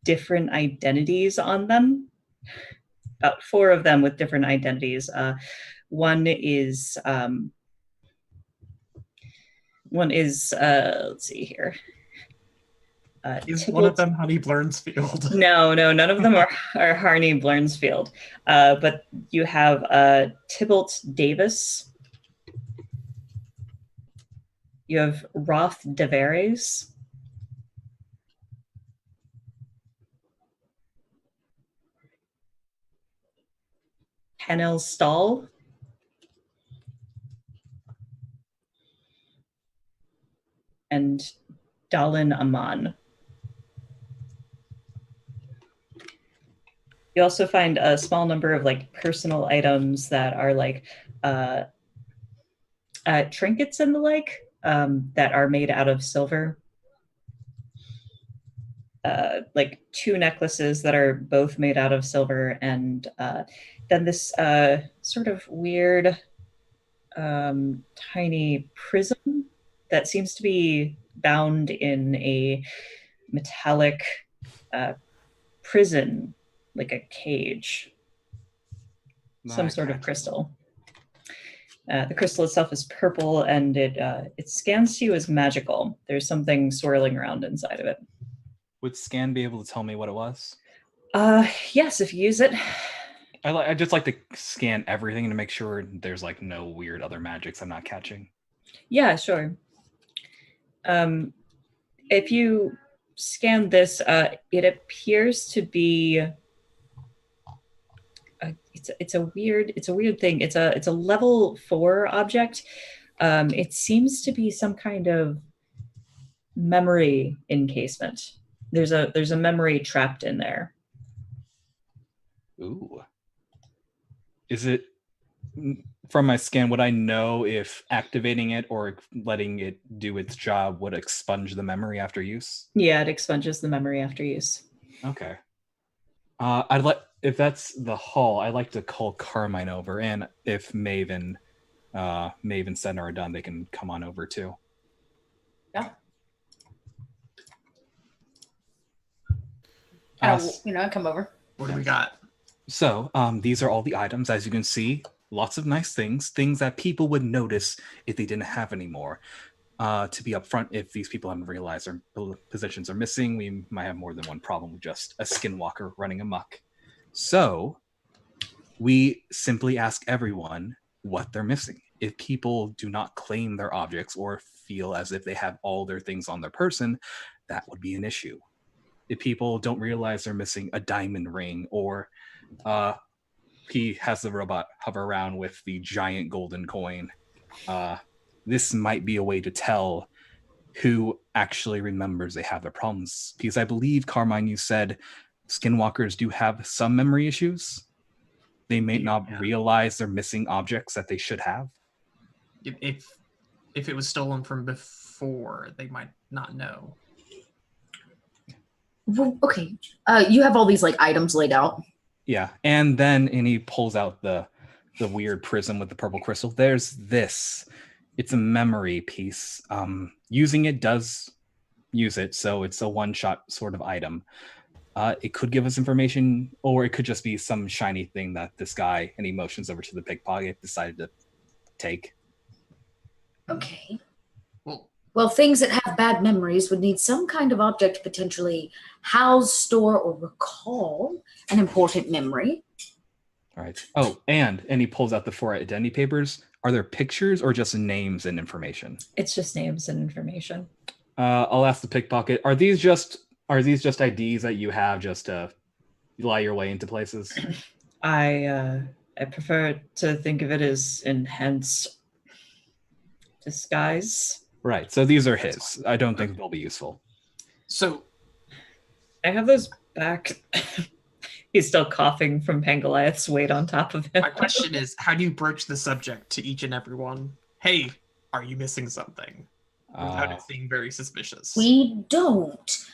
[SPEAKER 3] different identities on them. About 4 of them with different identities. One is let's see here.
[SPEAKER 6] Is one of them Honey Blernsfield?
[SPEAKER 3] No, none of them are Harney Blernsfield. But you have Tybalt Davis. You have Roth Deveres. Henel Stahl. And Dalin Aman. You also find a small number of like personal items that are like trinkets and the like that are made out of silver. Like 2 necklaces that are both made out of silver, and then this sort of weird tiny prism that seems to be bound in a metallic prison, like a cage, some sort of crystal. The crystal itself is purple, and it scans to you as magical. There's something swirling around inside of it.
[SPEAKER 5] Would Scan be able to tell me what it was?
[SPEAKER 3] Yes, if you use it.
[SPEAKER 5] I just like to scan everything to make sure there's like no weird other magics I'm not catching.
[SPEAKER 3] Yeah, sure. If you scan this, it appears to be it's a weird thing. It's a level 4 object. It seems to be some kind of memory encasement. There's a memory trapped in there.
[SPEAKER 5] Ooh. Is it from my scan? Would I know if activating it or letting it do its job would expunge the memory after use?
[SPEAKER 3] Yeah, it expunges the memory after use.
[SPEAKER 5] Okay. If that's the hall, I'd like to call Carmine over, and if Maven and Senna are done, they can come on over too.
[SPEAKER 2] Yeah. Come over.
[SPEAKER 6] What do we got?
[SPEAKER 5] So these are all the items. As you can see, lots of nice things that people would notice if they didn't have any more. To be upfront, if these people haven't realized their positions are missing, we might have more than one problem with just a skinwalker running amok. So we simply ask everyone what they're missing. If people do not claim their objects or feel as if they have all their things on their person, that would be an issue. If people don't realize they're missing a diamond ring, or he has the robot hover around with the giant golden coin, this might be a way to tell who actually remembers they have their problems. Because I believe, Carmine, you said skinwalkers do have some memory issues. They may not realize they're missing objects that they should have.
[SPEAKER 6] If it was stolen from before, they might not know.
[SPEAKER 2] Well, okay. You have all these like items laid out.
[SPEAKER 5] Yeah, and he pulls out the weird prism with the purple crystal. There's this. It's a memory piece. Using it does use it, so it's a one-shot sort of item. It could give us information, or it could just be some shiny thing that this guy, and he motions over to the pickpocket, decided to take.
[SPEAKER 2] Okay. Well, things that have bad memories would need some kind of object to potentially house, store, or recall an important memory.
[SPEAKER 5] All right. Oh, and he pulls out the 4 identity papers. Are there pictures or just names and information?
[SPEAKER 3] It's just names and information.
[SPEAKER 5] I'll ask the pickpocket. Are these just IDs that you have just to lie your way into places?
[SPEAKER 3] I prefer to think of it as enhanced disguise.
[SPEAKER 5] Right. So these are his. I don't think they'll be useful.
[SPEAKER 6] So
[SPEAKER 3] I have those back. He's still coughing from Pangoliath's weight on top of him.
[SPEAKER 6] my question is, how do you broach the subject to each and every one? Hey, are you missing something? Without it seeming very suspicious.
[SPEAKER 2] We don't.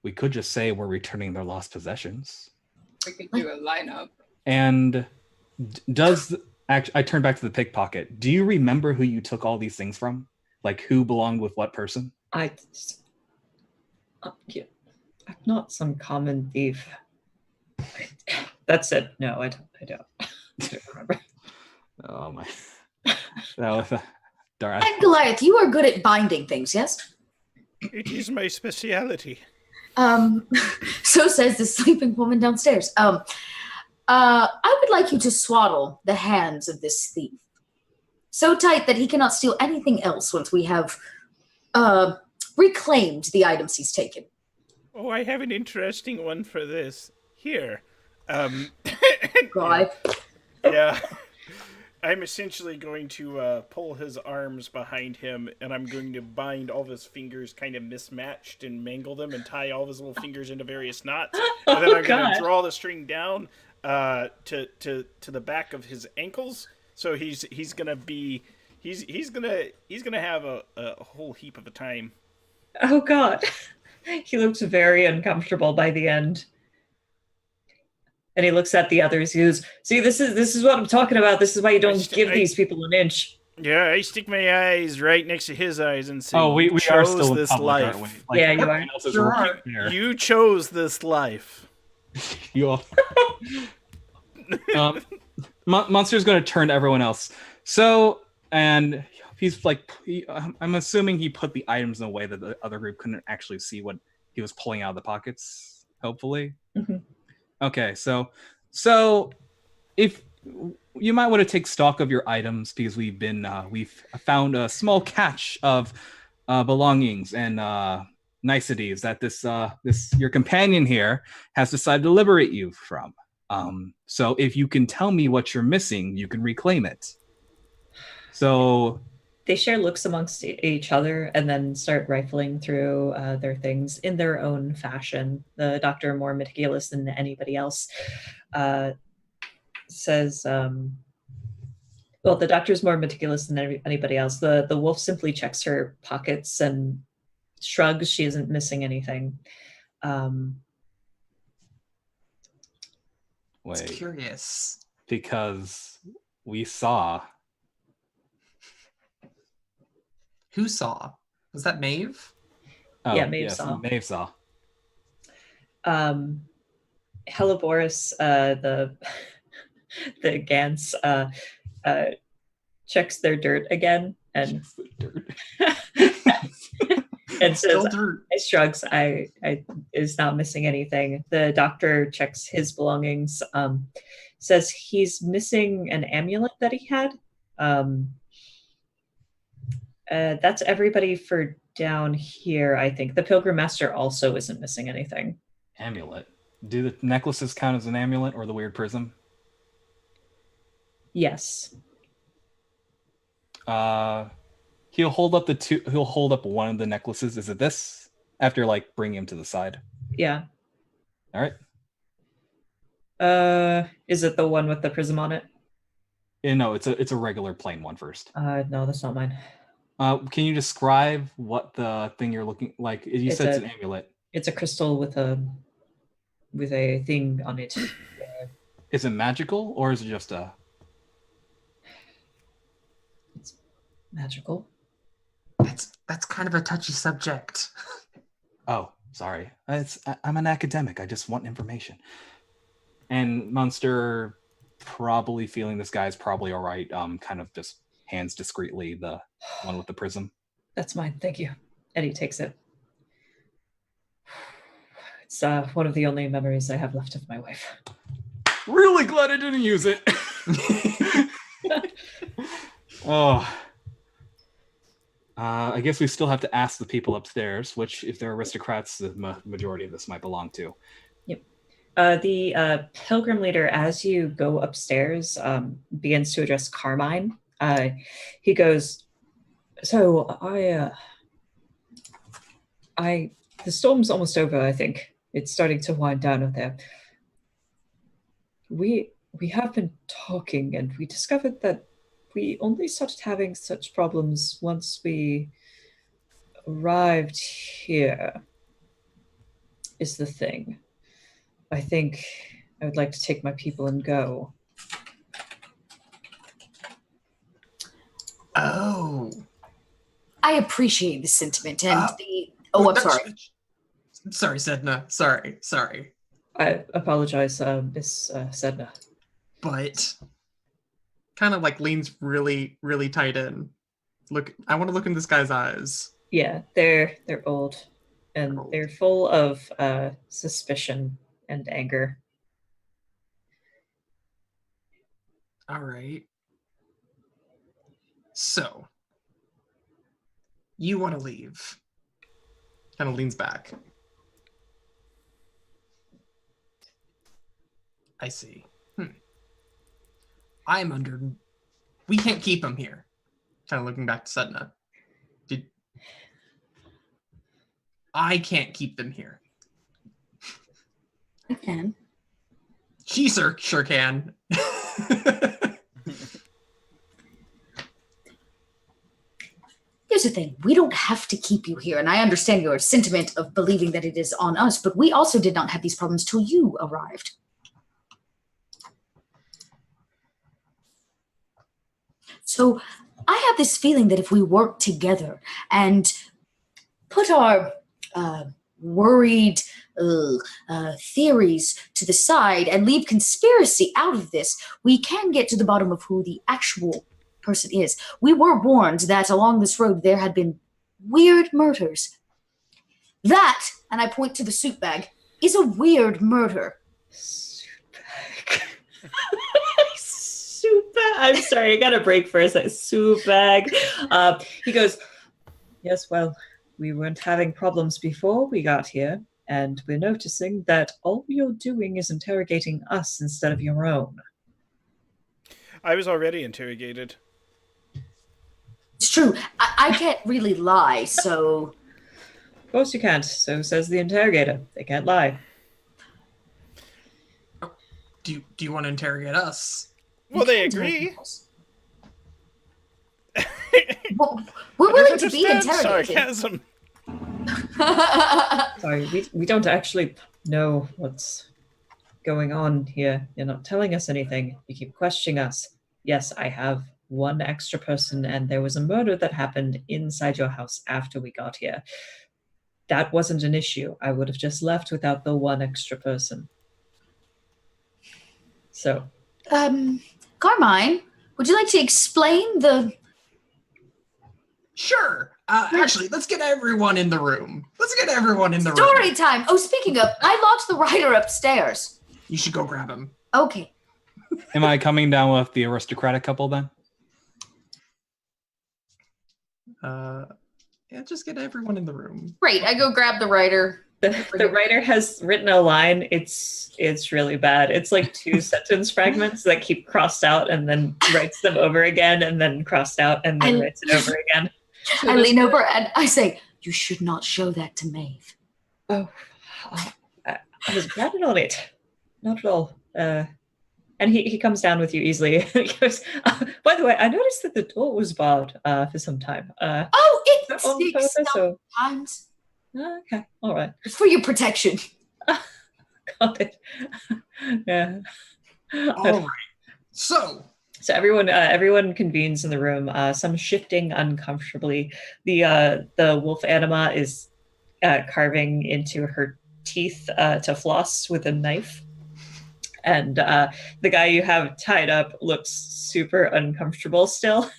[SPEAKER 5] We could just say we're returning their lost possessions.
[SPEAKER 4] We could do a lineup.
[SPEAKER 5] And I turn back to the pickpocket. Do you remember who you took all these things from? Like who belonged with what person?
[SPEAKER 3] I'm not some common thief. That's it. No, I don't.
[SPEAKER 5] Oh my. That was darn.
[SPEAKER 2] And Goliath, you are good at binding things, yes?
[SPEAKER 1] It is my speciality.
[SPEAKER 2] So says the sleeping woman downstairs. I would like you to swaddle the hands of this thief. So tight that he cannot steal anything else once we have reclaimed the items he's taken.
[SPEAKER 1] Oh, I have an interesting one for this. Here.
[SPEAKER 2] God.
[SPEAKER 1] Yeah. I'm essentially going to pull his arms behind him, and I'm going to bind all of his fingers kind of mismatched and mangle them and tie all of his little fingers into various knots. And then I'm going to draw the string down to the back of his ankles. So he's gonna have a whole heap of a time.
[SPEAKER 3] Oh God. He looks very uncomfortable by the end. And he looks at the others. He goes, "See, this is what I'm talking about. This is why you don't give these people an inch."
[SPEAKER 1] Yeah, I stick my eyes right next to his eyes and say,
[SPEAKER 5] We are
[SPEAKER 1] chose
[SPEAKER 5] still in
[SPEAKER 1] this
[SPEAKER 5] public,
[SPEAKER 1] life.
[SPEAKER 5] aren't we? Like,
[SPEAKER 3] Yeah, you are.
[SPEAKER 5] everyone else is
[SPEAKER 6] Sure
[SPEAKER 5] right
[SPEAKER 6] are.
[SPEAKER 5] there.
[SPEAKER 1] You chose this life.
[SPEAKER 5] You all. Monster's going to turn to everyone else. So, and he's like, I'm assuming he put the items in a way that the other group couldn't actually see what he was pulling out of the pockets. Hopefully.
[SPEAKER 3] Mm-hmm.
[SPEAKER 5] Okay, so if you might want to take stock of your items, because we've found a small catch of belongings and niceties that this your companion here has decided to liberate you from. So if you can tell me what you're missing, you can reclaim it. So
[SPEAKER 3] They share looks amongst each other and then start rifling through their things in their own fashion. The doctor, more meticulous than anybody else, says, well, the doctor's more meticulous than anybody else. The wolf simply checks her pockets and shrugs. She isn't missing anything.
[SPEAKER 6] It's
[SPEAKER 5] wait,
[SPEAKER 6] curious.
[SPEAKER 5] because we saw.
[SPEAKER 6] Who saw? Was that Maeve?
[SPEAKER 5] Oh,
[SPEAKER 3] Yeah, Maeve
[SPEAKER 5] yes,
[SPEAKER 3] saw.
[SPEAKER 5] Maeve saw.
[SPEAKER 3] Helleborus, the Gans, checks their dirt again and and says,
[SPEAKER 6] Still dirt.
[SPEAKER 3] I shrugs, I is not missing anything. The doctor checks his belongings, says he's missing an amulet that he had. That's everybody for down here, I think. The Pilgrim Master also isn't missing anything.
[SPEAKER 5] Amulet. Do the necklaces count as an amulet or the weird prism?
[SPEAKER 3] Yes.
[SPEAKER 5] He'll hold up he'll hold up one of the necklaces. Is it this? After like bringing him to the side.
[SPEAKER 3] Yeah.
[SPEAKER 5] All right.
[SPEAKER 3] Is it the one with the prism on it?
[SPEAKER 5] Yeah, no, it's a regular plain one first.
[SPEAKER 3] No, that's not mine.
[SPEAKER 5] Can you describe what the thing you're looking like? You said it's an amulet.
[SPEAKER 3] It's a crystal with a thing on it.
[SPEAKER 5] Is it magical or is it just a?
[SPEAKER 3] It's magical.
[SPEAKER 6] That's kind of a touchy subject.
[SPEAKER 5] Oh, sorry. I'm an academic. I just want information. And Monster, probably feeling this guy's probably all right. Kind of just hands discreetly the one with the prism.
[SPEAKER 3] That's mine. Thank you. Eddie takes it. It's one of the only memories I have left of my wife.
[SPEAKER 5] Really glad I didn't use it. Oh. I guess we still have to ask the people upstairs, which, if they're aristocrats, the majority of this might belong to.
[SPEAKER 3] Yep. The pilgrim leader, as you go upstairs, begins to address Carmine. He goes, "So the storm's almost over. I think it's starting to wind down out there. We have been talking, and we discovered that we only started having such problems once we arrived here, is the thing. I think I would like to take my people and go."
[SPEAKER 6] Oh.
[SPEAKER 2] I appreciate the sentiment and I'm sorry.
[SPEAKER 6] Sorry, Sedna. Sorry.
[SPEAKER 3] I apologize, Miss Sedna.
[SPEAKER 6] But kind of like leans really, really tight in. Look, I want to look in this guy's eyes.
[SPEAKER 3] Yeah, they're old, and
[SPEAKER 6] Old.
[SPEAKER 3] they're full of suspicion and anger.
[SPEAKER 6] All right. So, you want to leave. Kind of leans back. I see. I'm under... We can't keep him here. Kind of looking back to Sedna. I can't keep them here.
[SPEAKER 2] I can.
[SPEAKER 6] She sure can.
[SPEAKER 2] Here's the thing. We don't have to keep you here, and I understand your sentiment of believing that it is on us, but we also did not have these problems till you arrived. So I have this feeling that if we work together and put our worried theories to the side and leave conspiracy out of this, we can get to the bottom of who the actual person is. We were warned that along this road there had been weird murders. That, and I point to the suit bag, is a weird murder.
[SPEAKER 3] Suit bag. Suit bag. I'm sorry, I got a break for a second. Suit bag. He goes, yes, well, we weren't having problems before we got here, and we're noticing that all you're doing is interrogating us instead of your own.
[SPEAKER 1] I was already interrogated.
[SPEAKER 2] It's true. I can't really lie, so...
[SPEAKER 3] Of course you can't. So says the interrogator. They can't lie.
[SPEAKER 6] Do you want to interrogate us?
[SPEAKER 1] Well, they agree.
[SPEAKER 2] Well, we're willing to be
[SPEAKER 1] Understand
[SPEAKER 2] interrogated.
[SPEAKER 1] sarcasm.
[SPEAKER 3] Sorry, we don't actually know what's going on here. You're not telling us anything. You keep questioning us. Yes, I have one extra person, and there was a murder that happened inside your house after we got here. That wasn't an issue. I would have just left without the one extra person. So,
[SPEAKER 2] Carmine, would you like to explain the...
[SPEAKER 6] Sure. Actually, let's get everyone in the room.
[SPEAKER 2] Story time! Oh, speaking of, I locked the writer upstairs.
[SPEAKER 6] You should go grab him.
[SPEAKER 2] Okay.
[SPEAKER 5] Am I coming down with the aristocratic couple then?
[SPEAKER 6] Yeah, just get everyone in the room.
[SPEAKER 2] Great, I go grab the writer.
[SPEAKER 3] the writer has written a line. It's really bad. It's like 2 sentence fragments that keep crossed out and then writes them over again and then crossed out and then writes it over again. So
[SPEAKER 2] I lean over and I say, you should not show that to Maeve.
[SPEAKER 3] Oh, I was planning on it. Not at all. And he comes down with you easily. He goes, by the way, I noticed that the door was barred for some time.
[SPEAKER 2] Oh, it
[SPEAKER 3] on
[SPEAKER 2] sticks
[SPEAKER 3] purpose, or-
[SPEAKER 2] sometimes.
[SPEAKER 3] Okay, all right.
[SPEAKER 2] It's for your protection.
[SPEAKER 3] Got it. Yeah.
[SPEAKER 6] All right. So
[SPEAKER 3] everyone convenes in the room. Some shifting uncomfortably. The wolf anima is carving into her teeth to floss with a knife. And the guy you have tied up looks super uncomfortable still.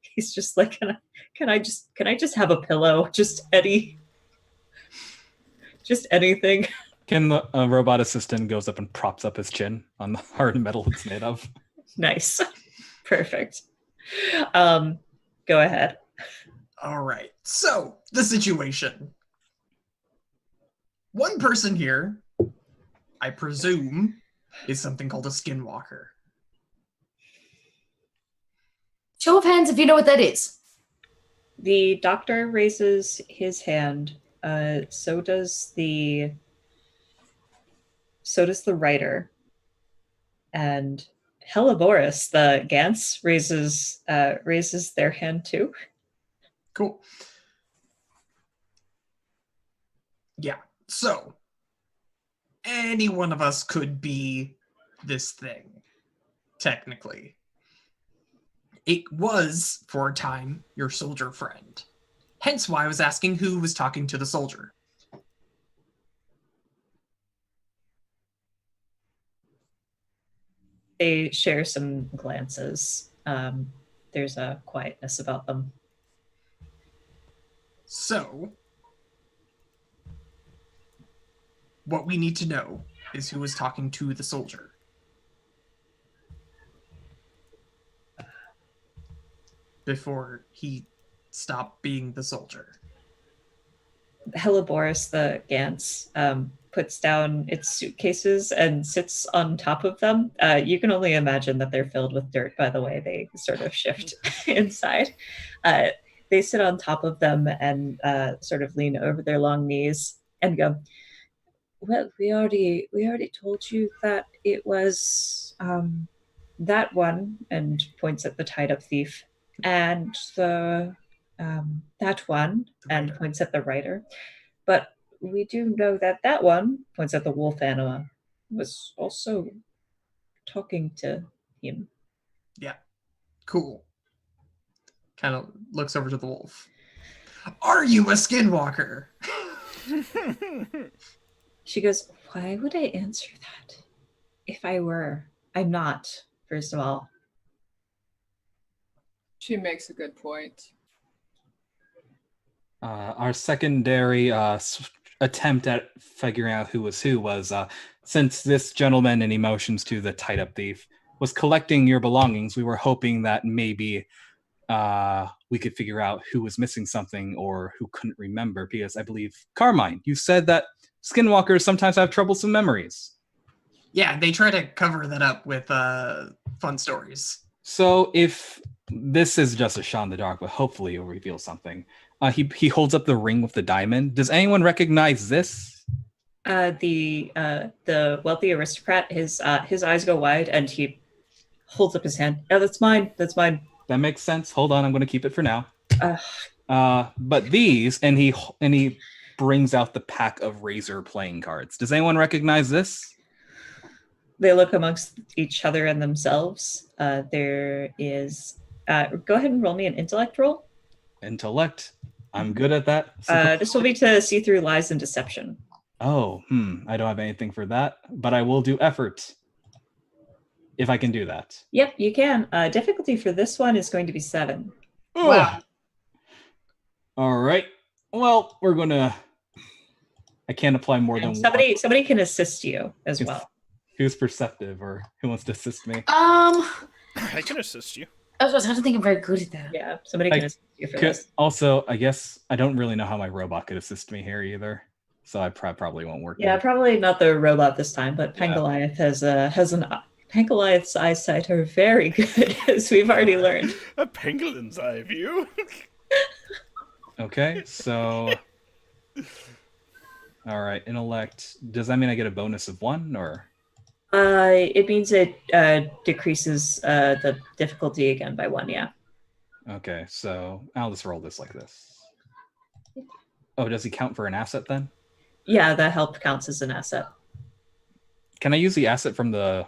[SPEAKER 3] He's just like, can I just have a pillow? Just anything.
[SPEAKER 5] Can the robot assistant goes up and props up his chin on the hard metal it's made of?
[SPEAKER 3] Nice. Perfect. Go ahead.
[SPEAKER 6] all right. So the situation. One person here, I presume, is something called a skinwalker.
[SPEAKER 2] Show of hands if you know what that is.
[SPEAKER 3] The doctor raises his hand. So does the writer. And Helleborus, the Gantz, raises their hand too.
[SPEAKER 6] Cool. Yeah. So any one of us could be this thing, technically. It was, for a time, your soldier friend. Hence why I was asking who was talking to the soldier.
[SPEAKER 3] They share some glances. There's a quietness about them.
[SPEAKER 6] So, what we need to know is who was talking to the soldier. Before he stopped being the soldier.
[SPEAKER 3] Helleborus, the Gantz, puts down its suitcases and sits on top of them. You can only imagine that they're filled with dirt, by the way they sort of shift inside. They sit on top of them and sort of lean over their long knees and go, well, we already told you that it was that one, and points at the tied-up thief, and the that one, and points at the writer. But we do know that that one, points at the wolf anima, was also talking to him.
[SPEAKER 6] Yeah. Cool. Kind of looks over to the wolf. Are you a skinwalker?
[SPEAKER 3] She goes, why would I answer that? If I were, I'm not, first of all.
[SPEAKER 4] She makes a good point.
[SPEAKER 5] Our secondary attempt at figuring out who was who was since this gentleman in emotions to the tied-up thief was collecting your belongings, we were hoping that maybe we could figure out who was missing something or who couldn't remember, because I believe, Carmine, you said that skinwalkers sometimes have troublesome memories.
[SPEAKER 6] Yeah, they try to cover that up with fun stories.
[SPEAKER 5] So if this is just a shot in the dark, but hopefully it'll reveal something. He holds up the ring with the diamond. Does anyone recognize this?
[SPEAKER 3] The wealthy aristocrat, his eyes go wide and he holds up his hand. Yeah, that's mine. That's mine.
[SPEAKER 5] That makes sense. Hold on, I'm going to keep it for now. But these, and he brings out the pack of Razor playing cards. Does anyone recognize this?
[SPEAKER 3] They look amongst each other and themselves. There is. Go ahead and roll me an intellect roll.
[SPEAKER 5] Intellect. I'm good at that.
[SPEAKER 3] This will be to see through lies and deception.
[SPEAKER 5] Oh, I don't have anything for that, but I will do effort. If I can do that.
[SPEAKER 3] Yep, you can. Difficulty for this one is going to be 7.
[SPEAKER 2] Wow.
[SPEAKER 5] All right. Well, we're gonna. I can't apply more than
[SPEAKER 3] somebody. Somebody can assist you as well.
[SPEAKER 5] Who's perceptive, or who wants to assist me?
[SPEAKER 1] I can assist you.
[SPEAKER 2] I don't think I'm very good at that.
[SPEAKER 3] Yeah, somebody can assist you for this.
[SPEAKER 5] Also, I guess I don't really know how my robot could assist me here either, so I probably won't work.
[SPEAKER 3] Yeah, probably not the robot this time, but Pangoliath has an. Pangoliath's eyesight are very good, as we've already learned.
[SPEAKER 1] A pangolin's eye view.
[SPEAKER 5] Okay, so. All right, intellect. Does that mean I get a bonus of 1, or?
[SPEAKER 3] It means it decreases the difficulty again by 1, yeah.
[SPEAKER 5] Okay, so I'll just roll this like this. Oh, does he count for an asset then?
[SPEAKER 3] Yeah, the help counts as an asset.
[SPEAKER 5] Can I use the asset from the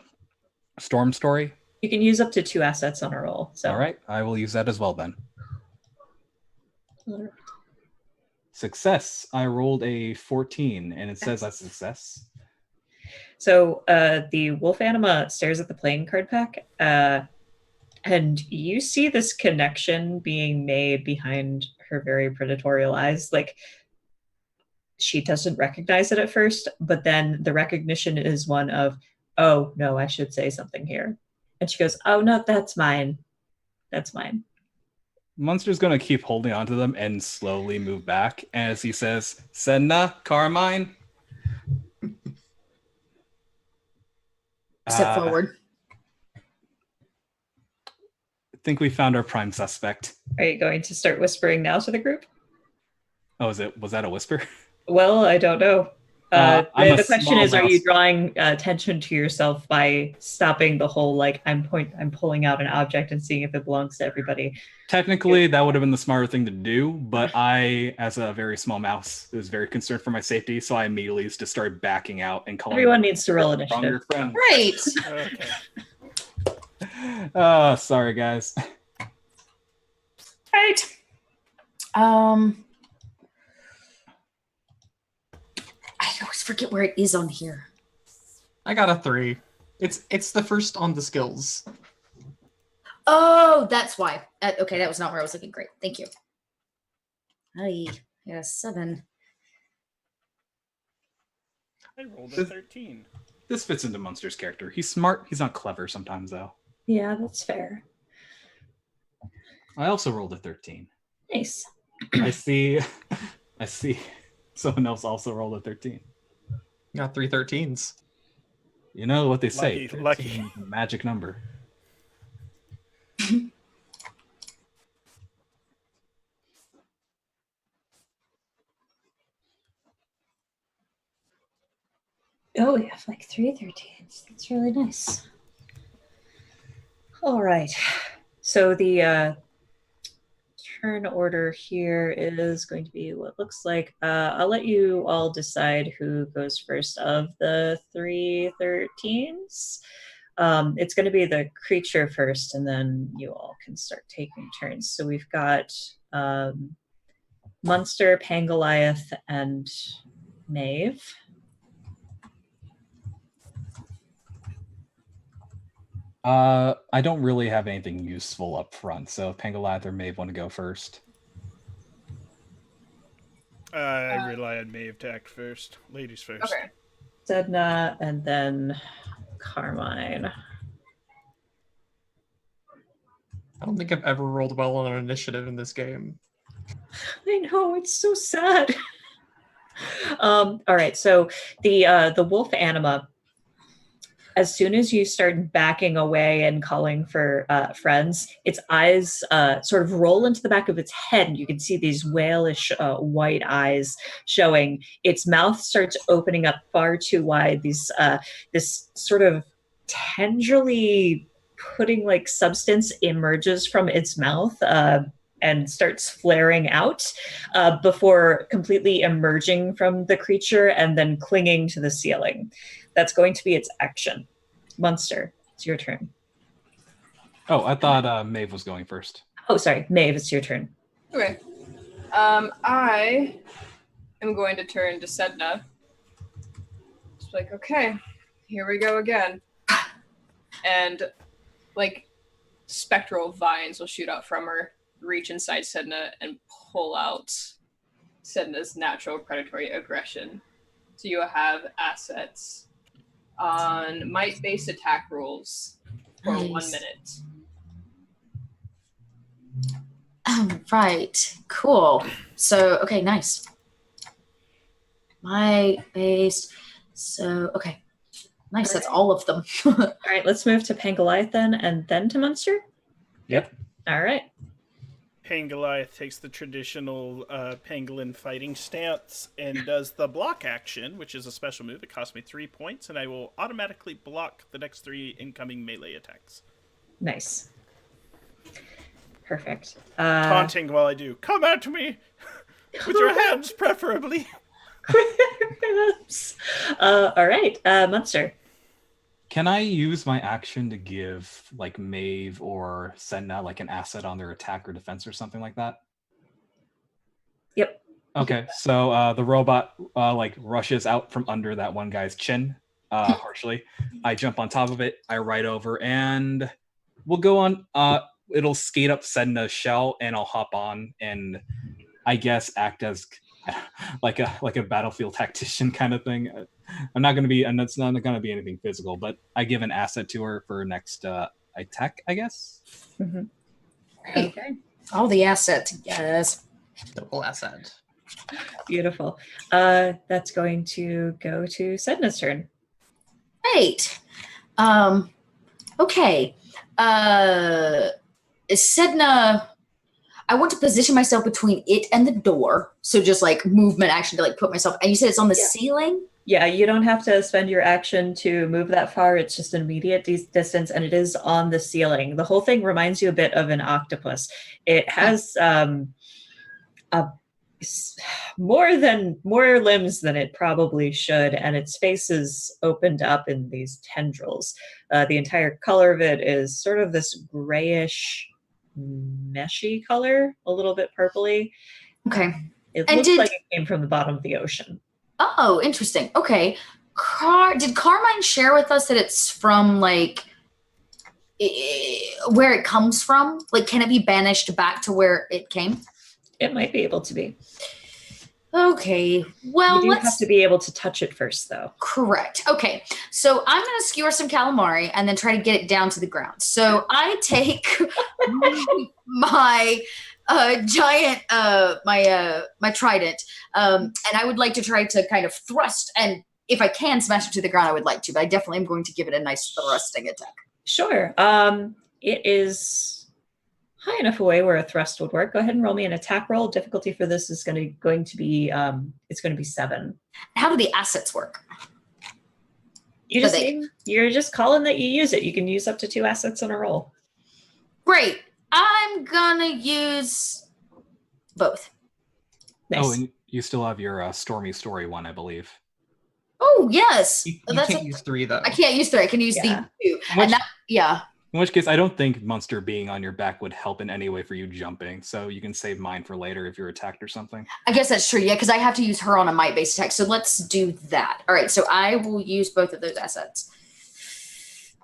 [SPEAKER 5] storm story?
[SPEAKER 3] You can use up to 2 assets on a roll. So.
[SPEAKER 5] All right, I will use that as well then.
[SPEAKER 3] Right.
[SPEAKER 5] Success. I rolled a 14, and it says that's success.
[SPEAKER 3] So the wolf anima stares at the playing card pack, and you see this connection being made behind her very predatory eyes. Like, she doesn't recognize it at first, but then the recognition is one of, oh, no, I should say something here. And she goes, oh, no, that's mine. That's mine.
[SPEAKER 5] Munster's going to keep holding onto them and slowly move back as he says, Senna, Carmine.
[SPEAKER 2] Step forward.
[SPEAKER 5] I think we found our prime suspect.
[SPEAKER 3] Are you going to start whispering now to the group?
[SPEAKER 5] Oh, was that a whisper?
[SPEAKER 3] Well, I don't know. The question is, are you
[SPEAKER 5] mouse.
[SPEAKER 3] drawing attention to yourself by stopping the whole, like, I'm pulling out an object and seeing if it belongs to everybody?
[SPEAKER 5] Technically, that would have been the smarter thing to do, but I, as a very small mouse, was very concerned for my safety, so I immediately just started backing out and calling.
[SPEAKER 3] Everyone needs to roll initiative.
[SPEAKER 2] Right.
[SPEAKER 1] Okay.
[SPEAKER 5] Oh, sorry, guys.
[SPEAKER 2] Right. I always forget where it is on here.
[SPEAKER 6] I got a 3. It's the first on the skills.
[SPEAKER 2] Oh, that's why. Okay, that was not where I was looking. Great, thank you. Aye, yeah, 7.
[SPEAKER 1] I rolled a 13.
[SPEAKER 5] This fits into Munster's character. He's smart. He's not clever sometimes, though.
[SPEAKER 3] Yeah, that's fair.
[SPEAKER 5] I also rolled a 13.
[SPEAKER 3] Nice.
[SPEAKER 5] I see someone else also rolled a 13.
[SPEAKER 6] Got 3 13s.
[SPEAKER 5] You know what they say.
[SPEAKER 1] Lucky.
[SPEAKER 5] 13 is a magic number.
[SPEAKER 3] Oh, we have like 3 13s. That's really nice. All right. So the turn order here is going to be what looks like. I'll let you all decide who goes first of the 3 13s. It's going to be the creature first, and then you all can start taking turns. So we've got Munster, Pangoliath, and Maeve.
[SPEAKER 5] I don't really have anything useful up front, so if Pangoliath or Maeve want to go first.
[SPEAKER 1] I rely on Maeve to act first. Ladies first.
[SPEAKER 4] Okay.
[SPEAKER 3] Sedna, and then Carmine.
[SPEAKER 6] I don't think I've ever rolled well on an initiative in this game.
[SPEAKER 3] I know, it's so sad. All right, so the wolf anima, as soon as you start backing away and calling for friends, its eyes sort of roll into the back of its head, and you can see these whalish white eyes showing. Its mouth starts opening up far too wide. This sort of tendrily pudding-like substance emerges from its mouth and starts flaring out before completely emerging from the creature and then clinging to the ceiling. That's going to be its action. Munster, it's your turn.
[SPEAKER 5] Oh, I thought Maeve was going first.
[SPEAKER 3] Oh, sorry. Maeve, it's your turn.
[SPEAKER 4] Okay. I am going to turn to Sedna. Just like, okay, here we go again. And like spectral vines will shoot out from her, reach inside Sedna, and pull out Sedna's natural predatory aggression. So you have assets on might-based attack rules for
[SPEAKER 2] Nice.
[SPEAKER 4] 1 minute.
[SPEAKER 2] Right, cool. So, okay, nice. My base. So, okay. Nice, that's all of them.
[SPEAKER 3] All right, let's move to Pangoliath then, and then to Munster.
[SPEAKER 5] Yep.
[SPEAKER 3] All right.
[SPEAKER 1] Pangoliath takes the traditional pangolin fighting stance and does the block action, which is a special move. It costs me 3 points, and I will automatically block the next 3 incoming melee attacks.
[SPEAKER 3] Nice. Perfect.
[SPEAKER 1] Taunting while I do. Come at me! With your hands, preferably.
[SPEAKER 3] All right, Munster.
[SPEAKER 5] Can I use my action to give like Maeve or Sedna like an asset on their attack or defense or something like that?
[SPEAKER 3] Yep.
[SPEAKER 5] Okay, so the robot like rushes out from under that one guy's chin harshly. I jump on top of it, I ride over, and we'll go on. It'll skate up Sedna's shell, and I'll hop on and I guess act as like a battlefield tactician kind of thing. I'm not going to be, and it's not going to be anything physical, but I give an asset to her for next attack, I guess.
[SPEAKER 3] Mm-hmm.
[SPEAKER 2] Okay. All the assets, yes.
[SPEAKER 6] Double asset.
[SPEAKER 3] Beautiful. That's going to go to Sedna's turn.
[SPEAKER 2] Great. Okay. Sedna, I want to position myself between it and the door. So just like movement action to like put myself, and you said it's on the ceiling?
[SPEAKER 3] Yeah, you don't have to spend your action to move that far. It's just an immediate distance, and it is on the ceiling. The whole thing reminds you a bit of an octopus. It has more limbs than it probably should, and its face is opened up in these tendrils. The entire color of it is sort of this grayish, meshy color, a little bit purpley.
[SPEAKER 2] Okay.
[SPEAKER 3] It
[SPEAKER 2] And
[SPEAKER 3] looks like it came from the bottom of the ocean.
[SPEAKER 2] Oh, interesting. Okay. Did Carmine share with us that it's from like where it comes from? Like, can it be banished back to where it came?
[SPEAKER 3] It might be able to be.
[SPEAKER 2] Okay, well,
[SPEAKER 3] You do
[SPEAKER 2] let's
[SPEAKER 3] have to be able to touch it first, though.
[SPEAKER 2] correct. Okay, so I'm gonna skewer some calamari and then try to get it down to the ground. So I take my giant my trident, and I would like to try to kind of thrust, and if I can smash it to the ground, I would like to, but I definitely am going to give it a nice thrusting attack.
[SPEAKER 3] Sure. It is high enough away where a thrust would work. Go ahead and roll me an attack roll. Difficulty for this is going to be 7.
[SPEAKER 2] How do the assets work?
[SPEAKER 3] You're just calling that you use it. You can use up to 2 assets in a roll.
[SPEAKER 2] Great. I'm gonna use both.
[SPEAKER 3] Nice.
[SPEAKER 5] Oh, and you still have your Stormy Story one, I believe.
[SPEAKER 2] Oh yes.
[SPEAKER 6] You
[SPEAKER 2] That's
[SPEAKER 6] can't use 3 though.
[SPEAKER 2] I can't use 3. I can use the 2. And that, yeah.
[SPEAKER 5] In which case, I don't think Monster being on your back would help in any way for you jumping. So you can save mine for later if you're attacked or something.
[SPEAKER 2] I guess that's true. Yeah, because I have to use her on a might-based attack. So let's do that. All right. So I will use both of those assets.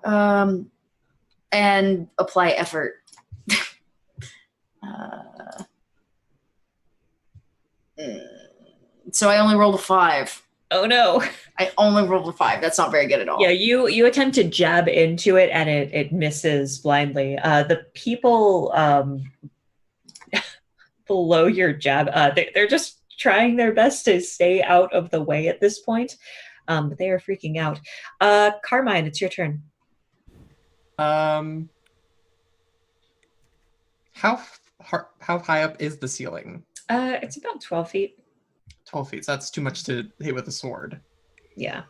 [SPEAKER 2] And apply effort. So I only rolled a 5.
[SPEAKER 3] Oh no.
[SPEAKER 2] I only rolled a 5. That's not very good at all.
[SPEAKER 3] Yeah, you attempt to jab into it and it misses blindly. The people below your jab, they're just trying their best to stay out of the way at this point, but they are freaking out. Carmine, it's your turn.
[SPEAKER 6] How high up is the ceiling?
[SPEAKER 3] It's about 12 feet.
[SPEAKER 6] 12 feet. So that's too much to hit with a sword.
[SPEAKER 3] Yeah.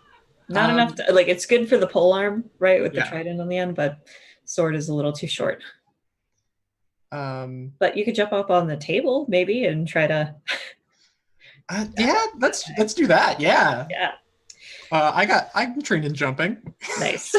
[SPEAKER 3] Not enough to, like, it's good for the pole arm, right, with the
[SPEAKER 6] Yeah.
[SPEAKER 3] trident on the end, but sword is a little too short. But you could jump up on the table maybe and try to
[SPEAKER 6] yeah, let's do that. Yeah.
[SPEAKER 3] Yeah.
[SPEAKER 6] I'm trained in jumping.
[SPEAKER 3] Nice.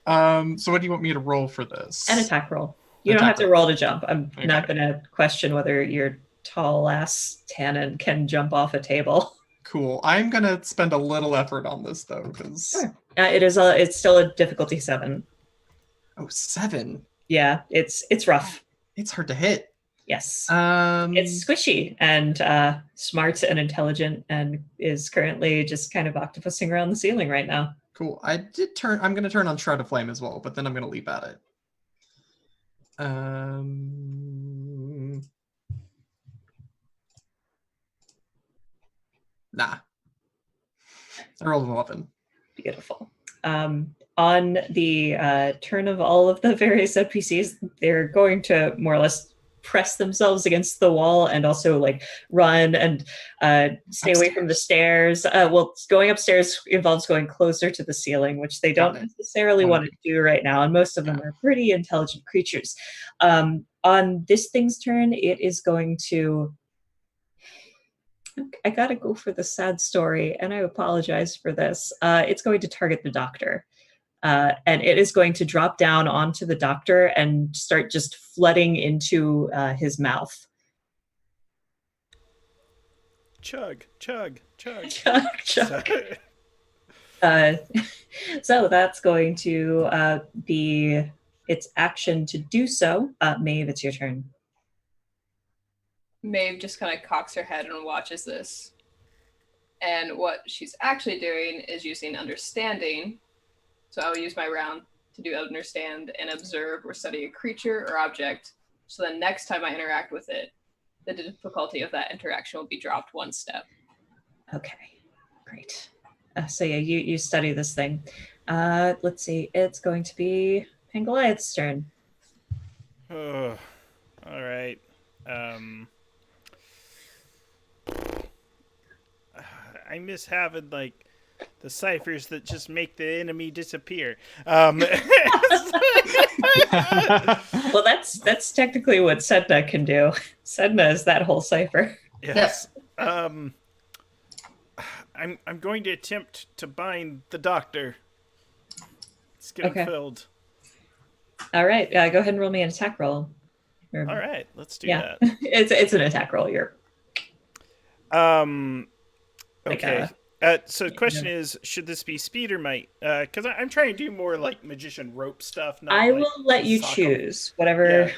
[SPEAKER 6] So what do you want me to roll for this?
[SPEAKER 3] An attack roll. You don't have to roll to jump. I'm not going to question whether your tall ass Tannen can jump off a table.
[SPEAKER 6] Cool. I'm gonna spend a little effort on this though, because
[SPEAKER 3] Sure. It's still a difficulty 7.
[SPEAKER 6] Oh, 7.
[SPEAKER 3] Yeah, it's rough.
[SPEAKER 6] It's hard to hit.
[SPEAKER 3] Yes. It's squishy and smart and intelligent and is currently just kind of octopusing around the ceiling right now.
[SPEAKER 6] Cool. I'm gonna turn on Shroud of Flame as well, but then I'm gonna leap at it. Nah. I rolled an 11.
[SPEAKER 3] Beautiful. On the turn of all of the various NPCs, they're going to more or less press themselves against the wall and also like run and stay away from the stairs. Going upstairs involves going closer to the ceiling, which they don't necessarily want to do right now. And most of them are pretty intelligent creatures. On this thing's turn, it is going to... I gotta go for the sad story, and I apologize for this. It's going to target the doctor. And it is going to drop down onto the doctor and start just flooding into his mouth.
[SPEAKER 1] Chug, chug, chug.
[SPEAKER 3] Chug, chug. So that's going to be its action to do so. Maeve, it's your turn.
[SPEAKER 4] Maeve just kind of cocks her head and watches this. And what she's actually doing is using understanding. So I will use my round to do understand and observe or study a creature or object. So the next time I interact with it, the difficulty of that interaction will be dropped 1 step.
[SPEAKER 3] Okay, great. So yeah, you study this thing. Let's see, it's going to be Pangoliath's turn.
[SPEAKER 1] Oh, all right. I miss having like the ciphers that just make the enemy disappear.
[SPEAKER 3] Well, that's technically what Sedna can do. Sedna is that whole cipher.
[SPEAKER 1] Yes. I'm going to attempt to bind the doctor. It's getting filled.
[SPEAKER 3] All right. Go ahead and roll me an attack roll.
[SPEAKER 1] All right, let's do that.
[SPEAKER 3] It's an attack roll. You're
[SPEAKER 1] okay. So the question is, should this be speed or might? Because I'm trying to do more like magician rope stuff. Not
[SPEAKER 3] I
[SPEAKER 1] like
[SPEAKER 3] will let you
[SPEAKER 1] sock 'em.
[SPEAKER 3] choose whatever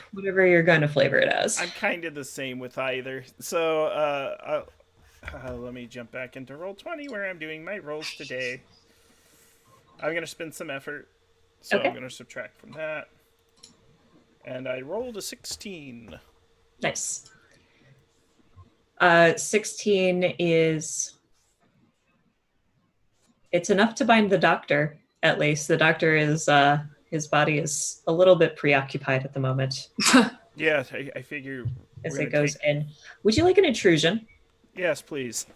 [SPEAKER 3] you're going to flavor it as.
[SPEAKER 1] I'm kind of the same with either. So let me jump back into Roll20 where I'm doing my rolls today. I'm going to spend some effort. So
[SPEAKER 3] Okay.
[SPEAKER 1] I'm going to subtract from that. And I rolled a 16.
[SPEAKER 3] Nice. 16 is... It's enough to bind the doctor, at least. The doctor is... his body is a little bit preoccupied at the moment.
[SPEAKER 1] Yeah, I figure...
[SPEAKER 3] As it goes in. Would you like an intrusion?
[SPEAKER 1] Yes, please.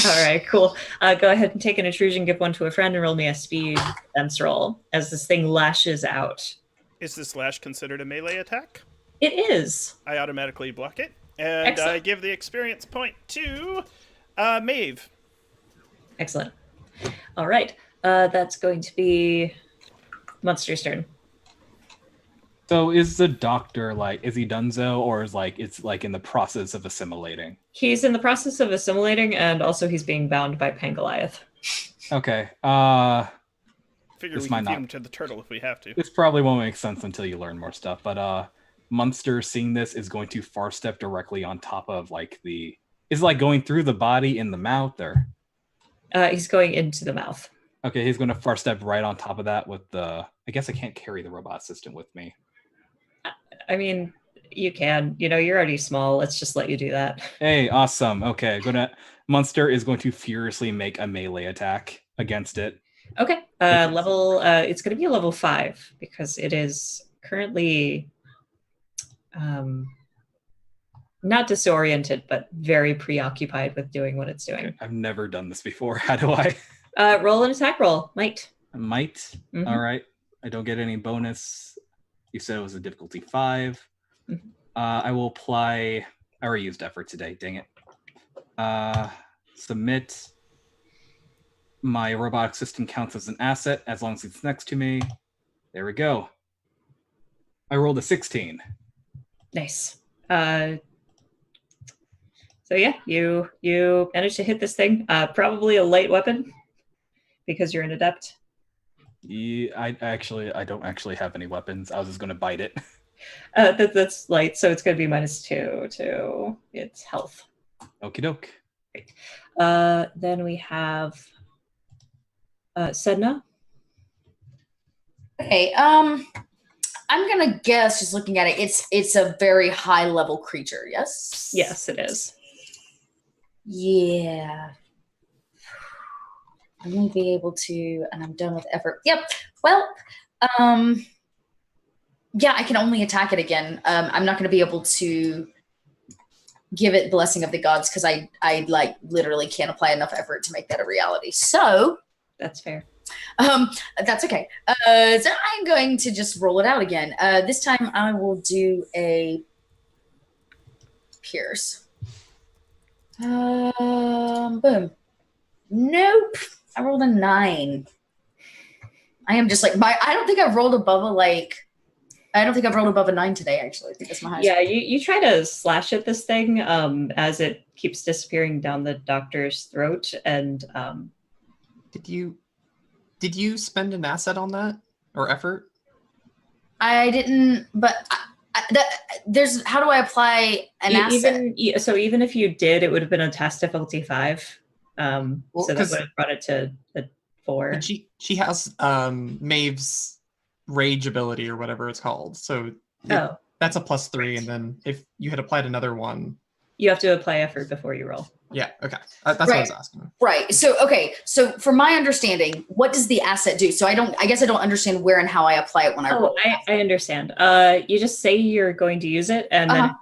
[SPEAKER 3] All right, cool. Go ahead and take an intrusion, give one to a friend, and roll me a speed defense roll as this thing lashes out.
[SPEAKER 1] Is this lash considered a melee attack?
[SPEAKER 3] It is.
[SPEAKER 1] I automatically block it. And
[SPEAKER 3] Excellent.
[SPEAKER 1] I give the experience point to Maeve.
[SPEAKER 3] Excellent. All right. That's going to be Monster's turn.
[SPEAKER 5] So is the doctor like, is he donezo, or is like it's like in the process of assimilating?
[SPEAKER 3] He's in the process of assimilating, and also he's being bound by Pangoliath.
[SPEAKER 5] Okay.
[SPEAKER 1] Figure
[SPEAKER 5] This
[SPEAKER 1] we
[SPEAKER 5] might
[SPEAKER 1] can feed
[SPEAKER 5] not-
[SPEAKER 1] him to the turtle if we have to.
[SPEAKER 5] This probably won't make sense until you learn more stuff, but Munster seeing this is going to far step directly on top of like the... Is it like going through the body in the mouth, or...
[SPEAKER 3] He's going into the mouth.
[SPEAKER 5] Okay, he's going to far step right on top of that with the... I guess I can't carry the robot assistant with me.
[SPEAKER 3] I mean, you can. You know, you're already small. Let's just let you do that.
[SPEAKER 5] Hey, awesome. Okay, Munster is going to furiously make a melee attack against it.
[SPEAKER 3] Okay. It's going to be a level 5 because it is currently not disoriented, but very preoccupied with doing what it's doing.
[SPEAKER 5] I've never done this before. How do I?
[SPEAKER 3] Roll an attack roll. Might.
[SPEAKER 5] Might.
[SPEAKER 3] Mhm.
[SPEAKER 5] All right. I don't get any bonus. You said it was a difficulty 5.
[SPEAKER 3] Mhm.
[SPEAKER 5] I will apply... I already used effort today. Dang it. Submit. My robotic system counts as an asset as long as it's next to me. There we go. I rolled a 16.
[SPEAKER 3] Nice. So yeah, you managed to hit this thing. Probably a light weapon because you're an adept.
[SPEAKER 5] Yeah, I don't actually have any weapons. I was just going to bite it.
[SPEAKER 3] That's light, so it's going to be -2 to its health.
[SPEAKER 5] Okie doke.
[SPEAKER 3] Then we have Sedna.
[SPEAKER 2] Okay, I'm gonna guess, just looking at it, it's a very high level creature, yes?
[SPEAKER 3] Yes, it is.
[SPEAKER 2] Yeah. I'm gonna be able to, and I'm done with effort. Yep. Well, yeah, I can only attack it again. I'm not gonna be able to give it Blessing of the Gods because I like literally can't apply enough effort to make that a reality. So
[SPEAKER 3] That's fair.
[SPEAKER 2] that's okay. So I'm going to just roll it out again. This time I will do a pierce. Boom. Nope. I rolled a 9. I am just like I don't think I've rolled above a 9 today, actually. I think that's my highest.
[SPEAKER 3] Yeah, you try to slash at this thing as it keeps disappearing down the doctor's throat, and
[SPEAKER 6] Did you spend an asset on that or effort?
[SPEAKER 2] I didn't, but there's how do I apply an asset?
[SPEAKER 3] Even if you did, it would have been a task difficulty 5. So that
[SPEAKER 6] 'cause-
[SPEAKER 3] would have brought it to a 4.
[SPEAKER 6] And she has Maeve's rage ability or whatever it's called. So
[SPEAKER 3] Oh,
[SPEAKER 6] that's a +3, and then if you had applied another one,
[SPEAKER 3] you have to apply effort before you roll.
[SPEAKER 6] yeah, okay, that's what I was
[SPEAKER 2] Right.
[SPEAKER 6] asking.
[SPEAKER 2] Right. So okay. So from my understanding, what does the asset do? So I guess I don't understand where and how I apply it when I roll.
[SPEAKER 3] I understand. You just say you're going to use it, and then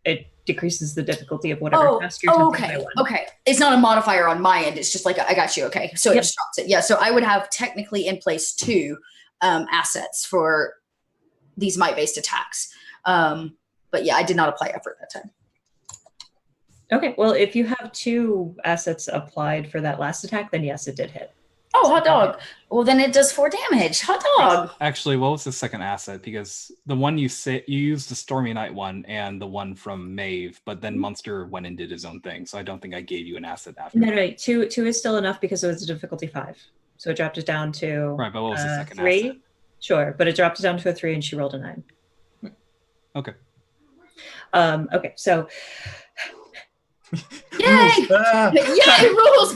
[SPEAKER 3] it decreases the difficulty of whatever task you're attempting by
[SPEAKER 2] okay.
[SPEAKER 3] 1.
[SPEAKER 2] Okay. It's not a modifier on my end. It's just like I got you. Okay. So it
[SPEAKER 3] Yep.
[SPEAKER 2] just drops it. Yeah. So I would have technically in place 2 assets for these might-based attacks. But yeah, I did not apply effort that time.
[SPEAKER 3] Okay, well, if you have 2 assets applied for that last attack, then yes, it did hit.
[SPEAKER 2] Oh, hot dog. Well, then it does 4 damage. Hot dog.
[SPEAKER 5] Actually, what was the second asset? Because the one you used the Stormy Night one and the one from Maeve, but then Munster went and did his own thing. So I don't think I gave you an asset after.
[SPEAKER 3] No, 2 is still enough because it was a difficulty 5. So it dropped it down to
[SPEAKER 5] Right, but what was the second
[SPEAKER 3] 3?
[SPEAKER 5] asset?
[SPEAKER 3] Sure, but it dropped it down to a 3 and she rolled a 9.
[SPEAKER 5] Okay.
[SPEAKER 3] Okay, so
[SPEAKER 2] Yay! Yay, rules!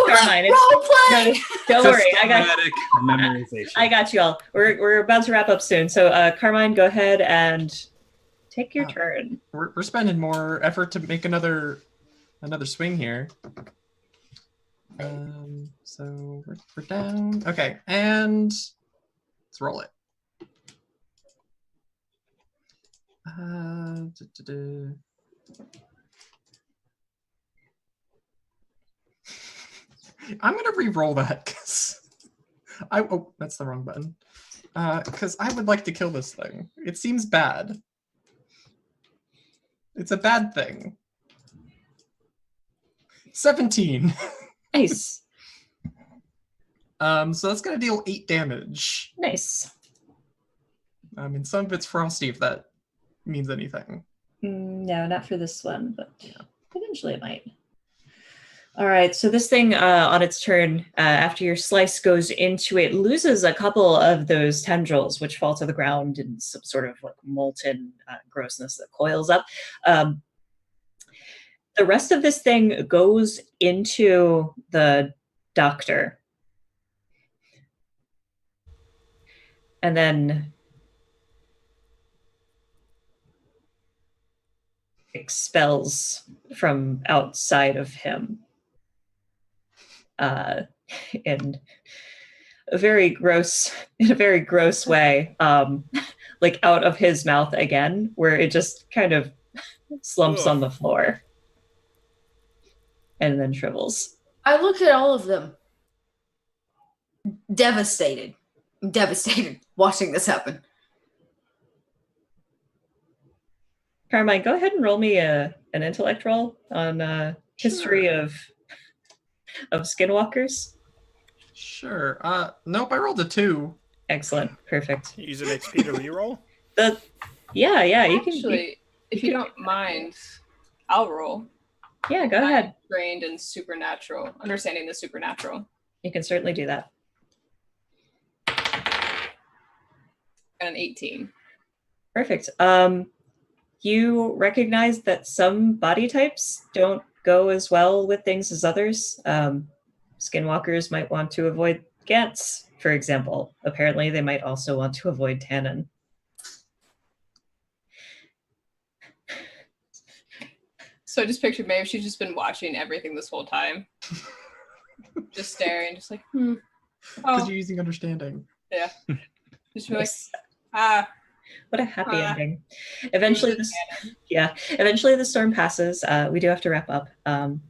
[SPEAKER 3] Carmine,
[SPEAKER 2] Role play!
[SPEAKER 3] no, don't worry,
[SPEAKER 5] Systematic memorization.
[SPEAKER 3] I got you all. We're about to wrap up soon. So Carmine, go ahead and take your turn.
[SPEAKER 6] We're spending more effort to make another swing here. So we're down. Okay, and let's roll it. I'm gonna re-roll that because that's the wrong button. Because I would like to kill this thing. It seems bad. It's a bad thing. 17.
[SPEAKER 3] Nice.
[SPEAKER 6] So that's gonna deal 8 damage.
[SPEAKER 3] Nice.
[SPEAKER 6] I mean, some of it's frosty if that means anything.
[SPEAKER 3] No, not for this one, but eventually it might. All right, so this thing on its turn, after your slice goes into it, loses a couple of those tendrils, which fall to the ground in some sort of like molten grossness that coils up. The rest of this thing goes into the doctor. And then expels from outside of him. In a very gross way, like out of his mouth again, where it just kind of slumps on the floor and then shrivels.
[SPEAKER 2] I look at all of them. Devastated. I'm devastated watching this happen.
[SPEAKER 3] Carmine, go ahead and roll me an intellect roll on history of skinwalkers.
[SPEAKER 6] Sure. Nope, I rolled a 2.
[SPEAKER 3] Excellent. Perfect.
[SPEAKER 1] Use an XP to reroll?
[SPEAKER 3] Yeah, you can.
[SPEAKER 4] Actually, if you don't mind, I'll roll.
[SPEAKER 3] Yeah, go ahead.
[SPEAKER 4] I'm trained in supernatural, understanding the supernatural.
[SPEAKER 3] You can certainly do that.
[SPEAKER 4] And an 18.
[SPEAKER 3] Perfect. You recognize that some body types don't go as well with things as others. Skinwalkers might want to avoid Gants, for example. Apparently, they might also want to avoid Tannin.
[SPEAKER 4] So I just pictured Maeve, she's just been watching everything this whole time. Just staring, just like,
[SPEAKER 6] Because
[SPEAKER 4] Oh,
[SPEAKER 6] you're using understanding.
[SPEAKER 4] yeah. Just be like,
[SPEAKER 3] Nice. What a happy ending. Eventually the storm passes. We do have to wrap up.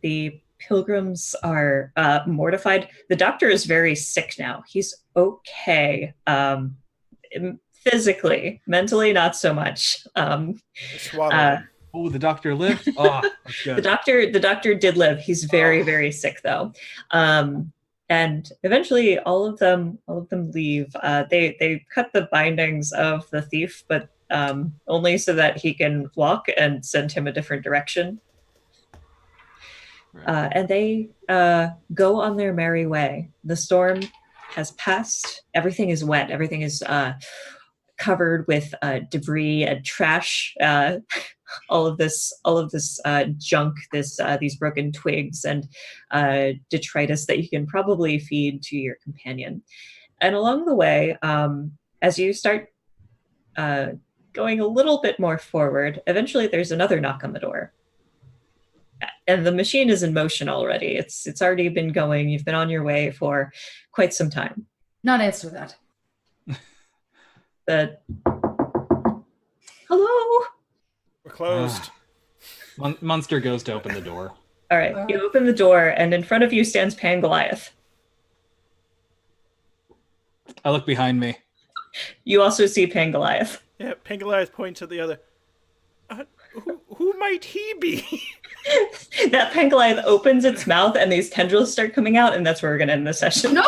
[SPEAKER 3] The pilgrims are mortified. The doctor is very sick now. He's okay. Physically, mentally, not so much.
[SPEAKER 5] Oh, the doctor lived? Oh, that's good.
[SPEAKER 3] The doctor did live. He's very, very sick though. And eventually all of them leave. They cut the bindings of the thief, but only so that he can walk and send him a different direction.
[SPEAKER 5] Right.
[SPEAKER 3] And they go on their merry way. The storm has passed. Everything is wet. Everything is covered with debris and trash. All of this junk, these broken twigs and detritus that you can probably feed to your companion. And along the way, as you start going a little bit more forward, eventually there's another knock on the door. And the machine is in motion already. It's already been going. You've been on your way for quite some time.
[SPEAKER 2] Not answer that.
[SPEAKER 3] Hello?
[SPEAKER 1] We're closed.
[SPEAKER 5] Munster goes to open the door.
[SPEAKER 3] All right, you open the door, and in front of you stands Pangoliath.
[SPEAKER 5] I look behind me.
[SPEAKER 3] You also see Pangoliath.
[SPEAKER 1] Yeah, Pangoliath points at the other. Who might he be?
[SPEAKER 3] That pangolin opens its mouth and these tendrils start coming out, and that's where we're going to end the session.
[SPEAKER 2] No!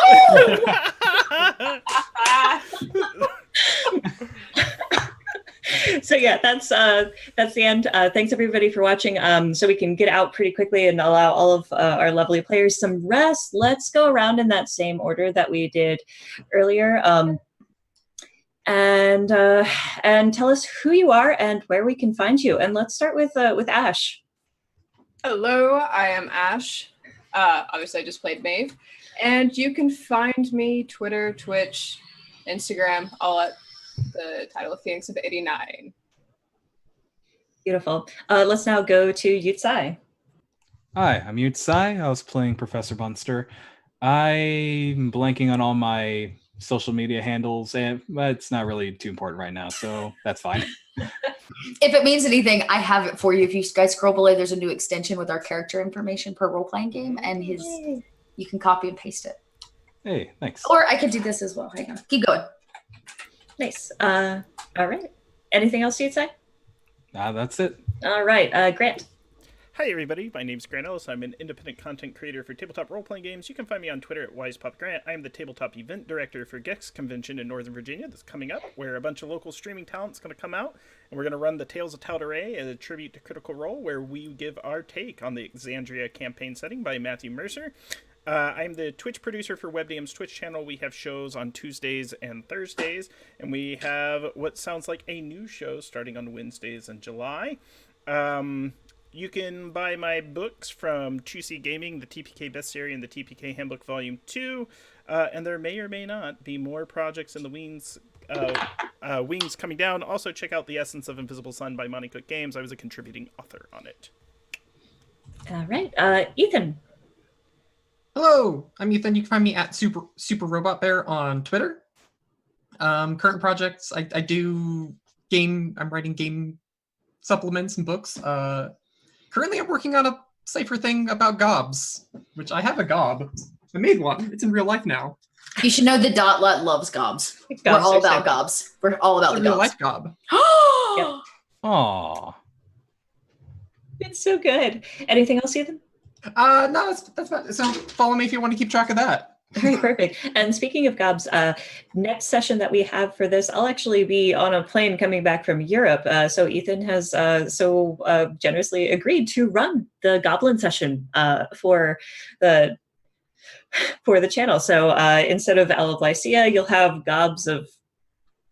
[SPEAKER 3] So yeah, that's the end. Thanks everybody for watching. So we can get out pretty quickly and allow all of our lovely players some rest. Let's go around in that same order that we did earlier. And tell us who you are and where we can find you. And let's start with Ash.
[SPEAKER 4] Hello, I am Ash. Obviously, I just played Maeve. And you can find me Twitter, Twitch, Instagram, all at the title of Phoenix of 89.
[SPEAKER 3] Beautiful. Let's now go to Yutsai.
[SPEAKER 5] Hi, I'm Yutsai. I was playing Professor Bunster. I'm blanking on all my social media handles, and it's not really too important right now, so that's fine.
[SPEAKER 2] If it means anything, I have it for you. If you guys scroll below, there's a new extension with our character information per role-playing game, and you can copy and paste it.
[SPEAKER 5] Hey, thanks.
[SPEAKER 2] Or I could do this as well. Hang on. Keep going.
[SPEAKER 3] Nice. All right. Anything else you'd say?
[SPEAKER 5] That's it.
[SPEAKER 3] All right. Grant.
[SPEAKER 1] Hi everybody, my name's Grant Ellis. I'm an independent content creator for tabletop role-playing games. You can find me on Twitter at WisePopGrant. I am the tabletop event director for Gex Convention in Northern Virginia that's coming up, where a bunch of local streaming talent's going to come out, and we're going to run the Tales of Tal'Darai, a tribute to Critical Role, where we give our take on the Exandria campaign setting by Matthew Mercer. I'm the Twitch producer for WebDM's Twitch channel. We have shows on Tuesdays and Thursdays, and we have what sounds like a new show starting on Wednesdays in July. You can buy my books from Chusi Gaming, the TPK Bestiary and the TPK Handbook Volume 2, and there may or may not be more projects in the wings coming down. Also, check out The Essence of Invisible Sun by Monte Cook Games. I was a contributing author on it.
[SPEAKER 3] All right. Ethan.
[SPEAKER 6] Hello, I'm Ethan. You can find me at Super Robot Bear on Twitter. Current projects, I do I'm writing game supplements and books. Currently, I'm working on a Cypher thing about gobs, which I have a gob. I made one. It's in real life now.
[SPEAKER 2] You should know the Dotlet loves gobs. We're all about gobs. We're all about the
[SPEAKER 6] real
[SPEAKER 2] gobs.
[SPEAKER 6] life gob.
[SPEAKER 3] Yep.
[SPEAKER 5] Aww.
[SPEAKER 3] It's so good. Anything else, Ethan?
[SPEAKER 6] No, that's about it. So follow me if you want to keep track of that.
[SPEAKER 3] Very perfect. And speaking of gobs, next session that we have for this, I'll actually be on a plane coming back from Europe. So Ethan has so generously agreed to run the goblin session for the channel. So instead of Owl of Lysia, you'll have gobs of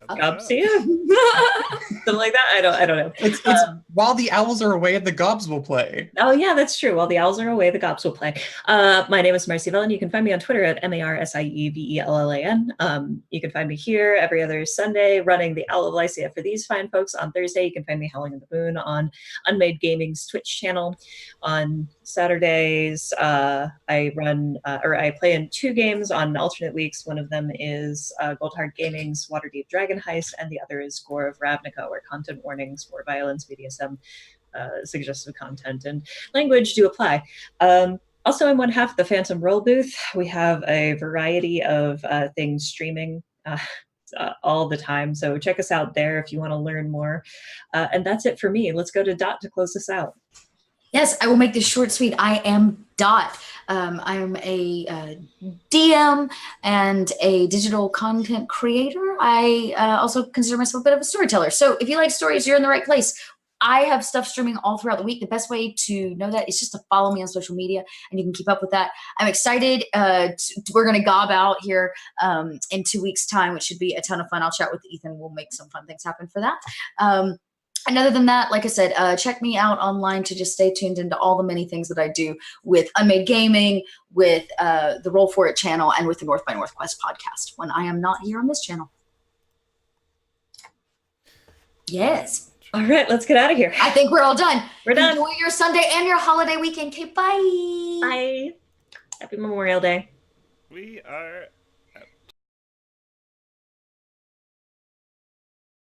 [SPEAKER 3] Gobsia? Something like that? I don't know.
[SPEAKER 6] It's while the owls are away, the gobs will play.
[SPEAKER 3] Oh yeah, that's true. While the owls are away, the gobs will play. My name is Marsie Vellan. You can find me on Twitter at MARSIEVELLAN. You can find me here every other Sunday running the Owl of Lysia for these fine folks. On Thursday, you can find me Howling in the Moon on Unmade Gaming's Twitch channel. On Saturdays, I play in 2 games on alternate weeks. One of them is Goldheart Gaming's Waterdeep Dragon Heist, and the other is Gore of Ravnica, where content warnings for violence, BDSM, suggestive content, and language do apply. Also, I'm one half of the Phantom Roll booth. We have a variety of things streaming all the time, so check us out there if you want to learn more. And that's it for me. Let's go to Dot to close this out.
[SPEAKER 2] Yes, I will make this short, sweet. I am Dot. I am a DM and a digital content creator. I also consider myself a bit of a storyteller. So if you like stories, you're in the right place. I have stuff streaming all throughout the week. The best way to know that is just to follow me on social media, and you can keep up with that. I'm excited. We're going to gob out here in 2 weeks' time, which should be a ton of fun. I'll chat with Ethan. We'll make some fun things happen for that. And other than that, like I said, check me out online to just stay tuned into all the many things that I do with Unmade Gaming, with the Roll For It channel, and with the North by Northwest podcast when I am not here on this channel. Yes.
[SPEAKER 3] All right, let's get out of here.
[SPEAKER 2] I think we're all done.
[SPEAKER 3] We're done.
[SPEAKER 2] Enjoy your Sunday and your holiday weekend. Okay, bye.
[SPEAKER 3] Bye. Happy Memorial Day.
[SPEAKER 1] We are